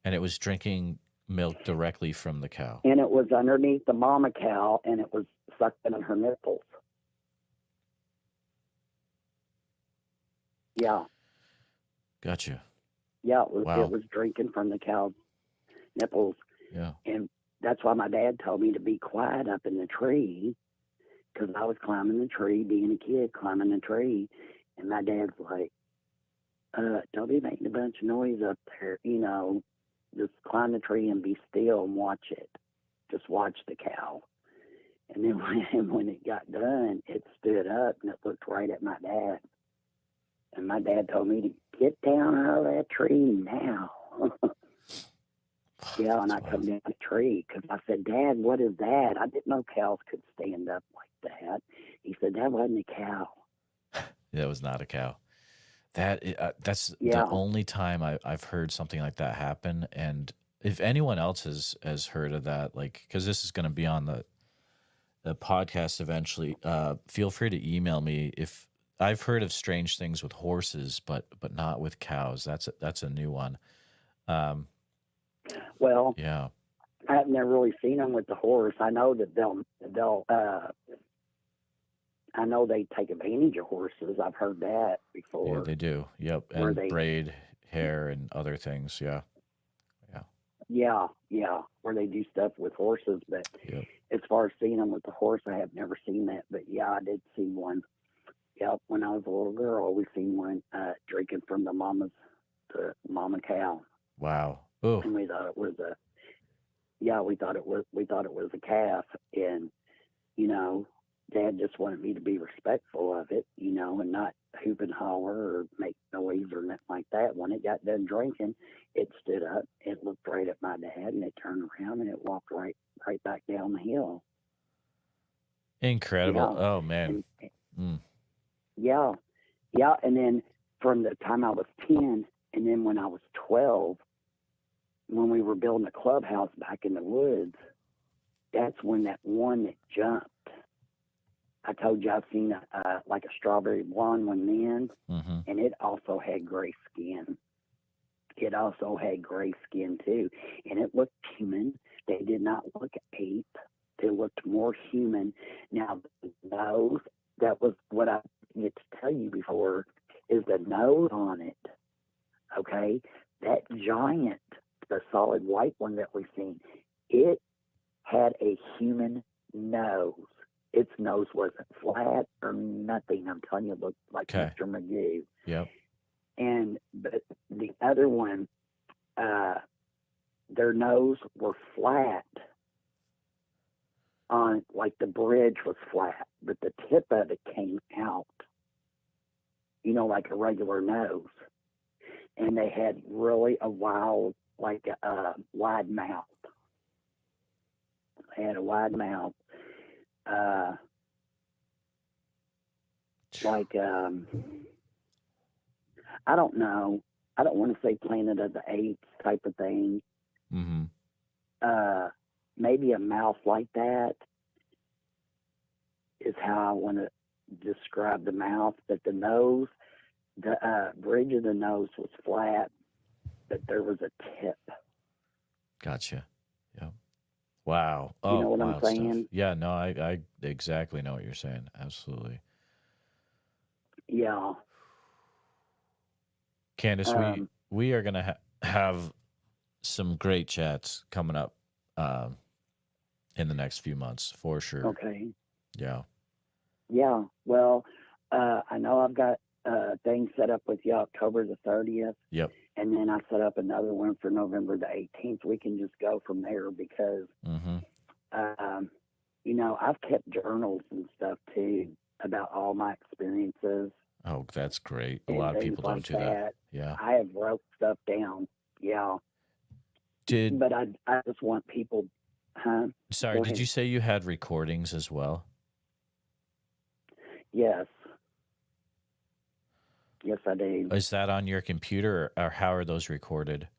Speaker 1: and it was drinking milk directly from the cow.
Speaker 5: And it was underneath the mama cow, and it was sucking on her nipples. Yeah.
Speaker 1: Gotcha.
Speaker 5: Yeah, it was drinking from the cow's nipples.
Speaker 1: Yeah.
Speaker 5: And that's why my dad told me to be quiet up in the tree because I was climbing the tree, being a kid, climbing the tree. And my dad's like, don't be making a bunch of noise up there. You know, just climb the tree and be still and watch it. Just watch the cow. And then when it got done, it stood up and it looked right at my dad. And my dad told me to get down out of that tree now. Yeah, and I come down the tree because I said, "Dad, what is that?" I didn't know cows could stand up like that. He said, "That wasn't a cow."
Speaker 1: That was not a cow. That's the only time I've heard something like that happen. And if anyone else has heard of that, like, because this is going to be on the podcast eventually, feel free to email me. If I've heard of strange things with horses, but not with cows. That's a new one.
Speaker 5: Well,
Speaker 1: yeah,
Speaker 5: I've never really seen them with the horse. I know that I know they take advantage of horses. I've heard that before.
Speaker 1: Yeah, they do. Yep, and braid hair and other things. Yeah.
Speaker 5: Yeah, where they do stuff with horses. But as far as seeing them with the horse, I have never seen that. But yeah, I did see one. Yep, when I was a little girl, we seen one drinking from the mama cow.
Speaker 1: Wow. Oh.
Speaker 5: And we thought it was a calf. And you know, Dad just wanted me to be respectful of it, you know, and not hoop and holler or make noise or nothing like that. When it got done drinking, it stood up, it looked right at my dad, and it turned around and it walked right back down the hill.
Speaker 1: Incredible. Yeah. Oh man.
Speaker 5: Yeah. And then from the time I was 10, and then when I was 12, when we were building a clubhouse back in the woods, that's when that one that jumped. I told you I've seen like a strawberry blonde one then, and it also had gray skin. It also had gray skin too, and it looked human. They did not look ape. They looked more human. Now the nose, that was what I get to tell you before, is the nose on it. Okay, that giant, the solid white one that we've seen, it had a human nose. Its nose wasn't flat or nothing. I'm telling you, it looked like Mr. Magoo.
Speaker 1: Yep.
Speaker 5: But the other one, their nose were flat on, like the bridge was flat, but the tip of it came out, you know, like a regular nose. And they had really a wild, like a wide mouth. They had a wide mouth. I don't know. I don't want to say Planet of the Apes type of thing.
Speaker 1: Mm-hmm.
Speaker 5: Maybe a mouth like that is how I want to describe the mouth. But the nose, the bridge of the nose was flat, but there was a tip.
Speaker 1: Gotcha. Yeah. Wow.
Speaker 5: You know what I'm
Speaker 1: wild stuff.
Speaker 5: saying?
Speaker 1: Yeah, no, I exactly know what you're saying. Absolutely.
Speaker 5: Yeah.
Speaker 1: Candace, we are going to have some great chats coming up in the next few months for sure.
Speaker 5: Okay.
Speaker 1: Yeah.
Speaker 5: Yeah. Well, I know I've got things set up with you October the 30th.
Speaker 1: Yep.
Speaker 5: And then I set up another one for November the 18th. We can just go from there because, you know, I've kept journals and stuff too about all my experiences.
Speaker 1: Oh, that's great. A lot of people don't do that. Yeah.
Speaker 5: I have wrote stuff down. Yeah. But I just want people.
Speaker 1: Sorry, did you say you had recordings as well?
Speaker 5: Yes. Yes, I do.
Speaker 1: Is that on your computer, or how are those recorded?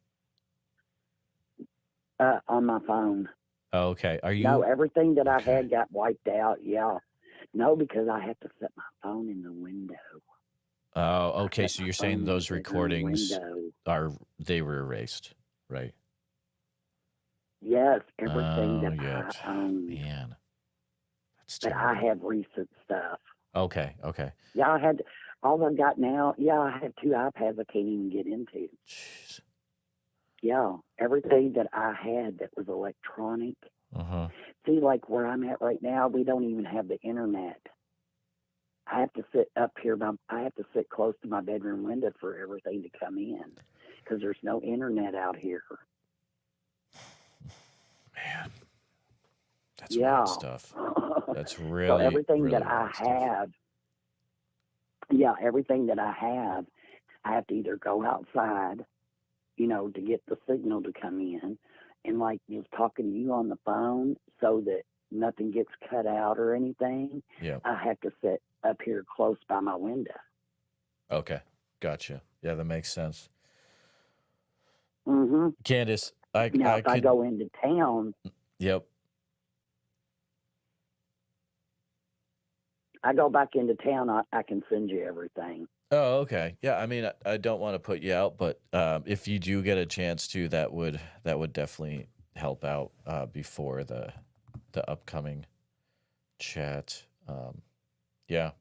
Speaker 5: On my phone.
Speaker 1: Oh, okay. Are you?
Speaker 5: No, everything that I had got wiped out. Yeah. No, because I have to set my phone in the window.
Speaker 1: Oh, okay. So you're saying those recordings were erased, right?
Speaker 5: Yes, everything that I own.
Speaker 1: Man, that's
Speaker 5: but
Speaker 1: terrible.
Speaker 5: I have recent stuff.
Speaker 1: Okay.
Speaker 5: Yeah, I had all I've got now. Yeah, I have 2 iPads I can't even get into.
Speaker 1: Jeez.
Speaker 5: Yeah, everything that I had that was electronic. See, like where I'm at right now, we don't even have the internet. I have to sit up here. I have to sit close to my bedroom window for everything to come in because there's no internet out here.
Speaker 1: Man, that's wild stuff. That's really
Speaker 5: so everything
Speaker 1: really
Speaker 5: that I have. Yeah, everything that I have to either go outside, you know, to get the signal to come in, and like just talking to you on the phone so that nothing gets cut out or anything.
Speaker 1: Yeah.
Speaker 5: I have to sit up here close by my window.
Speaker 1: Okay, gotcha. Yeah, that makes sense.
Speaker 5: Mm-hmm.
Speaker 1: Candace,
Speaker 5: I go into town.
Speaker 1: Yep.
Speaker 5: I go back into town. I can send you everything.
Speaker 1: Oh, okay. Yeah, I mean, I don't want to put you out, but if you do get a chance to, that would definitely help out before the upcoming chat. Yeah.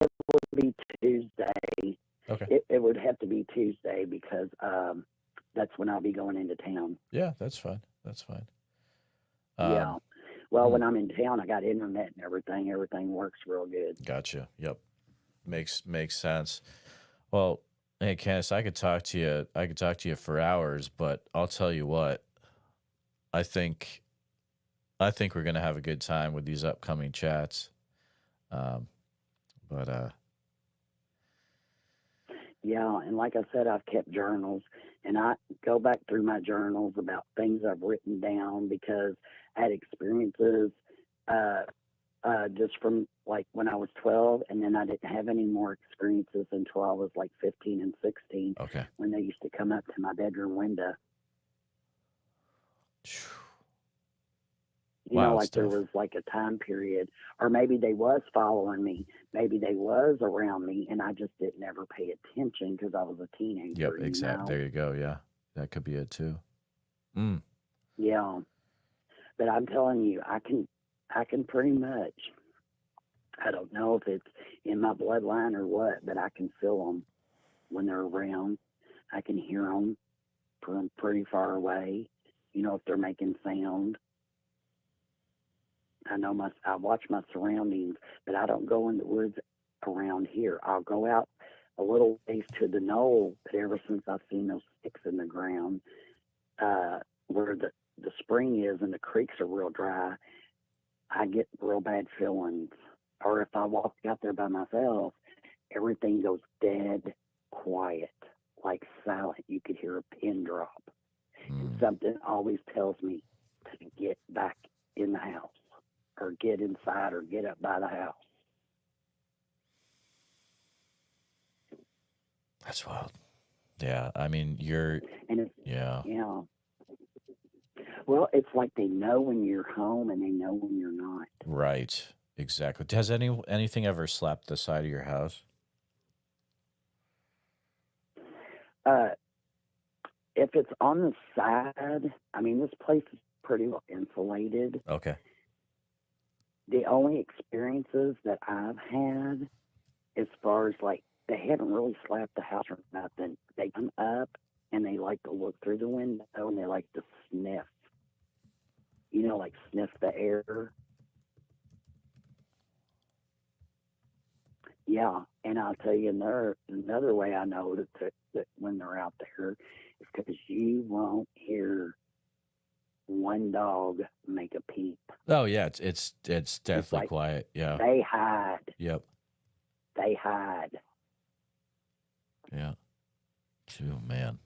Speaker 5: It would be Tuesday.
Speaker 1: Okay.
Speaker 5: It would have to be Tuesday because that's when I'll be going into town.
Speaker 1: Yeah, that's fine. That's fine.
Speaker 5: Yeah. Well, when I'm in town, I got internet and everything. Everything works real good.
Speaker 1: Gotcha. Yep. Makes sense. Well, hey, Candace, I could talk to you for hours, but I'll tell you what. I think we're gonna have a good time with these upcoming chats.
Speaker 5: Yeah, and like I said, I've kept journals, and I go back through my journals about things I've written down because I had experiences just from like when I was 12, and then I didn't have any more experiences until I was like 15 and 16.
Speaker 1: Okay.
Speaker 5: When they used to come up to my bedroom window. You know, like there was like a time period, or maybe they was following me, maybe they was around me, and I just didn't ever pay attention because I was a teenager.
Speaker 1: Yep, exactly. There you go. Yeah, that could be it too.
Speaker 5: Yeah, but I'm telling you, I can pretty much. I don't know if it's in my bloodline or what, but I can feel them when they're around. I can hear them from pretty far away. You know, if they're making sound. I watch my surroundings, but I don't go in the woods around here. I'll go out a little ways to the knoll, but ever since I've seen those sticks in the ground, where the spring is and the creeks are real dry, I get real bad feelings. Or if I walk out there by myself, everything goes dead quiet, like silent. You could hear a pin drop. And something always tells me to get back in the house or get inside or get up by the house.
Speaker 1: That's wild. Yeah. I mean,
Speaker 5: And it's,
Speaker 1: yeah.
Speaker 5: yeah. Well, it's like they know when you're home and they know when you're not.
Speaker 1: Right. Exactly. Has anything ever slapped the side of your house?
Speaker 5: If it's on the side, I mean, this place is pretty well insulated.
Speaker 1: Okay.
Speaker 5: The only experiences that I've had, as far as like, they haven't really slapped the house or nothing. They come up and they like to look through the window and they like to sniff. You know, like sniff the air. Yeah, and I'll tell you another way I know that when they're out there is because you won't hear one dog make a peep.
Speaker 1: Oh yeah, it's deathly
Speaker 5: like
Speaker 1: quiet. Yeah.
Speaker 5: They hide.
Speaker 1: Yep.
Speaker 5: They hide.
Speaker 1: Yeah. Oh man.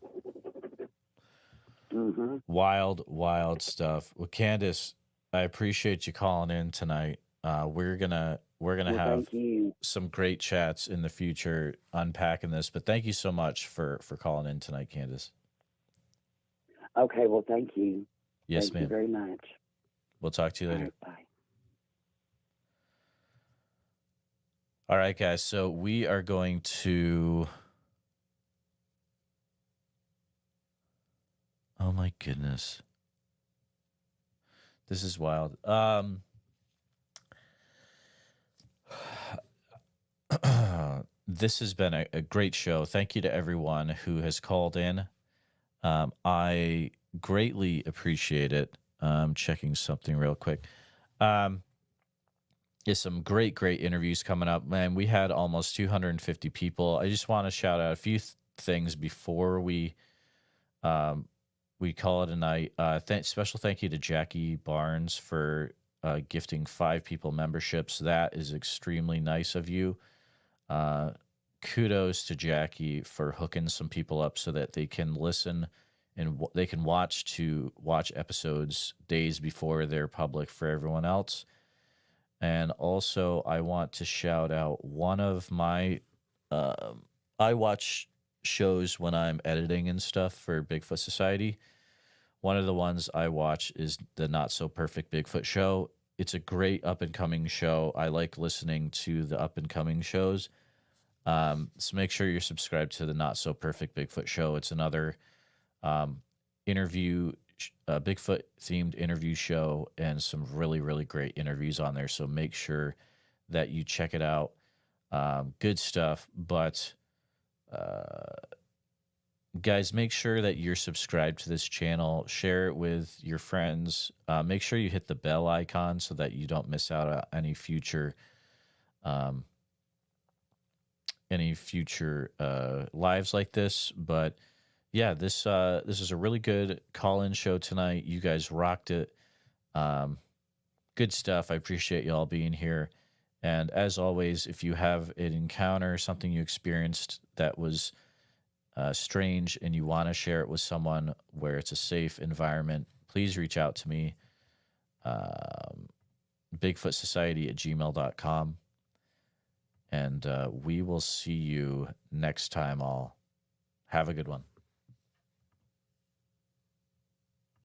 Speaker 5: Mm-hmm.
Speaker 1: Wild stuff. Well, Candace, I appreciate you calling in tonight. We're gonna have
Speaker 5: Thank you.
Speaker 1: some great chats in the future unpacking this. But thank you so much for calling in tonight, Candace.
Speaker 5: Okay, well, thank you.
Speaker 1: Yes,
Speaker 5: Thank
Speaker 1: ma'am.
Speaker 5: you very much.
Speaker 1: We'll talk to you later.
Speaker 5: All right, bye.
Speaker 1: All right, guys. So we are going to. Oh my goodness. This is wild. This has been a great show. Thank you to everyone who has called in. I greatly appreciate it. Checking something real quick. Is some great interviews coming up. Man, we had almost 250 people. I just want to shout out a few things before we call it a night. Special thank you to Jackie Barnes for gifting 5 people memberships. That is extremely nice of you. Kudos to Jackie for hooking some people up so that they can listen and they can watch episodes days before they're public for everyone else. And also, I want to shout out one of my I watch shows when I'm editing and stuff for Bigfoot Society. One of the ones I watch is the Not So Perfect Bigfoot Show. It's a great up and coming show. I like listening to the up and coming shows. So make sure you're subscribed to the Not So Perfect Bigfoot Show. It's another Bigfoot themed interview show and some really great interviews on there. So make sure that you check it out. Good stuff. But guys, make sure that you're subscribed to this channel. Share it with your friends. Make sure you hit the bell icon so that you don't miss out on any future lives like this. But yeah, this is a really good call-in show tonight. You guys rocked it. Good stuff. I appreciate you all being here. And as always, if you have an encounter, something you experienced that was strange and you want to share it with someone where it's a safe environment, please reach out to me. BigfootSociety@gmail.com. And we will see you next time all. Have a good one.